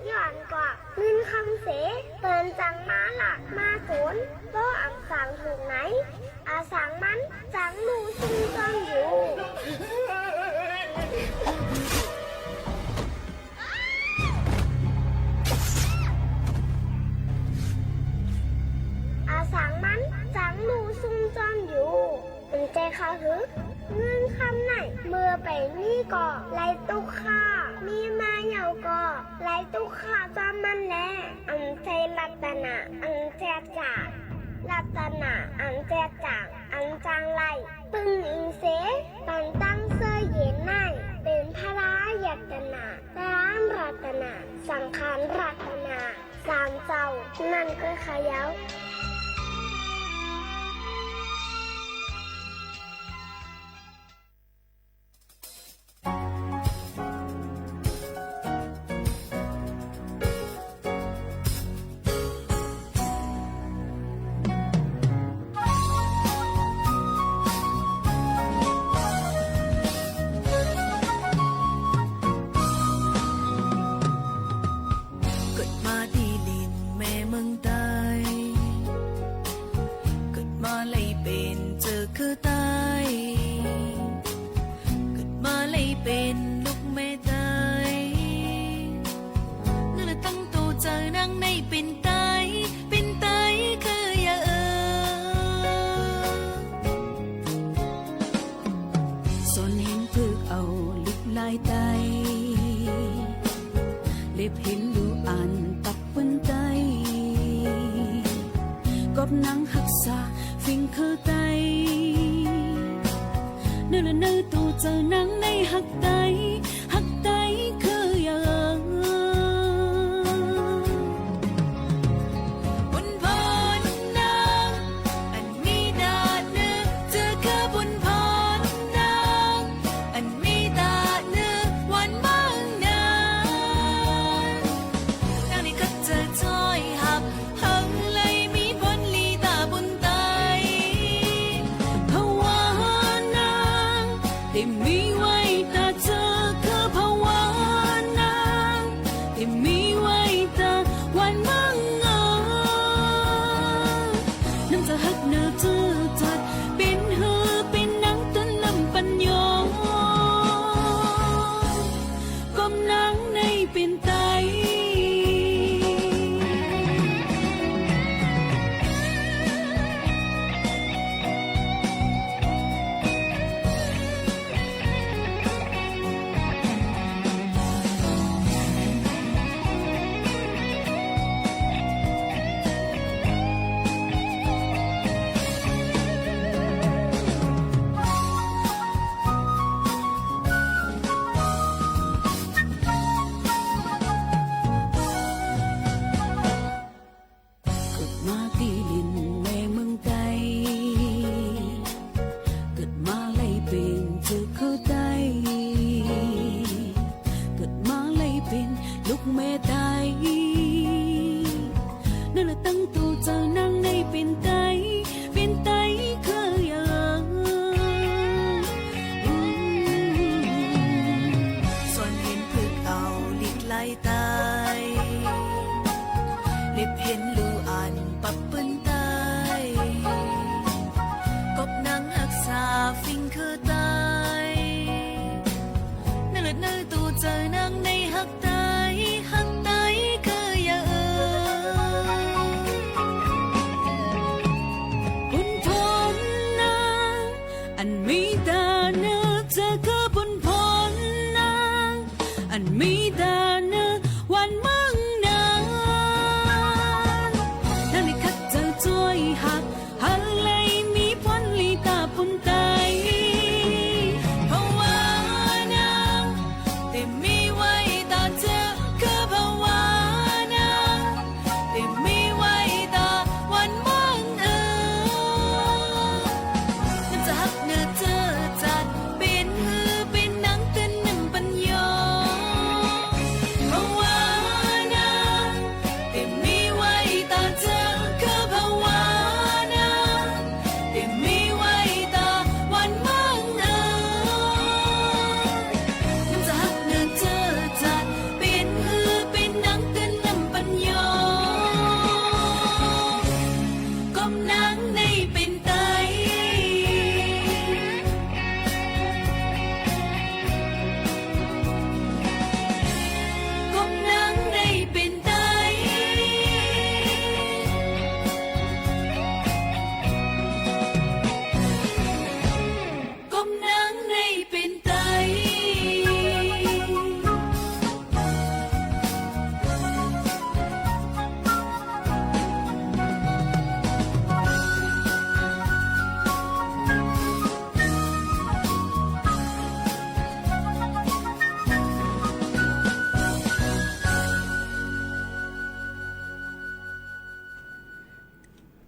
ย้อนกว่าเงินคำเสเตือนจังมาหลักมาสนต้องสารถูกไหนอาสังมันจังลูซุ่มจ้องอยู่อาสังมันจังลูซุ่มจ้องอยู่เป็นใจเขาถึงเงื่อนคำไหนเมื่อไปนี่ก่อไล่ตุกข้ามีมาเหยาก่อไล่ตุกข้าจอมมันแลอันใจรัตนาอันแจกจ่ารัตนาอันแจกจ่างอันจางไล่ปึงอิงเสตันตั้งเสื้อเย็นในเป็นพระรายัตนาร้านรัตนาสังขารรัตนาสามเจ้านั่นก็ขยาว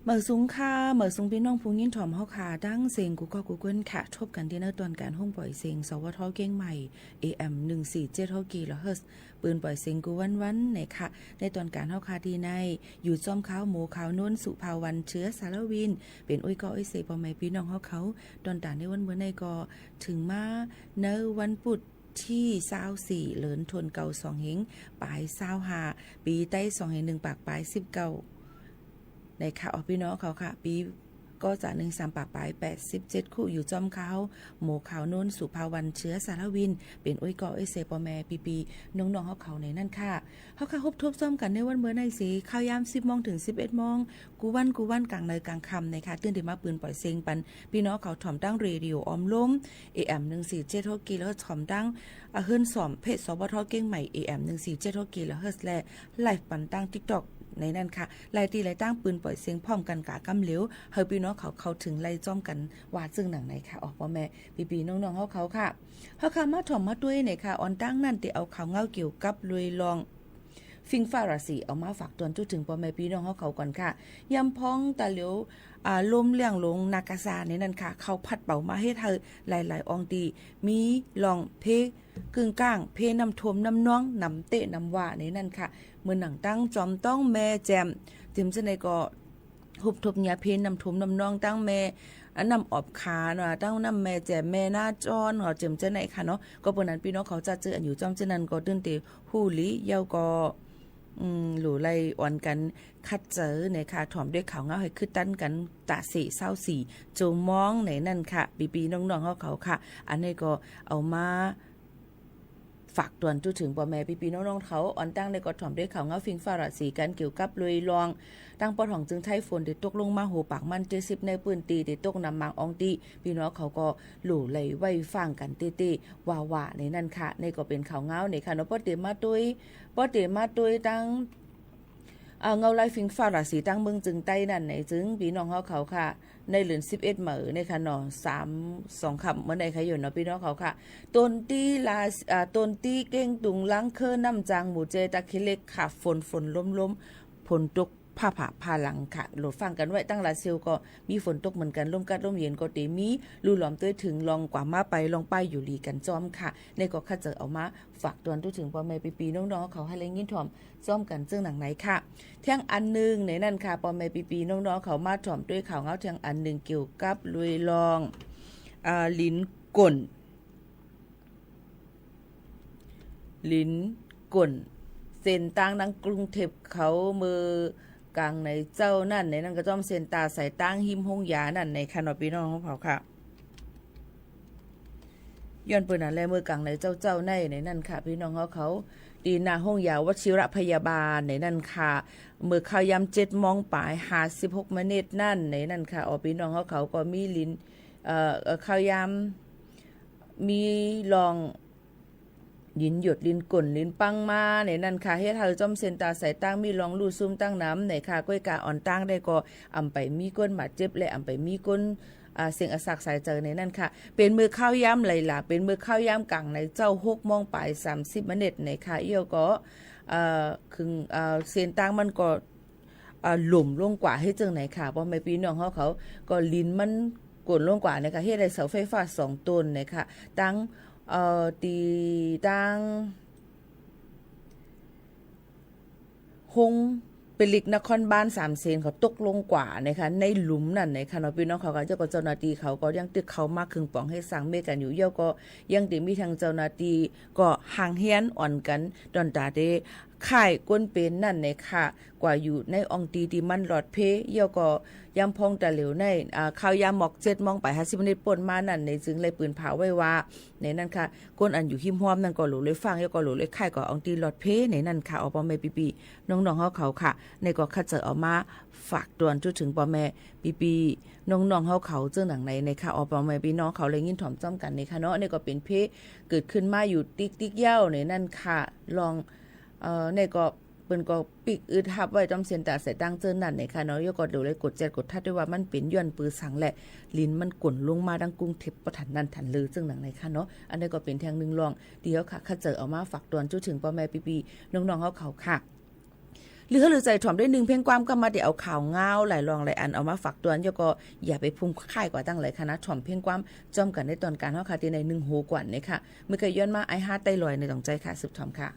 เมื่อสูงค่ะเมื่อสูงพี่น้องผู้ยินถ่อมเฮาค่ะดังเสียงกูก็กูเกิลค่ะทบกันที่ในตอนการห้องปล่อยเสียงสวทเก้งใหม่ AM 147กิโลเฮิรตซ์ปืนปล่อยเสียงกูวันๆในค่ะในตอนการเฮาค่ะที่ในอยู่จอมขาวหมูขาวนวลสุภาวันเชื้อสารวินเป็นอ้อยก็อ้อยเสพ่อแม่พี่น้องเฮาเขาตอนตานในวันเมื่อในก็ถึงมาในวันพุธที่24เหลินทนเก่า2เฮงปลาย25ปีใต้2เฮง1ปากปลาย19ในค่ะพี่น้องเขาค่ะปีก็จะ13ปากปลาย87คู่อยู่จอมเขาหมู่ขาวนนสุภาวันเชื้อสารวินเป็นอ้อยกออ้อยเสปอแม่ปีน้องๆเขาในนั่นค่ะเขาค่ะฮบทบซ้อมกันในวันเมื่อในสีข้าวยาม 10 โมงถึง 11 โมงกูวันกลางในกลางค่ำนะคะตื่นได้มาปืนปล่อยเสียงปันพี่น้องเขาถ่อมตั้งเรดิโอออมล้ม AM 147กิโลเฮิรตซ์ถ่อมตั้งเฮิรนสอมเพจสวทเก้งใหม่ AM 147กิโลเฮิรตซ์และไลฟ์ปันตั้ง TikTokในนั้นค่ะไล่ตีไล่ตั้งปืนปล่อยเสียงพร้อมกันกะกำเหลวเฮาพี่น้องเขาถึงไล่จ้อมกันว่าซึ่งหนังไหนค่ะออกบ่แม่ปีน้องๆเขาค่ะเฮาค่ะมาถ่อมมาด้วยไหนค่ะออนตั้งนั่นติเอาข่าวเงาเกี่ยวกับลุยลองฟิงฟ้าราศีเอามาฝากตวนจุดถึงพ่อแม่พี่น้องเขาก่อนค่ะยำพ้องตาเหลียวลมเลี่ยงลงนากาซาในนั้นค่ะเขาพัดเป่ามาให้เธอหลายๆองดีมีลองเพกึ่งก้างเพน้ำทมน้ำน้องน้ำเตะน้ำว่าในนั้นค่ะเมื่อหนังตั้งจอมต้องแม่แจมถึงจะในก็หุบทบยาเพน้ำทมน้ำน้องตั้งแม่นำออบขาเนาะตั้งน้ำแม่แจมแม่หน้าจอนเนาะเจิมจะไหนค่ะเนาะก็ปนนั้นพี่น้องเขาจะเจออันอยู่จอมจะนั้นก็ตื่นเตะหู้ลิเยาก็หลู่ไล่อ่อนกันคัดเจอในค่ะถ่อมด้วยข่าวเงาให้ขึ้นตั้นกันตาสีเศร้าสีโจมองในนั่นค่ะปีน้องๆเขาค่ะอันนี้ก็เอามาฝากตวนจุถึงพ่อแม่พี่น้องๆเขาอ่อนตั้งในก็ถ่อมด้วยข่าวเงาฟิงฟ้าราศีกันเกี่ยวกับลุยลองตั้งปอของจึงไทฝนติดตกลงมาโหปากมัน70ในปืนตีติดตกนำมังอองตีพี่น้องเขาก็หลู่ไหลไว้ฟังกันตีว่าในนั่นค่ะในก็เป็นข่าวเงาในค่ะเนาะป้อเตมาตุยตั้งเงาไล่ฟิงฟ้าราศีตั้งเมืองจึงใต้นั่นในจึงพี่น้องเขาค่ะในเหลือน11เหมือในค่ะเนาะ2คำเมื่อใดใครอยู่เนาะพี่น้องเขาค่ะต้นตีเก้งตุงล้างเคอน้ำจางหมู่เจตะคิเล็กค่ะฝนล้มฝนตกพาหลังค่ะโหลดฟังกันไว้ตั้งลาเซลก็มีฝนตกเหมือนกันลมกัดลมเย็นก็ตีมีลู่หลอมตัวถึงลองกว่ามาไปลองไปอยู่ลีกันจอมค่ะในก็คัดเจอเอามาฝากตวนตัวถึงพ่อแม่ปีน้องๆเขาให้เล่นยินถ่อมซ้อมกันซึ่งหนังไหนค่ะเที่ยงอันนึงในนั่นค่ะพ่อแม่ปีน้องๆเขามาถ่อมด้วยข่าวเงาเที่ยงอันนึงเกี่ยวกับลุยลองลิ้นก่นเส้นต่างดังกรุงเทพเขามือกลางในเจ้านั่นในนั่นก็จ้อมเส้นตาสายตั้งหิมหงยานั่นในคณะพี่น้องของเขาค่ะย้อนเปิดนั่นแลมือกลางในเจ้าในนั่นค่ะพี่น้องเขาดีนาห้องยาวชิระพยาบาลในนั่นค่ะมือข้าวยำ7 โมงปลาย56 นาทีนั่นในนั่นค่ะพี่น้องเขาก็มีลิ้นข้าวยำมีลองยินหยดลินก่นลินปังมาในนั่นค่ะเฮ็ดให้จอมเซนตาใส่ตั้งมีลองลู่ซุ่มตั้งน้ำในค่ะก้อยกาอ่อนตั้งได้ก็อำไปมีก้นบาดเจ็บและอำไปมีก้นเสียงอสักสายเจอในนั่นค่ะเป็นมือข้าวย่ำไหลล่ะเป็นมือข้าวย่ำกลางในเจ้า6 โมงปลาย30 นาทีในค่ะเอี่ยวก็คือเซนตั้งมันก็หล่มลงกว่าให้จังไหนค่ะเพราะไม่พี่น้องเขาก็ลิ้นมันกดลงกว่านะคะเฮ็ดให้เสาไฟฟ้า2 ต้นนะคะตั้งตีตั้งหงเป็นลิกนครบาล3 เซนเขาตกลงกว่านะคะในหลุมนั่นนะคะเนาะพี่น้องเขาก็เจ้าก็เจ้าหน้าที่เขาก็ยังตึกเขามากครึ่งป่องให้สั่งเมกันอยู่เยอะก็ยังติมีทางเจ้าหน้าที่ก็ห่างเฮียนอ่อนกันดอนตาเดข่ายก้นเป็นนั่นในค่ะกว่าอยู่ในองตีที่มันหลอดเพเยี่ยวก็ยำพองแต่เหลวในข้าวยำหมอก7 โมงไป50 นาทีป่นมานั่นในจึงเลยปืนเผาไว้ว่าในนั่นค่ะก้นอันอยู่หิมห้อมนั่นก็หลูเลยฟังเยี่ยวก็หลูเลยข่ายก็องตีหลอดเพในนั่นค่ะเอาปอแม่ปีน้องๆเขาค่ะในก็คัดเจอเอามาฝากตวนจุดถึงปอแม่ปีน้องๆเขาเจ้าหนังในค่ะเอาปอแม่พี่น้องเขาเลยยินถ่อมจ้อมกันในค่ะเนาะนี่ก็เป็นเพเกิดขึ้นมาอยู่ติ๊กเย้าในนั่นค่ะลองในก็เปิ้นก็ปิกอึดทับไว้จอมเสียนตาใส่ตั้งเจิ้นนั่นในค่ะเนาะยก็ดูเลยกดแจดกดทัดด้วยว่ามันเป็นย้อนปือสังแหละลิ้นมันก่นลงมาดังกรุงเทพบ่ทันนั่นทันลือซึ่งหนังในค่ะเนาะอันนี้ก็เป็นแทงนึงลองเดี๋ยวค่ะคัดเจอเอามาฝากตวนจุถึงพ่อแม่ปีน้องๆเขาค่ะ หรือใจถ่อมด้วย1เพลงความก็มาเดี๋ยวเอาข่าวเงาหลายรองหลายอันเอามาฝากตัวยก็อย่าไปพุ่มค่ายกว่าตั้งเลยคณะถ่อมเพลงความจอมกันในตอนการเฮาค่ะที่ใน1โหกว่านี่ค่ะเมื่อเคยย้อนมาไอ้5ไต้ลอยในต้องใจค่ะสืบถ่อมค่ะ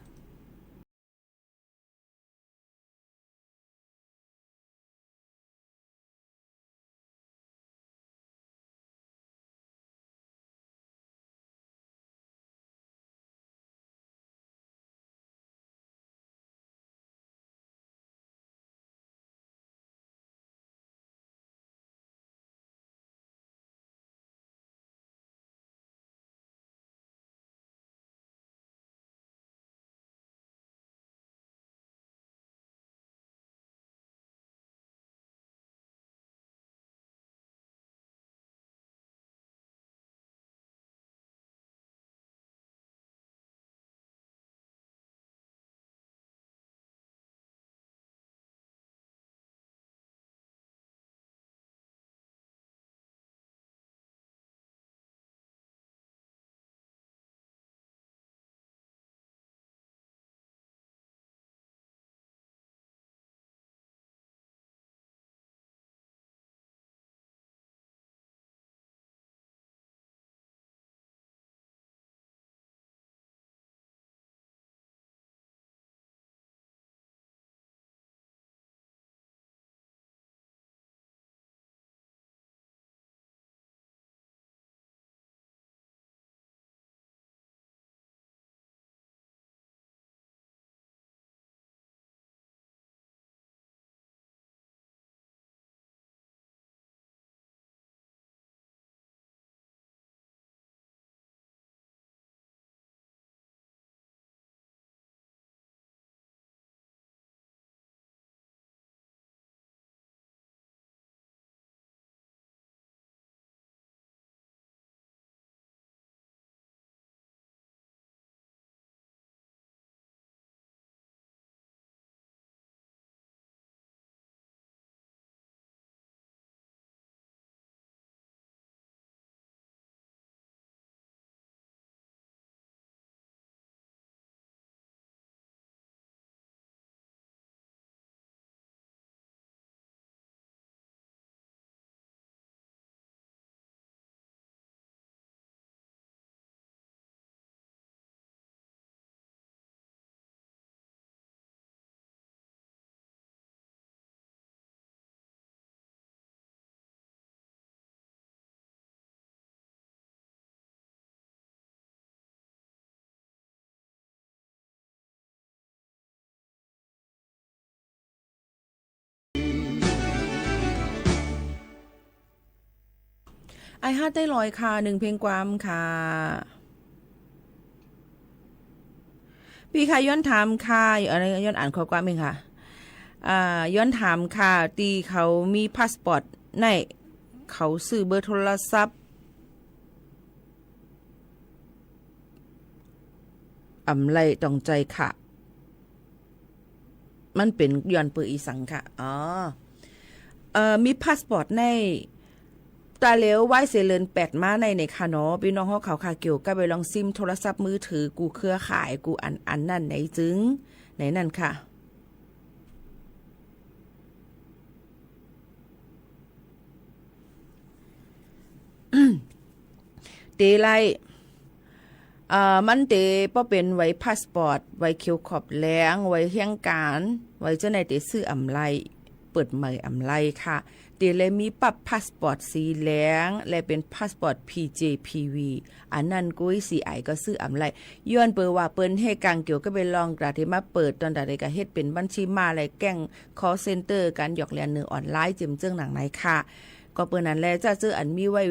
ไอ้5ไต้ลอยค่ะ1เพลงความค่ะพี่ค่ะย้อนถามค่ะอะไรย้อนอ่านข้อความเองค่ะย้อนถามค่ะตีเขามีพาสปอร์ตในเขาซื้อเบอร์โทรศัพท์ไรต้องใจค่ะมันเป็นย้อนเปิดอีสังค่ะมีพาสปอร์ตในตาเลวไว้เสเลิน8มาในค่ะเนาะพี่น้องเฮาเขาค่ะเกี่ยวกับไปลองซิมโทรศัพท์มือถือกูเครือข่ายกูอันนั่นไหนจึงไหนนั่นค่ะเตไลมันเตป้อเป็นไว้พาสปอร์ตไว้เขียวขอบแรงไว้เฮียงการไว้เจ้าในเตซื้ออำไลเปิดใหม่อำไลค่ะเตเลยมีปรับพาสปอร์ตสีแดงและเป็นพาสปอร์ต PJPV อันนั้นกุ้ยสีไอก็ซื้ออำไลย้อนเปิดว่าเปิ้นให้กลางเกี่ยวก็ไปลองกระที่มาเปิดตอนใดก็เฮ็ดเป็นบัญชีมาและแก้ง call center การหยอกเลียนเนื้อออนไลน์จิ้มเจิ้งหนังไหนค่ะก็เปิ้นนั้นแลจะเจออันมีไว้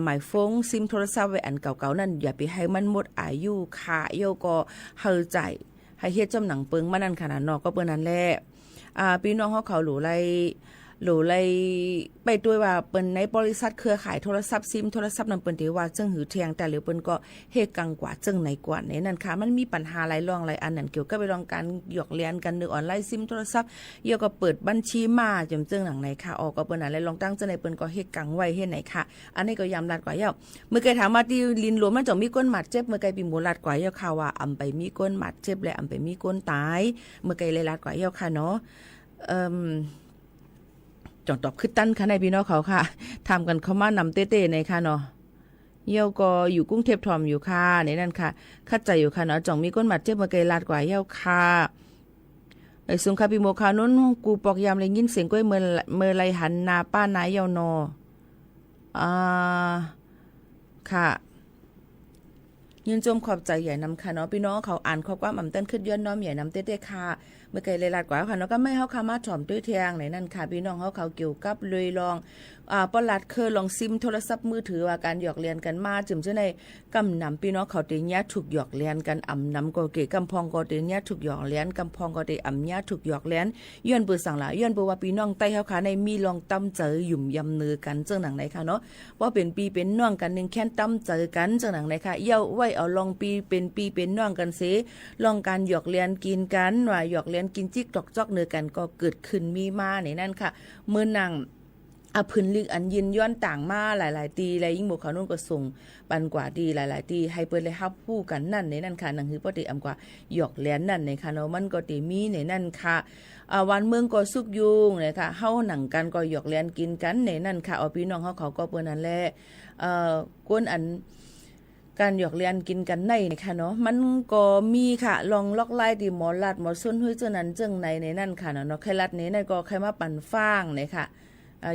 หมายฟงซิมโทรศัพท์ไว้อันเก่าๆนั่นอย่าไปให้มันหมดอายุค่ะโยก็เฮาใจให้เฮ็ดจำหนังเปิงมานั่นขนาดเนาะก็เปิ้นนั้นแลพี่น้องเขาหลูไล หรือเลยไปด้วยว่าเปิ้นในบริษัทเครือข่ายโทรศัพท์ซิมโทรศัพท์นำเปิ้นที่ว่าจึงหือเทียงแต่หรือเปิ้นก็เฮกังกว่าจึงในกว่าในนั่นค่ะมันมีปัญหาหลายรองหลายอันนั่นเกี่ยวกับไปรองการหยอกเลียนกันในออนไลน์ซิมโทรศัพท์เกี่ยวกับเปิดบัญชีมาจำจึงหนังไหนค่ะออกก็เปิ้นอะไรลองตั้งจังในเปิ้นก็เฮกังไว้เฮ็ดไหนค่ะอันนี้ก็ยำรัดกว่าเยาเมื่อไกถามว่าที่ลินหลวมมันจะมีก้นหมัดเจ็บเมื่อไกปีหมูรัดกว่าเยาค่ะว่าอำไปมีก้นหมัดเจ็บและอำไปมีก้นตายเมื่อไกเลยรัดกว่าเยาค่ะเนาะจองตอบคือตั้นค่ะในพี่น้องเขาค่ะทำกันเข้ามานำเต้ๆในค่ะเนาะเยี่ยวก็อยู่กรุงเทพทอมอยู่ค่ะในนั่นค่ะคัดใจอยู่ค่ะเนาะจ่องมีก้นหมัดเจ็บเมื่อไกลาดกว่าเยี่ยวค่ะไอ้สุงค่ะพี่โมคานุ่นกูปอกยามเลยยินเสียงก้อยเมื่อไรหันนาป้านายเยาวนอค่ะยินจมขอบใจใหญ่นำค่ะเนาะพี่น้องเขาอ่านข้อความอำเต้นขึ้นย้อนน้อมใหญ่นำเต้ๆค่ะเมื่อไกลเลยลาดกว่าค่ะเนาะก็ไม่เฮาค่ะมาถ่อมด้วยเทียงไหนนั่นค่ะพี่น้องเขาเกี่ยวกับเลยลองปลัดเคยลองซิมโทรศัพท์มือถือว่าการหยอกเลียนกันมาจึมจะในกำนำพี่น้องเขาเตียถูกหยอกเลียนกันอำนำก็เกกำพองก็เตียถูกหยอกเลียนกำพองก็เตอำญาถูกหยอกเลียนย้อนเปือสั่งหลายย้อนเปือว่าพี่น้องใต้เฮาค่ะในมีลองตำเจอหยุ่มยำเนือกันจังหนังไหนค่ะเนาะว่าเป็นปีเป็นน้องกันนึงแค่นตำเจอกันจังหนังไหนค่ะเย้าไว้เอาลองปีเป็นน้องกันเสลองการหยอกเลียนกินกันว่าหยอกเลียนกินจิกตอกจอกเนือกันก็เกิดขึ้นมีมาในนั่นค่ะเมื่อนั่งพื้นลึกอันยินย้อนต่างมาหลายๆตีและยิ่งบวกเขานุ่นก็ส่งปันกว่าดีหลายๆตีให้เปิดเลยฮับผู้กันนั่นในนั่นค่ะหนังหือปฏิอำกว่าหยอกแหลนนั่นในค่ะเนาะมันก็ตีมีในนั่นค่ะวันเมืองก็สุกยุงเนี่ยค่ะเฮาหนังกันก็หยอกแหลนกินกันในนั่นค่ะเอาพี่น้องเขาก็เปิ้นนั่นแหละกวนอันการหยอกเลียนกินกันในค่ะเนาะมันก็มีค่ะลองล็อกไล่ที่หมอลัดหมอส้นห้วยเจ้านั้นจึงในนั่นค่ะเนาะใครลัดนี้นั่นก็ใครมาปั่นฟางเนี่ยค่ะ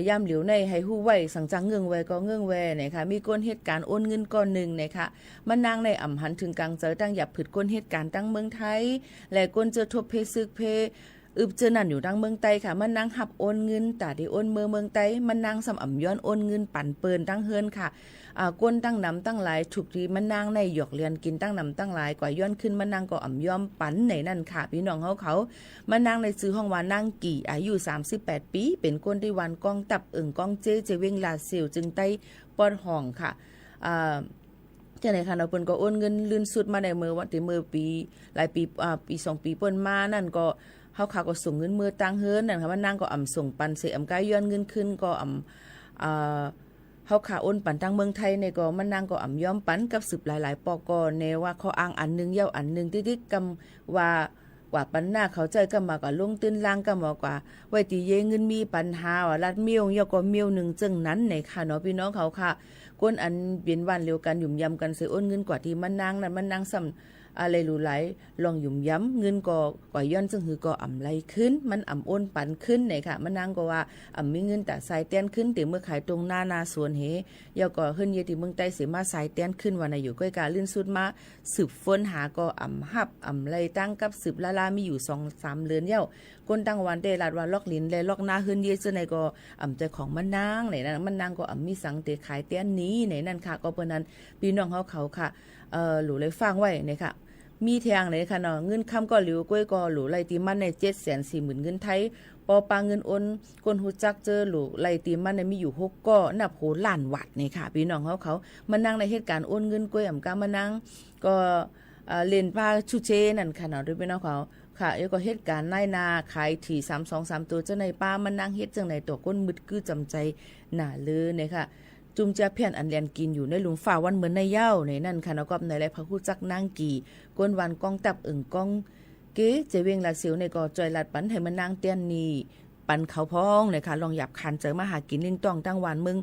ย่ำเหลียวในให้หู้ไว้สังจังเงื่องไว้ก็เงื่องแวนะคะมีก้นเหตุการณ์โอนเงินก้อนหนึ่งนะคะมันนางในอ่ำหันถึงกลางเจอตั้งหยับผิดก้นเหตุการณ์ตั้งเมืองไทยและก้นเจอทบเพซึกเพเจอนั่นอยู่ดังเมืองไต้ค่ะมันนางหับโอนเงินแต่ที่โอนเมืองไต้มันนางสำอ่ำย้อนโอนเงินปั่นเปินตั้งเฮินค่ะก้นตั้งนำตั้งหลายถูกที่มันนางในหยอกเลียนกินตั้งนำตั้งหลายกว่าย้อนขึ้นมันนางก็อ่ำย้อมปั่นในนั่นค่ะพี่น้องเขามันนางในซื้อห้องวานนางกี่อายุ38ปีเป็นก้นที่วันกองตับกองเจเวงลาเซลจึงไต้ปอดห้องค่ะจังไหนค่ะเราเปิ้นก็โอนเงินลื่นสุดมาในมือวันที่มือปีหลายปีปี2ปีเปิ้นมานั่นก็เฮาค่ะก็ส่งเงินมือตังเฮิรนนั่นค่ะมันนางก็อ่ำส่งปันเสอำกายย้อนเงินขึ้นก็อ่ำเฮาค่ะโอนปันทางเมืองไทยในก็มันนางก็อ่ำย้อมปันกับสืบหลายๆปกในว่าเขาอ้างอันนึงเย้าอันนึงติ๊กๆกำว่าปันหน้าเขาใจก็มากว่าลงตื้นล่างก็มากว่าไว้ตีเยเงินมีปัญหาว่ารัดเมียวเยาก็เมียวนึงจึงนั้นในค่ะเนาะพี่น้องเขาค่ะก้นอันเปลี่ยนวันเร็วกันหยุ่มยำกันซื้อโอนเงินกว่าที่มันนางนั้นมันนางซ้ำอะไรหลู่ไหลลองหยุ่มย้ำเงินก็กว่าย้อนซึ่งหือก็อ่ำไหลขึ้นมันอ่ำโอนปันขึ้นไหนค่ะมันนางก็ว่าอ่ำมีเงินแต่สายเตี้ยนขึ้นแต่เมื่อขายตรงหน้าสวนเฮยาก็ขึ้นเยที่เมืองใต้เสียมาสายเตี้ยนขึ้นวันไหนอยู่ใกล้กาลื่นสุดมาสืบฝนหาก็อ่ำหับอ่ำไหลตั้งกับสืบลามีอยู่ 2-3 เดือนเย้าก้นตั้งวันเดลาดว่าล็อกลิ้นและล็อกหน้าขึ้นเยซึ่งในก็อ่ำใจของมันนางไหนนั่นมันนางก็อ่ำมีสังเตขายเตี้ยนนี้ไหนนั่นค่ะก็เปิ้นนั้นพี่น้องเขาค่ะหลู่เลยฟังไว้เนี่ยค่ะมีแทงเลยค่ะเนาะเงินคำก็หลิวก้วยก็หลูไล่ตีมันใน740,000เงินไทยปอปาเงินโอนก้นหูจักเจอหลูไล่ตีมันในมีอยู่6ก็นับโหล้านวัดนี่ค่ะพี่น้องเขามานั่งในเหตุการณ์โอนเงินก้วยอำกามานั่งก็เล่นปลาชูเชนั่นค่ะเนาะด้วยพี่น้องเขาค่ะแล้วก็เหตุการณ์นายนาขายถี่323ตัวเจ้าในป้ามันนั่งเฮ็ดจังในตัวก้นมึดคือจำใจหน้าเลยเนี่ยค่ะจุ่มจะเพี้ยนอันเลียนกินอยู่ในหลุมฝ่าวันเหมือนในเย้าในนั่นค่ะแล้วก็ในไรพระคู่จักนางกี่ก้นวันกองตับกองเก๋เจเวงลาเสียวในก็จอยลัดปันให้มันนางเตี้ยนนี่ปันเขาพ้องเนี่ยค่ะลองหยับขันเจอมาหากินลิงต้องตั้งวันมึง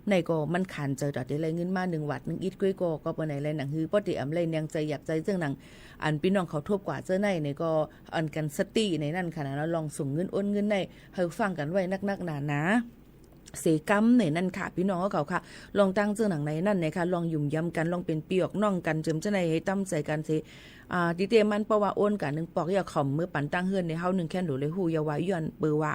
ในก็มันขันเจอแต่ได้ไรเงินมา1 วัด1 อิดก้อยก็ปนไหนไรหนังฮือปฏิอำไรแนงใจอยากใจเรื่องหนังอันพี่น้องเขาทบกว่าเจ้าในก็อันกันสติในนั่นค่ะแล้วลองส่งเงินโอนเงินในให้ฟังกันไว้นักหนาเสกรรมในนั่นค่ะพี่น้องเขาค่ะลองตั้งเจ้าหนังในนั่นในค่ะลองหยุ่มย้ำกันลองเป็นปีออกน่องกันเจิมเจ้าในให้ตั้มใส่กันสิดิเตมันเพราะว่าโอนกัน1ปอกอย่าข่มมือปั่นตั้งเฮือนในเฮา1แค่นหลูเลยฮู้อย่าว่าย้อนเบอร์ว่า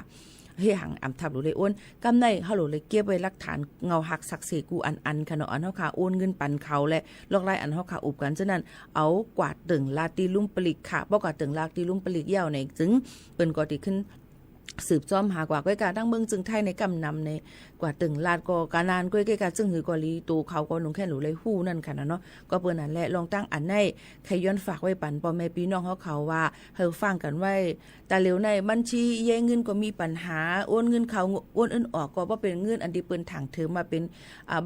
เฮหังอำทับหลูเลยโอนกำในเฮาหลูเลยเก็บไว้หลักฐานเงาหักศักดิ์ศรีกูอันค่ะเนาะอันเฮาค่ะโอนเงินปั่นเขาและลอกไล่อันเฮาค่ะอุบกันฉะนั้นเอากวาดตึงลาตีลุ่มปลิกค่ะบ่กวาดตึงลาตีลุ่มปลิกยาวในจึงเปิ้นก็ติขึ้น สืบจ้อมหากว่าก้อยกาตั้งเมืองจึงไทยในกำนำในกว่าตึงลาดก็กานานก้อยกาจึงหือกอลีตูเขาก็หนุ่งแค่หนูเลยฮู้นั่นค่ะนะเนาะก็เปิ้นนั่นแหละลองตั้งอันให้ใครย้อนฝากไว้ปันพ่อแม่พี่น้องเขาว่าเฮาฟังกันไว้แต่เหลียวในบัญชีแย่งเงินก็มีปัญหาโอนเงินเขาโอนอื่นออกก็บ่เป็นเงินอันที่เปิ้นถังเถิมมาเป็น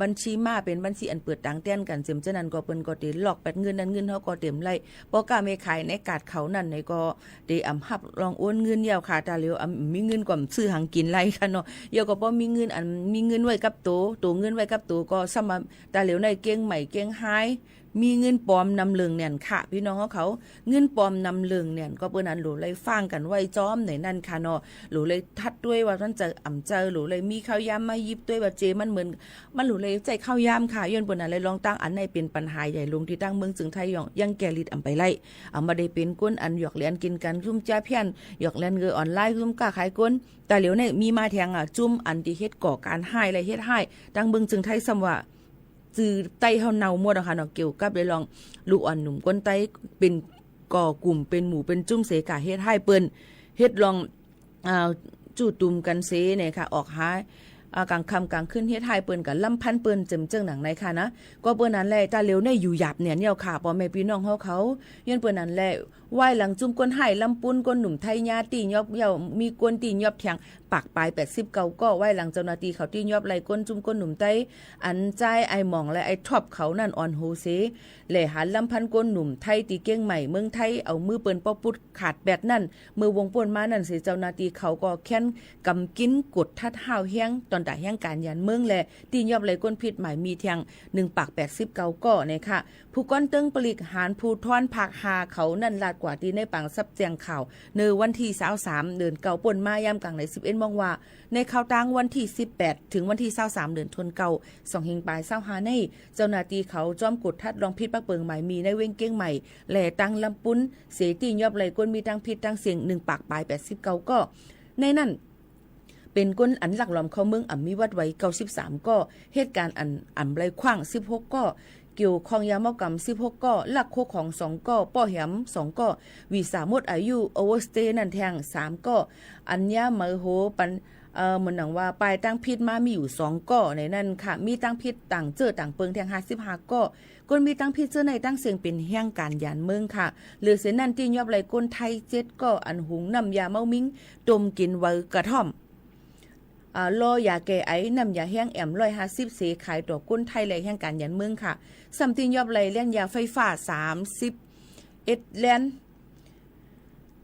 บัญชีมาเป็นบัญชีอันเปิดตังแต้นกันเจิมจังนั้นก็เปิ้นก็ได้หลอกแปดเงินนั้นเงินเฮาก็เต็มไล่บ่กล้าไม่ขายในกาดเขานั่นในก็ได้หับลองโอนเงินยาวค่ะแต่เหลียวมีเงินก่อซื้อหังกินไล่ค่ะเนาะเดี๋ยวก็บ่มีเงินมีเงินไว้กับตัวเงินไว้กับตัวก็สำหรับแต่เหลียวในเก่งใหม่เก่งหายมีเงินปลอมนำเลืองเนี่ยค่ะพี่น้องเขาเงินปลอมนำเลืองเนี่ยก็เปิ้นอันหลูเลยฟังกันไว้จ้อมในนั่นค่ะเนาะหลูเลยทัดด้วยว่าท่านจะเจอหลูเลยมีข้าวยามมายิบด้วยว่าเจมันเหมือนมันหลูเลยใจข้าวยามค่ะย้อนเปิ้นอันเลยลองตั้งอันในเป็นปัญหาใหญ่ลงที่ตั้งเมืองจึงไทยยังแก่ลิดไปไล่มาได้เป็นก้นอันหยอกเลียนกินกันซุ่มจ้าเพี้ยนหยอกเลียนเงออนไลน์ซุ่มกล้าขายก้นแต่เหลียวในมีมาแทงจุ่มอันที่เฮ็ดก่อการให้อะไรเฮ็ดให้ตั้งเมืองจึงไทยซ้ำว่าจือไต้เฮาเนาหมดนะคะเนาะเกี่ยวกับได้ลองลูกอ่อนหนุ่มก้นไต้เป็นก่อกลุ่มเป็นหมู่เป็นจุ้มเสกาเฮ็ดให้เปิ้นเฮ็ดลองจู่ตุ่มกันเสเนี่ยค่ะออกหากลางค่ำกลางคืนเฮ็ดให้เปิ้นกับลำพันเปิ้นเจิมเจิงหนังในค่ะนะก็เปิ้นนั้นแหละตาเหลียวในอยู่หยับเนี่ยค่ะพ่อแม่พี่น้องเขาย้อนเปิ้นนั้นแหละไหว้หลังจุ่มก้นให้ลำปุ้นก้นหนุ่มไทยญาตียอบเยามีก้นตียอบแทงปากปลาย89ก็ไหว้หลังเจ้าหน้าที่เขาตียอบไหลก้นจุ่มก้นหนุ่มไทยอันใจไอหม่องและไอท็อปเขานั่นออนโฮเซแหล่หันลำพันก้นหนุ่มไทยตีเก้งใหม่เมืองไทยเอามือเปิ้นป้อปุดขาดแบดนั่นมือวงป่นมานั่นสิเจ้าหน้าที่เขาก็แค้นกำกินกดทัดห้าวแห้งตอนตาแห้งการยันเมืองแลตียอบไหลก้นผิดหมายมีแทง1ปาก89ก็เนี่ยค่ะผู้ก้อนเติ้งปลิกหารผู้ทอนภาค5เขานั่นลาดกว่าที่ในปังซับแจงข่าวในวันที่23เดือนเก่าป่นมายามกลางใน11มองว่าในข่าวต่างวันที่18ถึงวันที่23เดือนธันวาคม2เฮงปลาย25ในเจ้าหน้าที่เขาจ้อมกดทัดรองพิษปักเปิงใหม่มีในเว้งเก้งใหม่แหล่ตั้งลำปุ้นเสตียอบไหลก้นมีตั้งพิษตั้งเสียง1ปากปลาย89ก็ในนั้นเป็นก้นอันหลักหลอมเข้าเมืองมีวัดไว้93ก็เหตุการณ์อันไรขว้าง16ก็เกี่ยวของยาเมากรรม16ก็หลักโคของ2ก็ป้อแหม2ก็วีซ่าหมดอายุโอเวอร์สเตย์นั่นแทง3ก็อัญญาเมอโหปันเหมือนหนังว่าปลายตั้งพิษมามีอยู่2ก็ในนั้นค่ะมีตั้งพิษต่างเจอต่างเปิงแทง55ก็ก้นมีตั้งพิษเจอในตั้งเสียงเป็นแห่งการยานเมืองค่ะหรือเสนั่นที่ยอบไหลก้นไทย7ก็อันหุงน้ำยาเมามิงดมกินไว้กระท่อมลอยาแก้ไอนำยาแห้งแอม150เสขายต่อก้นไทยและแห่งการยันเมืองค่ะสัมติยอบไหลเล่นยาไฟฟ้า30แลน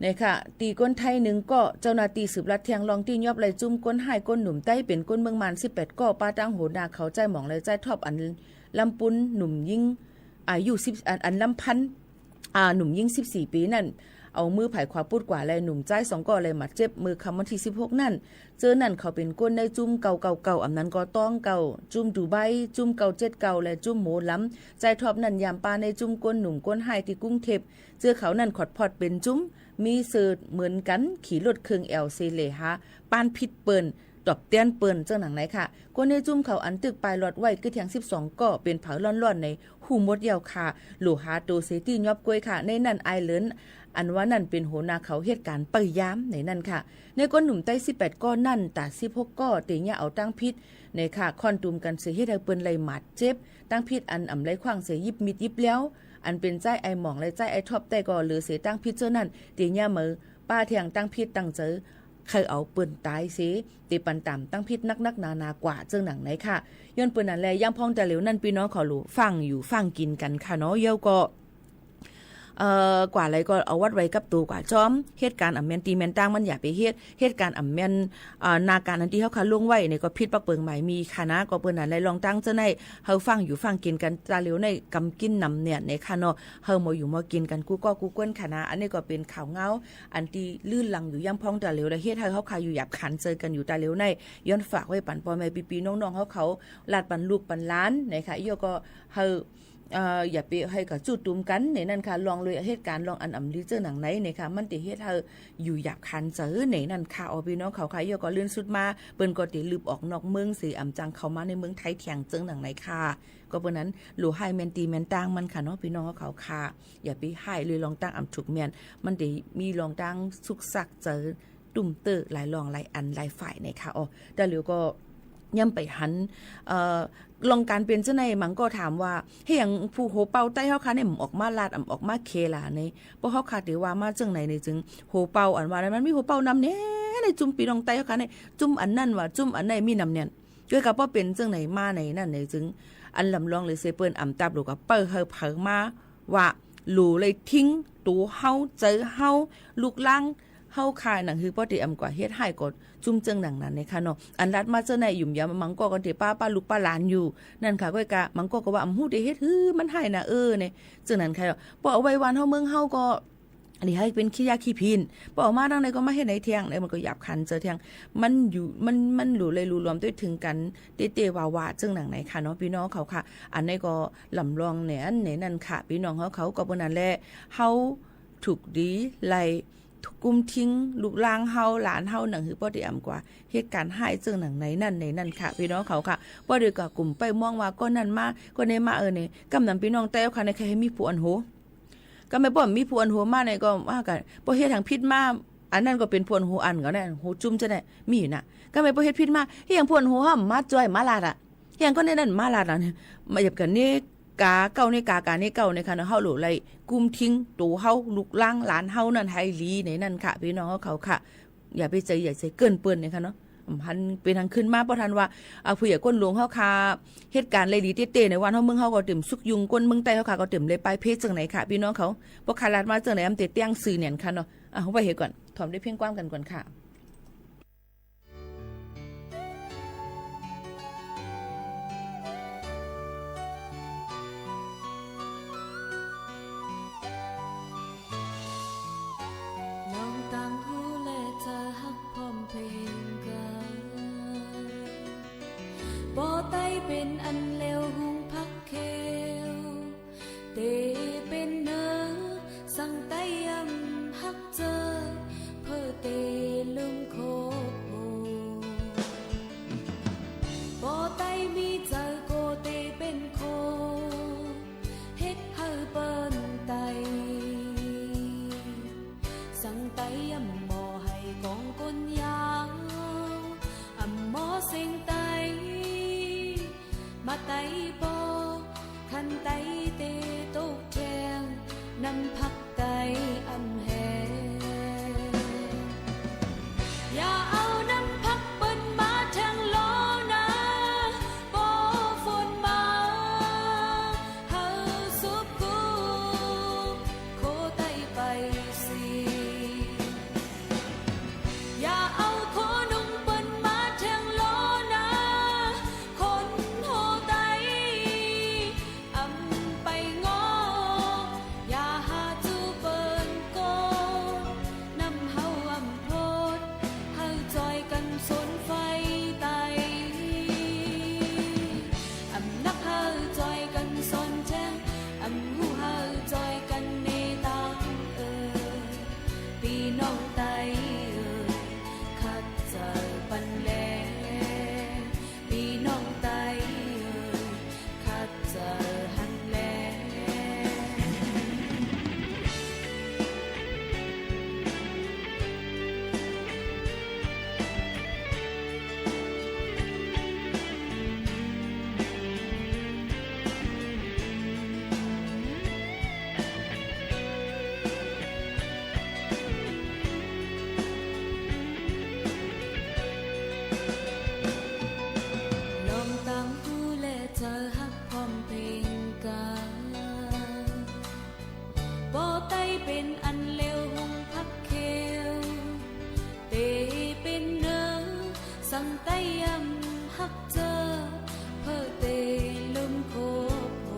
เนี่ยค่ะตีก้นไทย1ก็เจ้าหน้าที่สืบรัดแทงลองตียอบไหลจุ่มก้นหายก้นหนุ่มใต้เป็นก้นเมืองมัน18ก็ป้าตั้งโหนาเขาใจหมองเลยใจทอบอันลำปุ้นหนุ่มยิ่งอายุ10อันลำพันหนุ่มยิ่ง14ปีนั่นเอามือไผ่ขวาปุดกว่าแลหนุ่มใจ2ก็เลยมาเจ็บมือคำวันที่16นั่นเจอนั่นเขาเป็นก้นได้จุ่มเก่าอันนั้นก็ต้องเก่าจุ่มดูใบจุ่มเก่า7เก่าและจุ่มโหมล้ำใจทอบนั่นยามปาในจุ่มก้นหนุ่มก้นหายที่กุ้งเทพเจอเขานั่นขอดพอดเป็นจุ่มมีเสิร์ตเหมือนกันขี่รถเครื่องแอลเซเลฮะปานพิษเปิ้นตอบเตี้ยนเปิ้นเจ้าหนังไหนค่ะก้นในจุ่มเขาอันตึกปลายหลอดไว้คือแทง12ก็เป็นเผาล่อนๆในหูมดยาวค่ะหลูหาโตเซตี้ยอบกล้วยค่ะในนั่นไอเลินอันว่านั่นเป็นโหนาเขาเหตุการณ์ปยามในนั่นค่ะในก้นหนุ่มใต้18ก้อนนั่นตา16ก้อเตียเอาตั้งพิษในค่ะคอนตุมกันเสียเฮ็ดให้เปิ้นไหลหมัดเจ็บตั้งพิษอันไหลขว้างเสียยิบมิดยิบแล้วอันเป็นใจไอหม่องและใจไอท็อปแต่ก็หรือเสียตั้งพิษเจ้านั่นเตียมือป้าเถียงตั้งพิษตั้งเจอใครเอาเปิ้นตายเสียตีปันต่ำตั้งพิษนักนากว่าเจ้าหนังไหนค่ะย้อนเปิ้นนั่นแลย่างพองแต่เหลวนั่นพี่น้องขอรู้ฟังอยู่ฟังกินกันค่ะเนาะเยาก็กว่าอะไรก็เอาวัดไว้กับตัวกว่าจ้อมเหตุการณ์แม่นตีแม่นตั้งมันอย่าไปเหตุการณ์แม่นนาการอันที่เฮาค่ะลงไว้นี่ก็ผิดปักเปิงหมายมีค่ะนะก็เปิ้นนั่นเลยลองตั้งจังได๋เฮาฟังอยู่ฟังกินกันตาเหลียวในกำกินนำเนี่ยในค่ะเนาะเฮามาอยู่มากินกันกูก็กูก้นค่ะนะอันนี้ก็เป็นข่าวเงาอันที่ลื่นลังอยู่ย่ำพองตาเหลียวและเฮ็ดให้เฮาค่ะอยู่หยับขันเจอกันอยู่ตาเหลียวในย้อนฝากไว้ปันพ่อแม่ปีๆน้องๆเขาลาดปันลูกปันหลานนะคะอีก็เฮาอย่าไปให้กับจุดตุ่มกันในนั่นค่ะลองเลยเหตุการณ์ลองอันลิเจอหนังไหนเนี่ยค่ะมันติเฮ็ดให้อยู่หยับคันเจอในนั่นค่ะเอาพี่น้องเขาค่ะยก็เลื่อนสุดมาเปิ้นก็ติลืบออกนอกเมืองสิจังเข้ามาในเมืองไทยเถียงเจิงหนังไหนค่ะก็เพราะนั้นหลู่ให้แมนตีแมนตั้งมันค่ะเนาะพี่น้องเขาค่ะอย่าไปให้เลยลองตั้งถูกแมนมันติมีลองตั้งสุกสักเจอ ตุ่มเตอหลายรองหลายอันหลายฝ่ายนะคะอ๋อแต่เหลียวก็ย่ำไปหันลองการเป็นเจ้าในมังก็ถามว่าเฮียงผู้โหเป่าใต้เฮาค่ะเนี่ยออกมาลาดออกมาเคลาในบ่เฮาค่ะถือว่ามาจังไหนในจึงโหเป่าอันว่ามันมีโหเป่านำแน่ในจุ่มปีน้องใต้เฮาค่ะเนี่ยจุ่มอันนั้นว่าจุ่มอันไหนมีนำเนี่ยด้วยกับว่าเป็นจังไหนมาในนั่นในจึงอันลำลองเลยเซเปิ้นอำตับลูกก็เปิ้เฮาเผอมาว่าหลูเลยทิ้งตูเฮาเจอเฮาลูกลังเฮาคายหนังคือบ่ได้อำกว่าเฮ็ดให้กดจุ่มเจิงหนังนั้นนะคะเนาะอันรัดมาเจอในหยุ่มยามมังก็กันที่ป้าลูกป้าหลานอยู่นั่นค่ะก็กะมังก็ว่าอำฮู้ได้เฮ็ดมันให้น่ะเนี่ยจังนั้นค่ะบ่เอาไว้วันเฮาเมืองเฮาก็อันนี้ให้เป็นขี้ยาขี้พินบ่ออกมาทางใดก็มาเฮ็ดในเที่ยงได้มันก็หยาบคันเจอเที่ยงมันอยู่มันหลู่เลยรวมด้วยถึงกันเตๆว่าๆจังหนังไหนค่ะเนาะพี่น้องเขาค่ะอันนี้ก็ลำลองเนี่ยอันไหนนั่นค่ะพี่น้องเขาก็บ่นั่นแหละเฮาถูกดีไล่กุมทิ้งลูกลางเฮาหลานเฮาหนังคือบ่ได้อำกว่าเหตุการณ์หายจึงหนังไหนนั่นค่ะพี่น้องเขาค่ะบ่ได้ก็กลุ่มไปมองว่าก็นั่นมาก็ในมานี่กำนำพี่น้องแต่ค่ะในใครให้มีผู้อันโหก็ไม่บ่มีผู้อันโหมาในก็ว่ากันบ่เฮ็ดทางผิดมาอันนั้นก็เป็นผู้อันโหอันก็ได้โหจุ่มจะได้มีอยู่น่ะก็ไม่บ่เฮ็ดผิดมาเฮียงผู้อันโหห้ามมาจ้อยมาลาดอ่ะเฮียงก็ในนั้นมาลาดอ่ะมาหยับกันนี่กาเก่าในกานี่เก่าในค่ะเฮาหลู่ไล่กุมทิ้งตูเฮาลูกล่างหลานเฮานั่นไฮลีในนั่นค่ะพี่น้องเขาค่ะอย่าไปใจอย่าใจเกินเปิ้นนะคะเนาะพันเป็นทางขึ้นมาบ่ทันว่าผู้ใหญ่ก้นหลวงเฮาค่ะเหตุการณ์เลยดีเต้ๆในวันเฮาเมืองเฮาก็เต็มสุกยุงก้นเมืองใต้เฮาค่ะก็เต็มเลยไปเพชรจังไหนค่ะพี่น้องเขาบ่คาดมาจังไหนอำเตเตียงซื่อเนี่ยค่ะเนาะเฮาไปเฮ็ดก่อนถอมได้เพียงความกันก่อนค่ะบ่ไต้เป็นอันเลวหุงพักเควเตเป็นเนอสังไตยำฮักเจอเพื่อเตลืมโคโหบ่ไต้มีเจอโกเตเป็นโคเฮ็ดเฮาเปิ้นไตสังไตยำหมอให้กองก้นยาวอำหมอเซ็งไตมาไตปอคันไตเตตกแจงนำพักไตอำแหอย่าเอาน้ำพักเปิ้นมาแทงล้อนะปอฝนมาเฮาสุบกูโคไตไปสิอย่าเอาโคนุ่งเปิ้นมาแทงล้อนะคนโหไตอำไปงออย่าหาจูเปิ้นโกนำเฮาอำโพดเฮาจอยกันสนไฟไตอำนักเฮาจอยกันสนแจ้งอำหูเฮาจอยกันในตังพี่น้องไตคัดเจอปันแลพี่น้องไตคัดเจอหันแลลองตามหูและเธอฮักพร้อมเพลงกาบ่ไต้เป็นอันเลวหุงพักเควเตเป็นเนอสังไตยำฮักเจอเพื่อเตลืมโคโห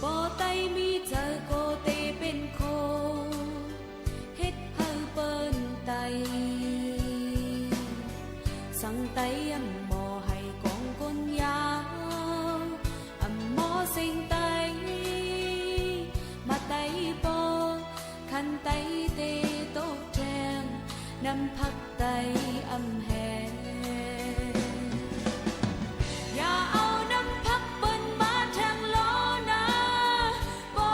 บ่ไต้มีเจอโกเตเป็นโคเฮ็ดเฮาเปิ้นไตสังไตยำหมอให้กองก้นยาวอำหมอเซ็งไตมาไตปอคันไตเตโตกแจงนำพักไตอำแหอย่าเอาน้ำพักเปิ้นมาแทงล้อนะบ่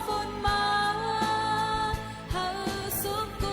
ฝนมาเฮาสุบกู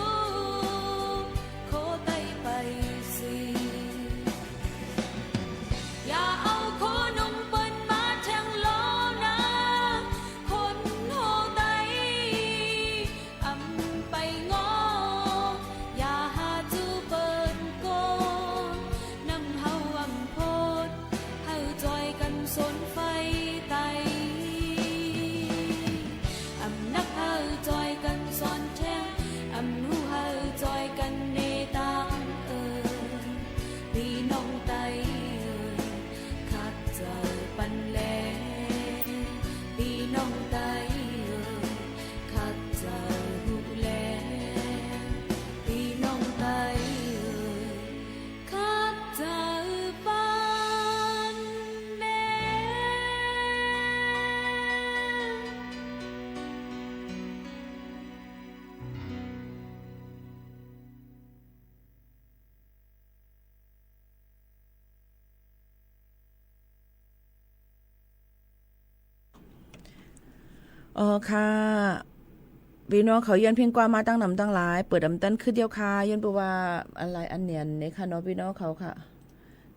อ๋อค่ะพี่น้องเขายันเพียงกว่ามาตั้งนำตั้งหลายเปิดอำตันคือเดียวค่ะยันบ่ว่าอะไรอันเนียนในค่ะเนาะพี่น้องเขาค่ะ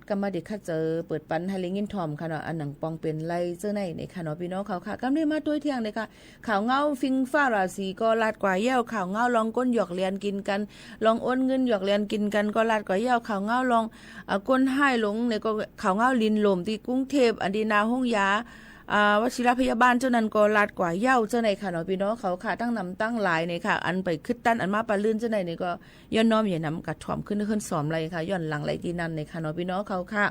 กำมาเด็กค่ะเจอเปิดปันให้ลิงินทอมค่ะเนาะอันหนังปองเป็นไล่เจ้าในค่ะเนาะพี่น้องเขาค่ะกำได้มาด้วยเที่ยงเลยค่ะข่าวเงาฟิงฟ้าราศีก็ลาดกว่าแย้วข่าวเงาลองก้นหยอกเลียนกินกันลองโอนเงินหยอกเลียนกินกันก็ลาดกว่าแย้วข่าวเงาลองก้นให้หลงในก็ข่าวเงาลินลมที่กรุงเทพอันดีนาห้องยาวชิรพยาบาลเจ้านั้นก็ลาดกว่าเย้าเจ้าในค่ะเนาะพี่น้องเขาค่ะตั้งนำตั้งหลายในค่ะอันไปขึ้นตั้นอันมาปลาลื่นเจ้าในนี่ก็ย้อนน้อมอย่านำกัดถ่อมขึ้นสอมไรค่ะย้อนหลังไรที่นั่นในค่ะเนาะพี่น้องเขาค่ะ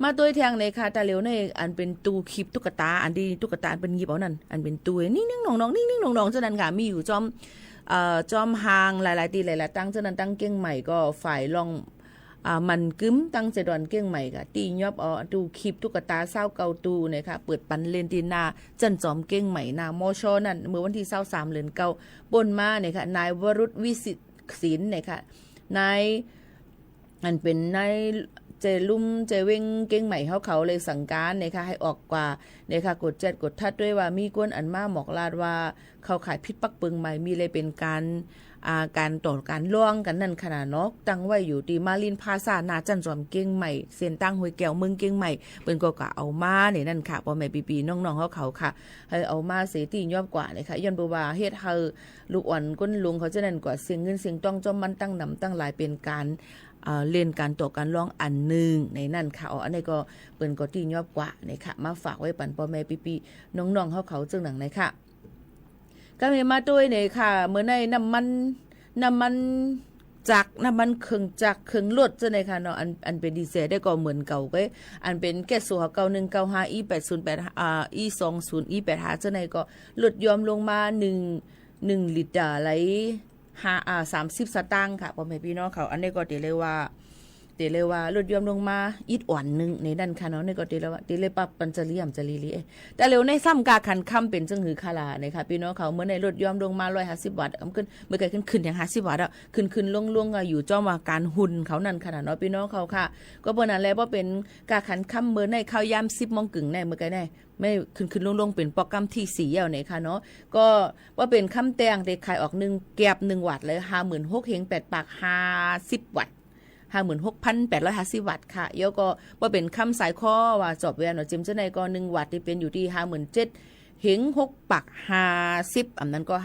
มาตัวแทงในค่ะตาเหลียวในอันเป็นตูคลิปตุ๊กตาอันดีตุ๊กตาเป็นหยิบเอานั่นอันเป็นตัวนิ่งๆน้องๆนิ่งๆน้องๆเจ้านั้นค่ะมีอยู่จอมหางหลายๆตีหลายๆตั้งเจ้านั้นตั้งเก้งใหม่ก็ฝ่ายลองมันกึ้มตั้งเจดอนเก้งใหม่ค่ะตียอบดูคลิปตุ๊กตาเศร้าเกาตูเนี่ยค่ะเปิดปันเลนตีนาจันจอมเก้งใหม่นาโมชนั่นเมื่อวันที่23เดือนเก้าบนมาเนี่ยค่ะนายวรุษวิสิทธิ์ศิลป์เนี่ยค่ะนายอันเป็นนายเจลุ่มเจเว้งเก้งใหม่เขาเลยสั่งการนะคะให้ออกกว่านะคะกดแจดกดทัดด้วยว่ามีก้นอันมาหมอกลาดว่าเขาขายพิษปักปึงใหม่มีเลยเป็นการต่อการล่วงกันนั่นขนาดเนาะตั้งไว้อยู่ที่มาลินพาซานาจันจอมเก้งใหม่เส้นตั้งห้วยแก้วเมืองเก้งใหม่เป็นก็กะเอามาเนี่ยนั่นค่ะพ่อแม่ปีๆน้องๆเขาค่ะให้เอามาเสตียอบกว่าเลยค่ะย้อนบ่ว่าเฮ็ดให้ลูกอ่อนก้นลุงเขาจะนั่นกว่าเสียงเงินเสียงต้องจอมมันตั้งนำตั้งหลายเป็นการเล่นการต่อการร้องอันหนึ่งในนั่นค่ะอันนี้ก็เปิ้นก็ที่ยอบกว่าในค่ะมาฝากไว้ปั่นพ่อแม่ปีๆน้องๆเขาจึงหนังในค่ะก็มีมาด้วยในค่ะเมื่อในน้ำมันจักน้ำมันเครื่องจักรเครื่องรถจะในค่ะเนาะอันเป็นดีเซลได้ก็เหมือนเก่าก็อันเป็นแก๊สโซฮา9195 E808 E20 E85 จะในก็ลดยอมลงมา1ลิตรไหล30 สตางค์ค่ะพ่อแม่พี่น้องเขาอันนี้ก็เดี๋ยวเลยว่าลดยอมลงมาอีกอ่อนนึงในด้านค่ะเนาะนี่ก็เดี๋ยวเลยปรับปัญจลีมจลีลีแต่เร็วในซ้ำกาคันค่ำเป็นจังหือคาลานะคะพี่น้องเขาเมื่อในลดยอมลงมา150 บาทขึ้นเมื่อไกลขึ้นอย่าง50 บาทอ่ะขึ้นลงอยู่จ้อมาการหุ่นเขานั่นขนาดเนาะพี่น้องเขาค่ะก็เปิ้นนั้นแล้วว่าเป็นกาคันค่ำเมื่อในข้าวยาม10 โมงกึ่งในเมื่อไกลในไม่ขึ้นลงเป็นโปรแกรมที่4เอาเนี่ยค่ะเนาะก็ว่าเป็นค่ำแตงได้ขายออก1แก็บ1วัตต์เลย56,000เฮง8ปาก50 วัตต์56,850 วัตต์ค่ะแล้วก็ว่าเป็นคำสายข้อว่าจอบแวนเนาะจิมเจ้าในก็1วัตต์ที่เป็นอยู่ที่57,000เฮง6ปัก50อันนั้นก็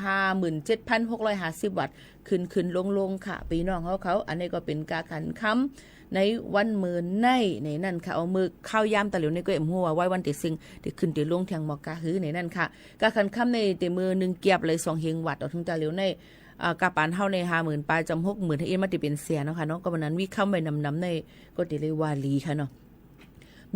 57,650 วัตต์ขึ้นลงค่ะพี่น้องเขาอันนี้ก็เป็นการขันคำในวันมื้อในนั่นค่ะเอามือข้าวยามตะเหลียวในก็เอ็มหัวไว้วันติซิงที่ขึ้นที่ลงเทียงหมอกกะหือในนั่นค่ะการขันคำในแต่มือ1เกียบเลย2เฮงวัตต์เอาถึงตะเหลียวในกาปานเฮาใน50,000ปลายจำ60,000ให้เอ็นมาติเป็นเสียเนาะค่ะเนาะก็วันนั้นวิเข้าไปนำในก็ติเลยวาลีค่ะเนาะ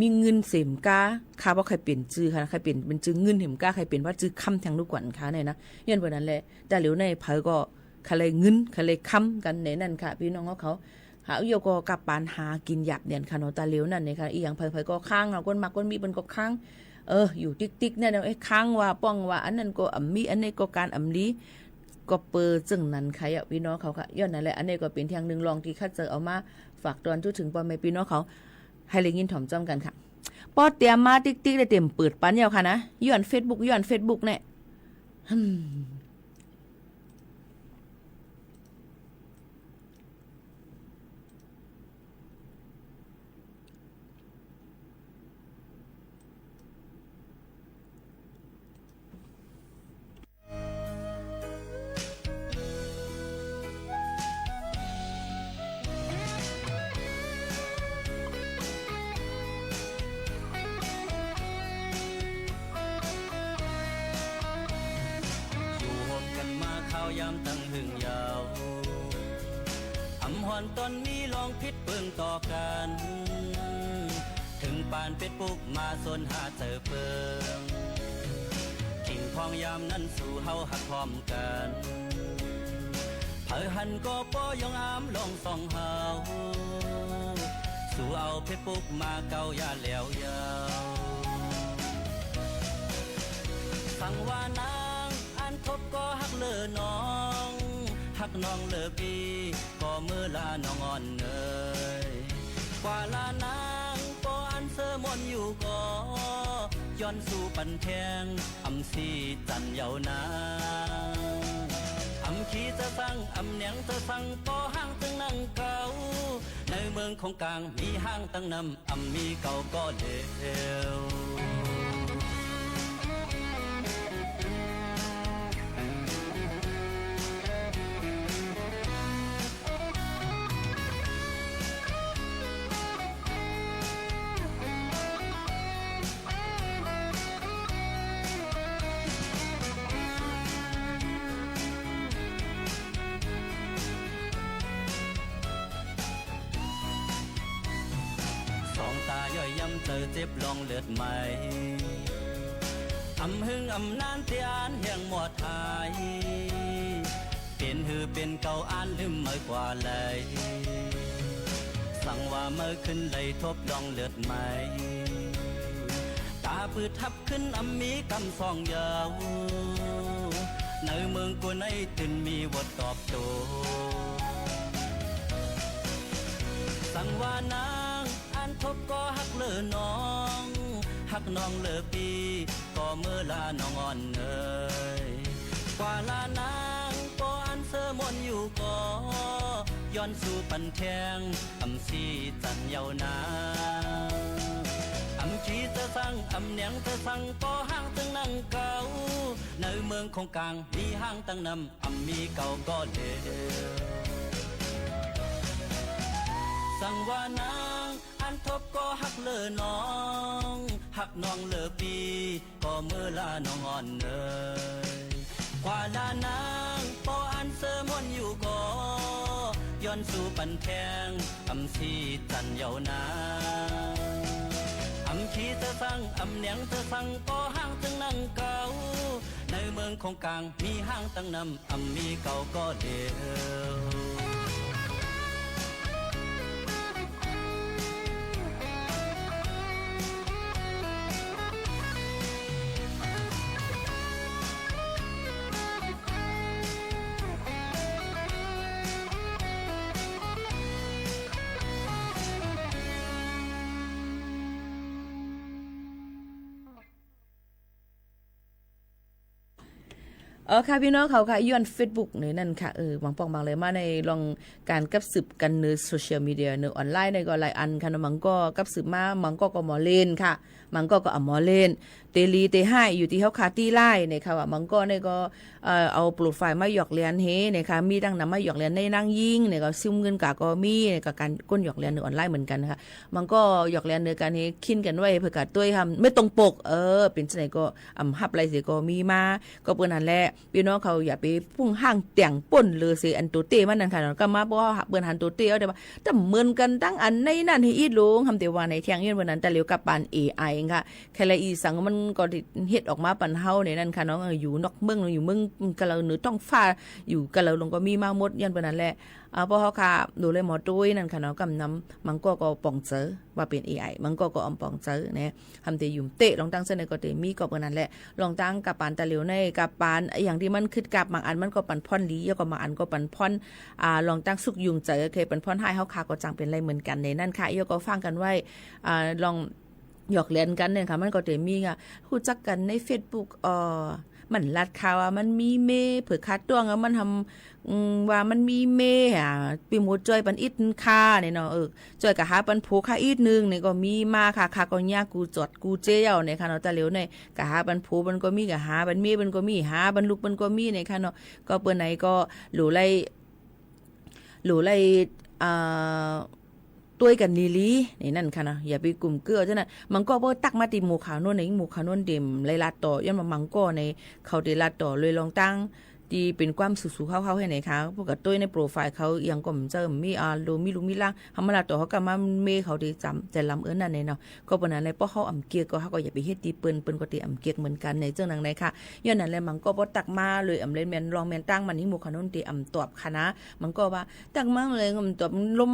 มีเงินเสมกาค่ะว่าใครเปลี่ยนชื่อค่ะใครเปลี่ยนเป็นชื่อเงินเหมกาใครเปลี่ยนว่าชื่อคำแทงลูกกวนค่ะเนี่ยนะย้อนวันนั้นแหละแต่เหลียวในเผยก็ใครเลยเงินใครเลยคำกันในนั่นค่ะพี่น้องเขาหาโยก็กับปานหากินหยับเนี่ยค่ะเนาะตาเหลียวนั่นเนี่ยค่ะอีหยังเผยก็ค้างเราก้นมักก้นมีเป็นก็ค้างอยู่ติ๊กๆเนี่ยไอ้ค้างว่าป้องว่าอันนั้นก็อ่ำมีอันนี้ก็การอ่ำลีก็เปิดจึงนั้นใครอ่ะพี่น้องเขาค่ะย้อนนั่นแหละอันนี้ก็เป็นทางนึงลองที่คัดเจอเอามาฝากตอนทุกถึงพ่อแม่พี่น้องเขาให้เลยยินถ่อมจ้อมกันค่ะปอเตรียมมาติ๊กๆได้เต็มเปิดปันยาวค่ะนะย้อน Facebook เนี่ยยามตั้งหึงยาวอำหอนตอนมีลองพิษเปิงต่อกันถึงปานเป็ดปุกมาสนหาเจอเปิงกิ่งพองยามนั้นสู่เฮาหักพร้อมกันเผยหันก็ป้อยองอามลองส่องเฮาสู่เอาเป็ดปุกมาเกายาแล้วยาวสั่งว่านางอันทบก็หักเลอน้องหักน้องเลอปีก็มือลาน้องอ่อนเนยกว่าลานางก็อันเสมอนอยู่ก็ ย้อนสู่ปันแทงอำสีจันเยานาอำขีจะสั่งอำเหนียงจะสั่งปอห้างตึงนั่งเก่าในเมืองของกลางมีห้างตั้งนำอำมีเก่าก็เดียวเจอเจ็บลองเลือดใหม่อำหึงอำนานเตียนเฮียงหมดหายเป็นหือเป็นเก่าอ่านลืมเมื่อกว่าเลยสั่งว่าเมื่อขึ้นเลยทบลองเลือดใหม่ตาปืดทับขึ้นอำมีกำซองยาวในเมืองกูในตื่นมีวดตอบโตสั่งว่านางทบก็หักเลือน้องหักน้องเลือปีก็เมื่อลาน้องอ่อนเอ่ยกว่าลานางก็อันเสือมนอยู่ก็ย้อนสู่ปันแทงอำสีจันเยานาอำขีจะสั่งอำเหนียงจะสั่งก็ห้างตึงนั่งเก่าในเมืองของกลางมีห้างตั้งนำอำมีเก่าก็เดียวสั่งว่านางอันทบก็หักเลือน้องหักน้องเลือปีก็เมื่อลาน้องอ่อนเอ่ยกว่าลานางปออันเสือมนอยู่ก็ย้อนสู่ปันแทงอำสีจันเยานาอำขีจะสั่งอำเหนียงจะสั่งก็ห้างตึงนั่งเก่าในเมืองของกลางมีห้างตั้งนำอำมีเก่าก็เดียวค่ะพี่น้องเขาค่ะย้อน Facebook ในนั่นค่ะบางปองบางเลยมาในลองการกับสืบกันในโซเชียลมีเดียในออนไลน์ในก็หลายอันค่ะมังก็กับสืบมามังก็หมอเล่นค่ะมังก็หมอเล่นเตลีเตให้อยู่ที่เฮาคาตี้ไล่เนี่ยค่ะว่ามังก็เนี่ยก็เอาโปรไฟล์มาหยอกเลียนเฮเนี่ยค่ะมีดังนำมาหยอกเลียนในนั่งยิงเนี่ยก็ซิมเงินกะก็มีเนี่ยก็การก้นหยอกเลียนในออนไลน์เหมือนกันนะคะมันก็หยอกเลียนในการเฮคินกันไว้เพื่อกะด้วยทำไม่ตรงปกเป็นจังได๋ก็ฮับไรสิก็มีมาก็เปิ้นนั่นแหละพี่น้องเขาอย่าไปพุ่งห้างแต่งป่นเลยสิอันตัวเตมันนั่นค่ะก็มาบ่เปิ้นหันตัวเตเอาได้ว่าแต่เหมือนกันตั้งอันในนั่นให้อีหลงทำแต่ว่าในเที่ยงยืนวันนั้นแต่เหลียวกับปาน AI ค่ะแค่ละอีสังมันก็เฮ็ดออกมาปันเฮาในนั่นค่ะน้องอยู่นอกเมืองอยู่เมืองกะเราเหนือท้องฟ้าอยู่กะเราลงก็มีมาหมดยันปานนั้นแหละเพราะเฮาค่ะดูเลยหมอตุ้ยนั่นค่ะเนาะกำนำมันก็ป่องเจอว่าเป็น AI มันก็อป่องเจอเนี่ยทำแต่อยู่เตะลองตั้งเส้นในก็เตมีก็ปานนั้นแหละลองตั้งกับปานตะเหลียวในกับปานอย่างที่มันคิดกับบางอันมันก็ปันพ่อนดีแล้วก็บางอันก็ปันพ่อนลองตั้งสุกยุงเจอเคยปันพ่อนให้เฮาค่ะก็จังเป็นไรเหมือนกันในนั่นค่ะแล้วก็ฟังกันไว้ลองหยอกเล่นกันเนี่ยค่ะมันก็เตมีอ่ะรู้จักกันใน Facebook มันลัดข่าวว่ามันมีเมเผื่อคัดตัวมันทำว่ามันมีเมปีหมดจอยปันอิดค่าเนี่ยเนาะจอยกับหาปันโผค่าอีกนึงเนี่ยก็มีมาค่ะก็ยากกูจอดกูเจียวเนี่ยค่ะเนาะตะเหลียวเนี่ยกับหาปันโผมันก็มีกับหาปันเมมันก็มีหาปันลูกมันก็มีเนี่ยค่ะเนาะก็เปิ้นไหนก็หลู่ไล่ตัวกันลีลีนี่นั่นค่ะนะอย่าไปกลุ่มเกลือจังนั้นมันก็บ่ตักมาติหมู่ขาวโน่นในหมู่ขาวโน่นเต็มไล่ลัดต่อย้อนมันก็ในเขาได้ลัดต่อเลยลองตั้งที่เป็นความสู่ๆเข้าๆให้ไหนคะพวกกับตัวในโปรไฟล์เขายังก็มันเจอมีโลมีลุงมีล่างทำมาลาต่อเขาก็มาเมเขาได้จำแต่ลำนั่นเนาะก็ปนนั้นเลยเพราะเขาเกียกก็เขาก็อย่าไปเฮ็ดตีเปิ้นก็ตีเกียกเหมือนกันในเจ้านังไหนค่ะย้อนนั้นเลยมันก็บ่ตักมาเลยเล่นแม่นลองแม่นตั้งมันนี่หมู่ขาวโน่นตีตอบค่ะนะมันก็ว่าตักมาเลยมันตอบล้ม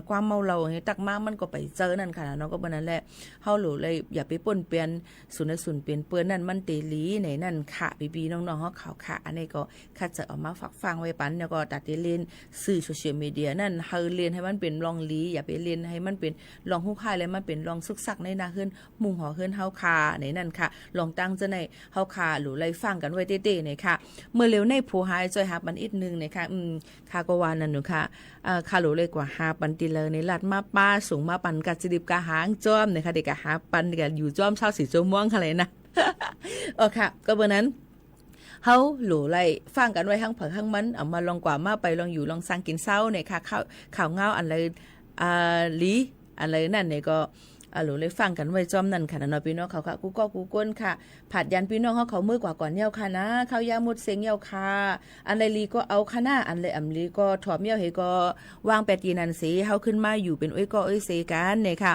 ความเมาเราให้ตักมามันก็ไปเจอนั่นค่ะเนาะก็ปนนั้นแหละเฮาหลูเลยอย่าไปป่นเปลี่ยนศูนย์เปลี่ยนเปิ้นนั่นมันเตลีในนั่นค่ะพี่ๆน้องๆเฮาขาวค่ะอันนี้ก็ ข้าจะเอามาฝากฟังไว้ปันแล้วก็ตัดเล่นสื่อโซเชียลมีเดียนั่นเฮาเรียนให้มันเป็นลองลีอย่าไปเรียนให้มันเป็นลองฮู้ค่ายแล้วมันเป็นลองซึกซักในนาเฮือนมุงหอเฮือนเฮาคาในนั่นค่ะลองตั้งจะในเฮาคาหรือไล่ฟังกันไว้เต้ๆนี่ค่ะเมื่อเร็วในผู้หายจอยหาปันอีกนึงนี่ค่ะค่ะก็ว่านั่นหนูค่ะค่าหลูเลยกว่า5ปันติเลยในลาดมาป้าสูงมาปันกัดจิดิบกะหางจ้อมนี่ค่ะเด็กกะหาปันก็อยู่จ้อมเช้าสีจ้อมม่วงค่ะเลยนะโอเคก็เบอร์นั้นเฮาหลูไล่ฟังกันไว้ทั้งเผอทั้งมันเอามาลองกว่ามาไปลองอยู่ลองสร้างกินเศร้าเนี่ยค่ะข่าวเงาอันเลยลีอันเลยนั่นเนี่ยก็หลูเลยฟังกันไว้จอมนั่นค่ะนะพี่น้องเขาค่ะกูก็กูก้นค่ะผัดยันพี่น้องเขามือกว่าก่อนเย้าค่ะนะข้าวยามุดเสียงเย้าค่ะอันเลยลีก็เอาค่ะนะอันเลยลีก็ถอมเย้าเฮก็วางแปดยีนันสีเฮาขึ้นมาอยู่เป็นอ้อยก็อ้อยเสกันเนี่ยค่ะ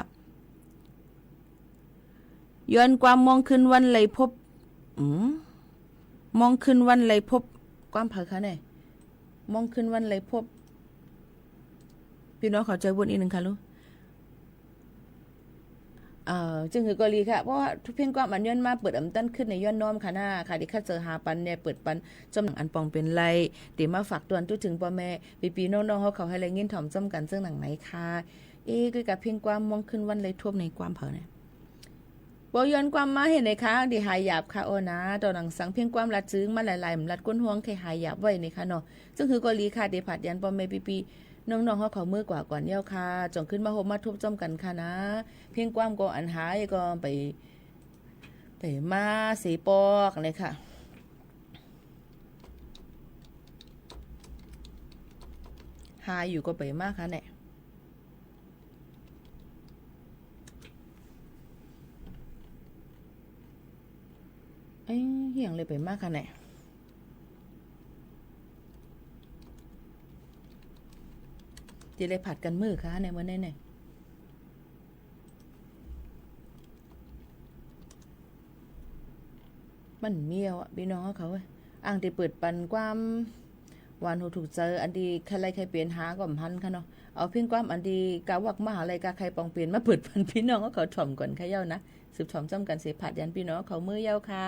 ย้อนความมองขึ้นวันเลยพบมองขึ้นวันเลยพบความเผอค่ะเนี่ยมองขึ้นวันเลยพบพี่น้องขอใจวนอีกนึงค่ะลูกจึงคือกรณีค่ะเพราะว่าทุกเพียงความมันย้อนมาเปิดตั้นขึ้นในย้อนน้อมค่ะหน้าค่ะที่ข้าเจอหาปันเนี่ยเปิดปันจำหนังอันปองเป็นไรเดี๋ยวมาฝากตัวทุกถึงพ่อแม่ปีน้องๆเขาให้ไรเงินถ่อมจำกันซึ่งหนังไหนค่ะคือกับเพียงความมองขึ้นวันเลยท่วมในความเผอเนี่ยบย้อนความมาเห็นในค้าที่หายหยาบค่ะโอนะตอนหนังสังเพียงความรัดซึ้งมาหลายๆมันรัดก้นห่วงแค่หายหยาบไว้ในค่ะเนาะซึ่งคือกรณีค่ะเดี๋ยวผัดยันพ่อแม่ปีน้องๆเขามือกว่าก่อนเย้าค่ะจงขึ้นมาโฮมมาทุบจอมกันค่ะนะเพียงความก็อันหายก็ไปมาสีปอกเลยค่ะหายอยู่ก็ไปมากค่ะเนี่ยเหี่ยงเลยไปมากค่ะเนี่ยจะเลยผัดกันมือค่ะในวันนี้เนี่ยมันเมียวอ่ะพี่น้องเขาอ่างที่เปิดปันความวานหูถูกเจออันดีใครใครเปลี่ยนหาก่อมพันค่ะเนาะเอาเพียงความอันดีกาวักมหาอะไรกาใครปองเปลี่ยนมาเปิดปันพี่น้องเขาถ่อมก่อนค่ะเย้านะสืบถ่อมจำกันเสียผัดยันพี่น้องเขามือเย้าค่ะ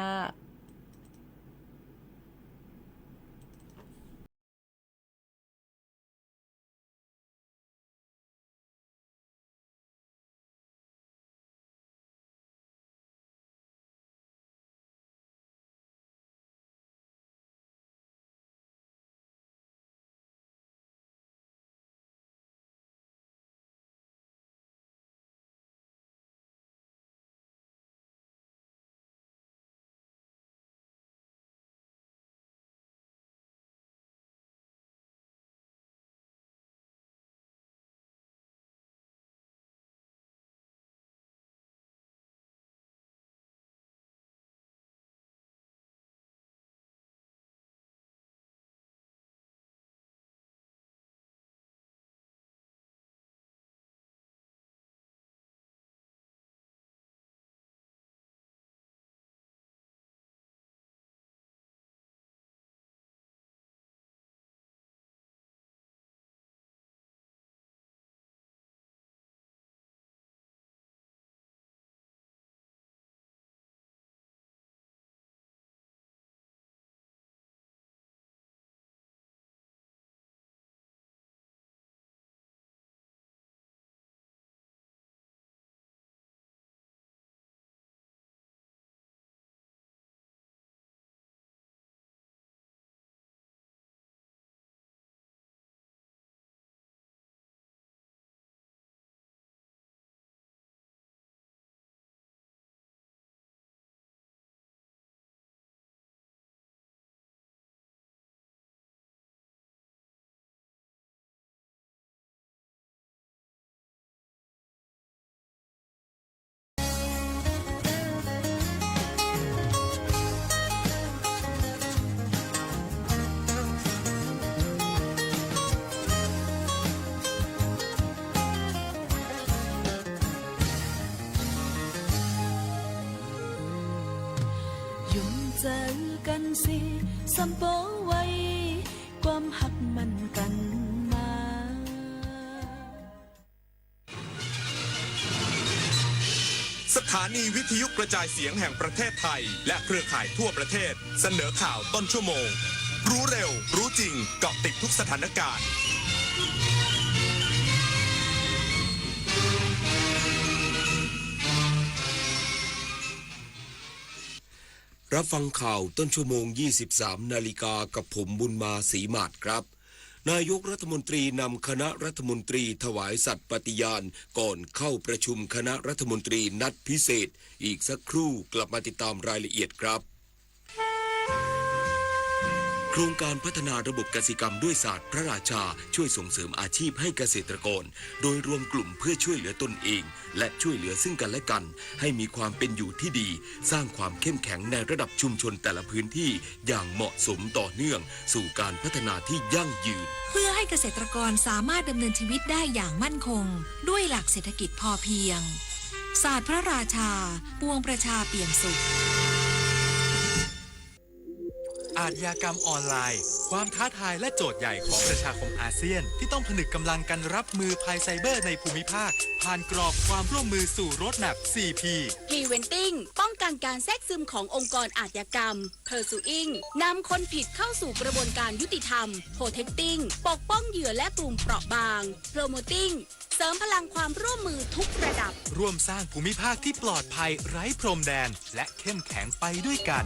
เจอกันสิสัมโปไว้ความหักมันกันมา สถานีวิทยุกระจายเสียงแห่งประเทศไทยและเครือข่ายทั่วประเทศเสนอข่าวต้นชั่วโมง รู้เร็วรู้จริงเกาะติดทุกสถานการณ์รับฟังข่าวต้นชั่วโมง 23 นาฬิกากับผมบุญมาศรีมาศครับนายกรัฐมนตรีนำคณะรัฐมนตรีถวายสัตย์ปฏิญาณก่อนเข้าประชุมคณะรัฐมนตรีนัดพิเศษอีกสักครู่กลับมาติดตามรายละเอียดครับโครงการพัฒนาระบบกสิกรรมด้วยศาสตร์พระราชาช่วยส่งเสริมอาชีพให้เกษตรกรโดยรวมกลุ่มเพื่อช่วยเหลือตนเองและช่วยเหลือซึ่งกันและกันให้มีความเป็นอยู่ที่ดีสร้างความเข้มแข็งในระดับชุมชนแต่ละพื้นที่อย่างเหมาะสมต่อเนื่องสู่การพัฒนาที่ยั่งยืนเพื่อให้เกษตรกรสามารถดำเนินชีวิตได้อย่างมั่นคงด้วยหลักเศรษฐกิจพอเพียงศาสตร์พระราชาปวงประชาเปี่ยมสุขอาชญากรรมออนไลน์ความท้าทายและโจทย์ใหญ่ของประชาคมอาเซียนที่ต้องผนึกกำลังกันรับมือภัยไซเบอร์ในภูมิภาคผ่านกรอบความร่วมมือสู่โรดแมพ 4P Preventing ป้องกันการแทรกซึมขององค์กรอาชญากรรม Pursuing นำคนผิดเข้าสู่กระบวนการยุติธรรม Protecting ปกป้องเหยื่อและกลุ่มเปราะบาง Promoting เสริมพลังความร่วมมือทุกระดับร่วมสร้างภูมิภาคที่ปลอดภัยไร้พรมแดนและเข้มแข็งไปด้วยกัน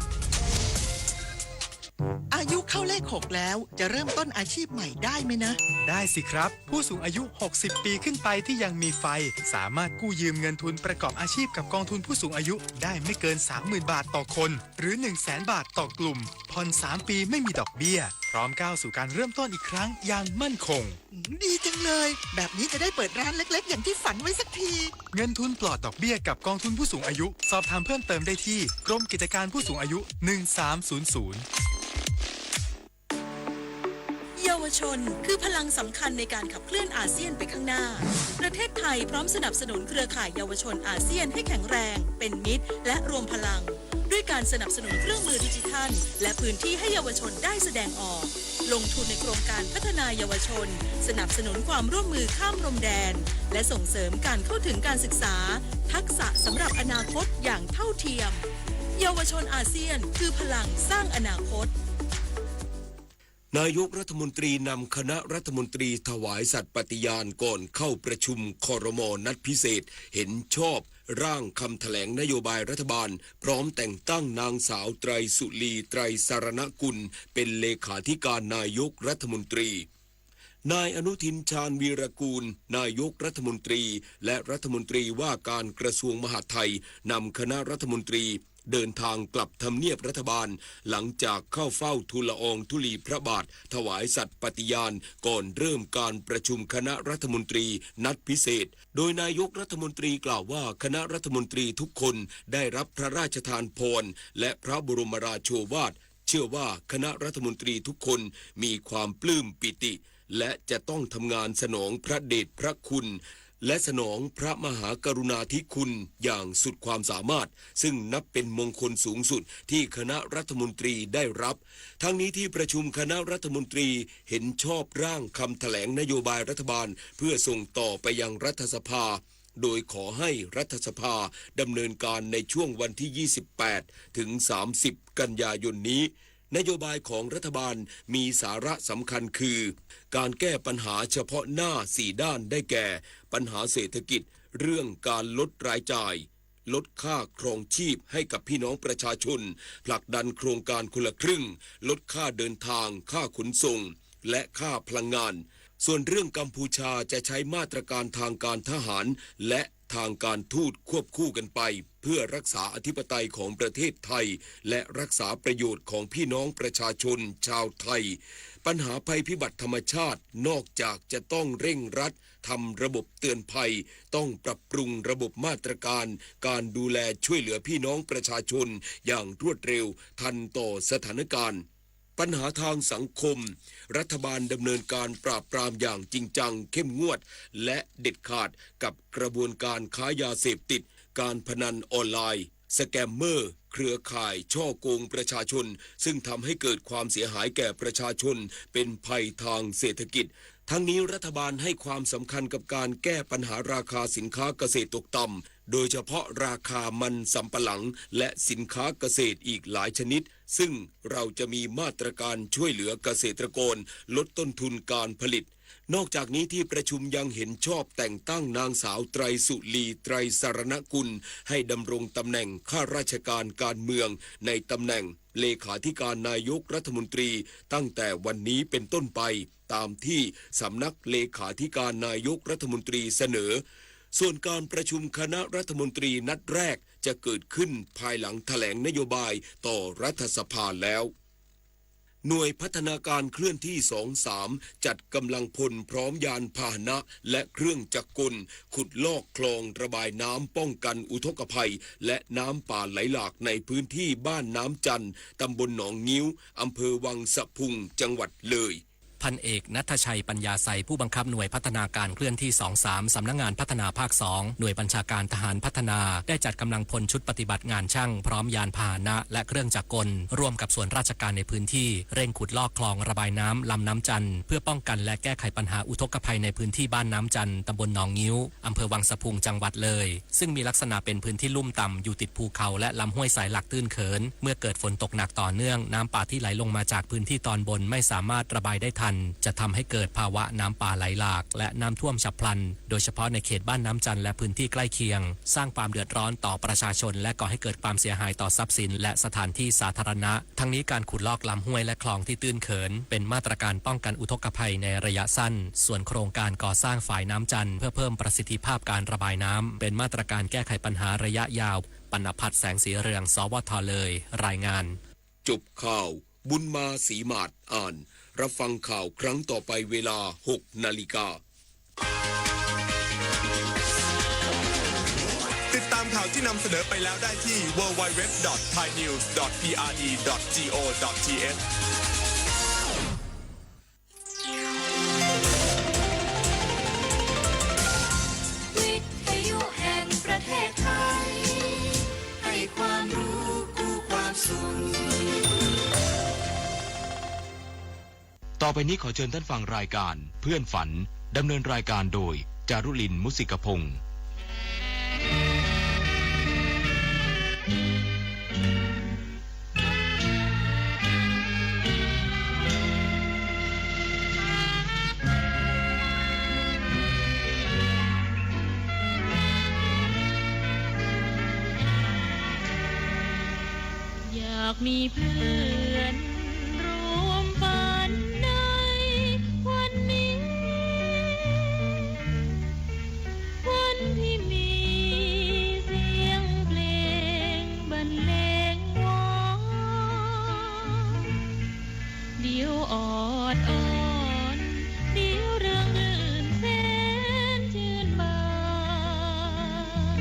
อายุเข้าเลข 6 แล้วจะเริ่มต้นอาชีพใหม่ได้ไหมนะได้สิครับผู้สูงอายุ60 ปีขึ้นไปที่ยังมีไฟสามารถกู้ยืมเงินทุนประกอบอาชีพกับกองทุนผู้สูงอายุได้ไม่เกิน 30,000 บาทต่อคนหรือ 100,000 บาทต่อกลุ่มผ่อน3 ปีไม่มีดอกเบี้ยพร้อมก้าวสู่การเริ่มต้นอีกครั้งอย่างมั่นคงดีจังเลยแบบนี้จะได้เปิดร้านเล็กๆอย่างที่ฝันไว้สักทีเงินทุนปลอดดอกเบี้ยกับกองทุนผู้สูงอายุสอบถามเพิ่มเติมได้ที่กรมกิจการผู้สูงอายุ1300เยาวชนคือพลังสำคัญในการขับเคลื่อนอาเซียนไปข้างหน้าประเทศไทยพร้อมสนับสนุนเครือข่ายเยาวชนอาเซียนให้แข็งแรงเป็นมิตรและรวมพลังด้วยการสนับสนุนเครื่องมือดิจิทัลและพื้นที่ให้เยาวชนได้แสดงออกลงทุนในโครงการพัฒนาเยาวชนสนับสนุนความร่วมมือข้ามพรมแดนและส่งเสริมการเข้าถึงการศึกษาทักษะสำหรับอนาคตอย่างเท่าเทียมเยาวชนอาเซียนคือพลังสร้างอนาคตนายกรัฐมนตรีนำคณะรัฐมนตรีถวายสัตย์ปฏิญาณก่อนเข้าประชุมครม.นัดพิเศษเห็นชอบร่างคำแถลงนโยบายรัฐบาลพร้อมแต่งตั้งนางสาวไตรสุรีไตรสรณกุลเป็นเลขาธิการนายกรัฐมนตรีนายอนุทินชาญวีรกูลนายกรัฐมนตรีและรัฐมนตรีว่าการกระทรวงมหาดไทยนำคณะรัฐมนตรีเดินทางกลับทำเนียบรัฐบาลหลังจากเข้าเฝ้าทูลละอองธุลีพระบาทถวายสัตย์ปฏิญาณก่อนเริ่มการประชุมคณะรัฐมนตรีนัดพิเศษโดยนายกรัฐมนตรีกล่าวว่าคณะรัฐมนตรีทุกคนได้รับพระราชทานพรและพระบรมราโชวาทเชื่อว่าคณะรัฐมนตรีทุกคนมีความปลื้มปิติและจะต้องทำงานสนองพระเดชพระคุณและสนองพระมหากรุณาธิคุณอย่างสุดความสามารถซึ่งนับเป็นมงคลสูงสุดที่คณะรัฐมนตรีได้รับทั้งนี้ที่ประชุมคณะรัฐมนตรีเห็นชอบร่างคำแถลงนโยบายรัฐบาลเพื่อส่งต่อไปยังรัฐสภาโดยขอให้รัฐสภาดำเนินการในช่วงวันที่28ถึง30กันยายนนี้นโยบายของรัฐบาลมีสาระสำคัญคือการแก้ปัญหาเฉพาะหน้า4ด้านได้แก่ปัญหาเศรษฐกิจเรื่องการลดรายจ่ายลดค่าครองชีพให้กับพี่น้องประชาชนผลักดันโครงการคนละครึ่งลดค่าเดินทางค่าขนส่งและค่าพลังงานส่วนเรื่องกัมพูชาจะใช้มาตรการทางการทหารและทางการทูตควบคู่กันไปเพื่อรักษาอธิปไตยของประเทศไทยและรักษาประโยชน์ของพี่น้องประชาชนชาวไทยปัญหาภัยพิบัติธรรมชาตินอกจากจะต้องเร่งรัดทำระบบเตือนภัยต้องปรับปรุงระบบมาตรการการดูแลช่วยเหลือพี่น้องประชาชนอย่างรวดเร็วทันต่อสถานการณ์ปัญหาทางสังคมรัฐบาลดำเนินการปราบปรามอย่างจริงจังเข้มงวดและเด็ดขาดกับกระบวนการค้ายาเสพติดการพนันออนไลน์สแกมเมอร์เครือข่ายช่อโกงประชาชนซึ่งทำให้เกิดความเสียหายแก่ประชาชนเป็นภัยทางเศรษฐกิจทั้งนี้รัฐบาลให้ความสำคัญกับการแก้ปัญหาราคาสินค้าเกษตรตกต่ำ โดยเฉพาะราคามันสำปะหลังและสินค้าเกษตรอีกหลายชนิดซึ่งเราจะมีมาตรการช่วยเหลือเกษตรกรลดต้นทุนการผลิตนอกจากนี้ที่ประชุมยังเห็นชอบแต่งตั้งนางสาวไตรสุรีไตรสรณกุลให้ดำรงตำแหน่งข้าราชการการเมืองในตำแหน่งเลขาธิการนายกรัฐมนตรีตั้งแต่วันนี้เป็นต้นไปตามที่สำนักเลขาธิการนายกรัฐมนตรีเสนอส่วนการประชุมคณะรัฐมนตรีนัดแรกจะเกิดขึ้นภายหลังแถลงนโยบายต่อรัฐสภาแล้วหน่วยพัฒนาการเคลื่อนที่ 2-3 จัดกำลังพลพร้อมยานพาหนะและเครื่องจักรกลขุดลอกคลองระบายน้ำป้องกันอุทกภัยและน้ำป่าไหลหลากในพื้นที่บ้านน้ำจันทร์ตำบลหนองงิ้วอำเภอวังสะพุงจังหวัดเลยพันเอกณัฐชัยปัญญาไสผู้บังคับหน่วยพัฒนาการเคลื่อนที่ 2-3 สำนักงานพัฒนาภาค 2 หน่วยบัญชาการทหารพัฒนาได้จัดกำลังพลชุดปฏิบัติงานช่างพร้อมยานพาหนะและเครื่องจักรกลร่วมกับส่วนราชการในพื้นที่เร่งขุดลอกคลองระบายน้ำลำน้ำจันทร์เพื่อป้องกันและแก้ไขปัญหาอุทกภัยในพื้นที่บ้านน้ำจันทร์ตำบลหนองงิ้วอำเภอวังสะพุงจังหวัดเลยซึ่งมีลักษณะเป็นพื้นที่ลุ่มต่ำอยู่ติดภูเขาและลำห้วยสายหลักตื้นเขินเมื่อเกิดฝนตกหนักต่อเนื่องน้ำป่าที่ไหลลงมาจากพื้นที่ตอนบนไม่สามารถระบายได้ทันจะทำให้เกิดภาวะน้ำป่าไหลหลากและน้ำท่วมฉับพลันโดยเฉพาะในเขตบ้านน้ำจันทร์และพื้นที่ใกล้เคียงสร้างความเดือดร้อนต่อประชาชนและก่อให้เกิดความเสียหายต่อทรัพย์สินและสถานที่สาธารณะทั้งนี้การขุดลอกลำห้วยและคลองที่ตื้นเขินเป็นมาตรการป้องกันอุทกภัยในระยะสั้นส่วนโครงการก่อสร้างฝายน้ำจันทร์เพื่อเพิ่มประสิทธิภาพการระบายน้ำเป็นมาตรการแก้ไขปัญหาระยะยาวปณภัทรแสงสีเรืองสวทเลยรายงานจบข่าวบุญมาศรีมาศอ่านรับฟังข่าวครั้งต่อไปเวลา 6 นาฬิกาติดตามข่าวที่นำเสนอไปแล้วได้ที่ www.thainews.pre.go.thวิทยุแห่งประเทศไทยให้ความรู้คู่ความสุขต่อไปนี้ขอเชิญท่านฟังรายการเพื่อนฝันดำเนินรายการโดยจารุลินมุสิกพงศ์อยากมีเพื่อนรวมฝันในวันนี้ วันที่มีเสียงเพลงบรรเลงวอนเดี๋ยวออดอ่อนเดี๋ยวเรื่องรื่นแสนชื่นบาน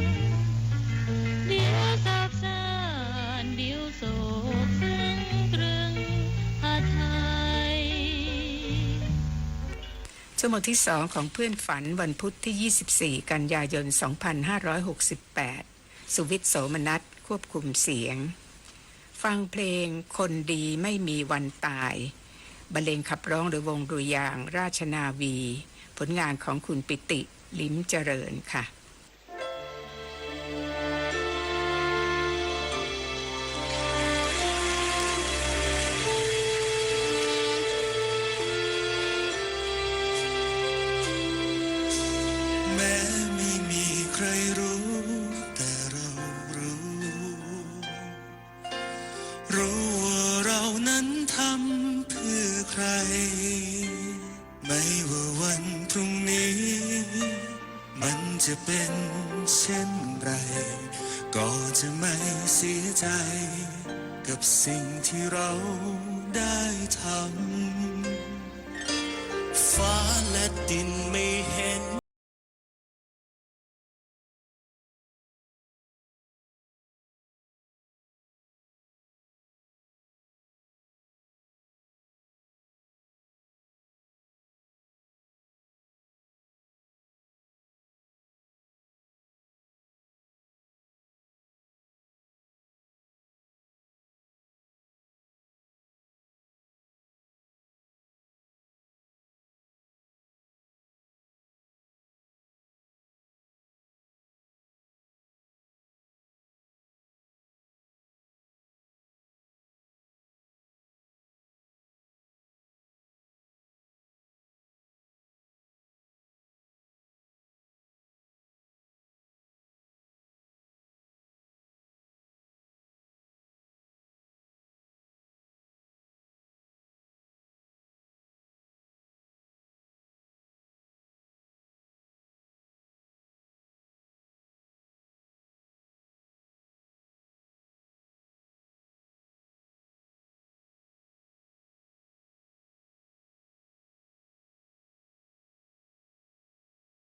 เดี๋ยวสับสานเดี๋ยวโศกซึ้งตรึงหาไทย ชั่วโมงที่2ของเพื่อนฝันวันพุธที่ 24 กันยายน 2568 สุวิทย์ โสมนัสควบคุมเสียงฟังเพลงคนดีไม่มีวันตายบรรเลงขับร้องโดยวงดุริยางค์ราชนาวีผลงานของคุณปิติลิ้มเจริญค่ะแม้ไม่มีใครรู้แต่เรารู้ว่าเรานั้นทำเพื่อใครไม่ว่าวันพรุ่งนี้มันจะเป็นเช่นไรก็จะไม่เสียใจกับสิ่งที่เราได้ทำ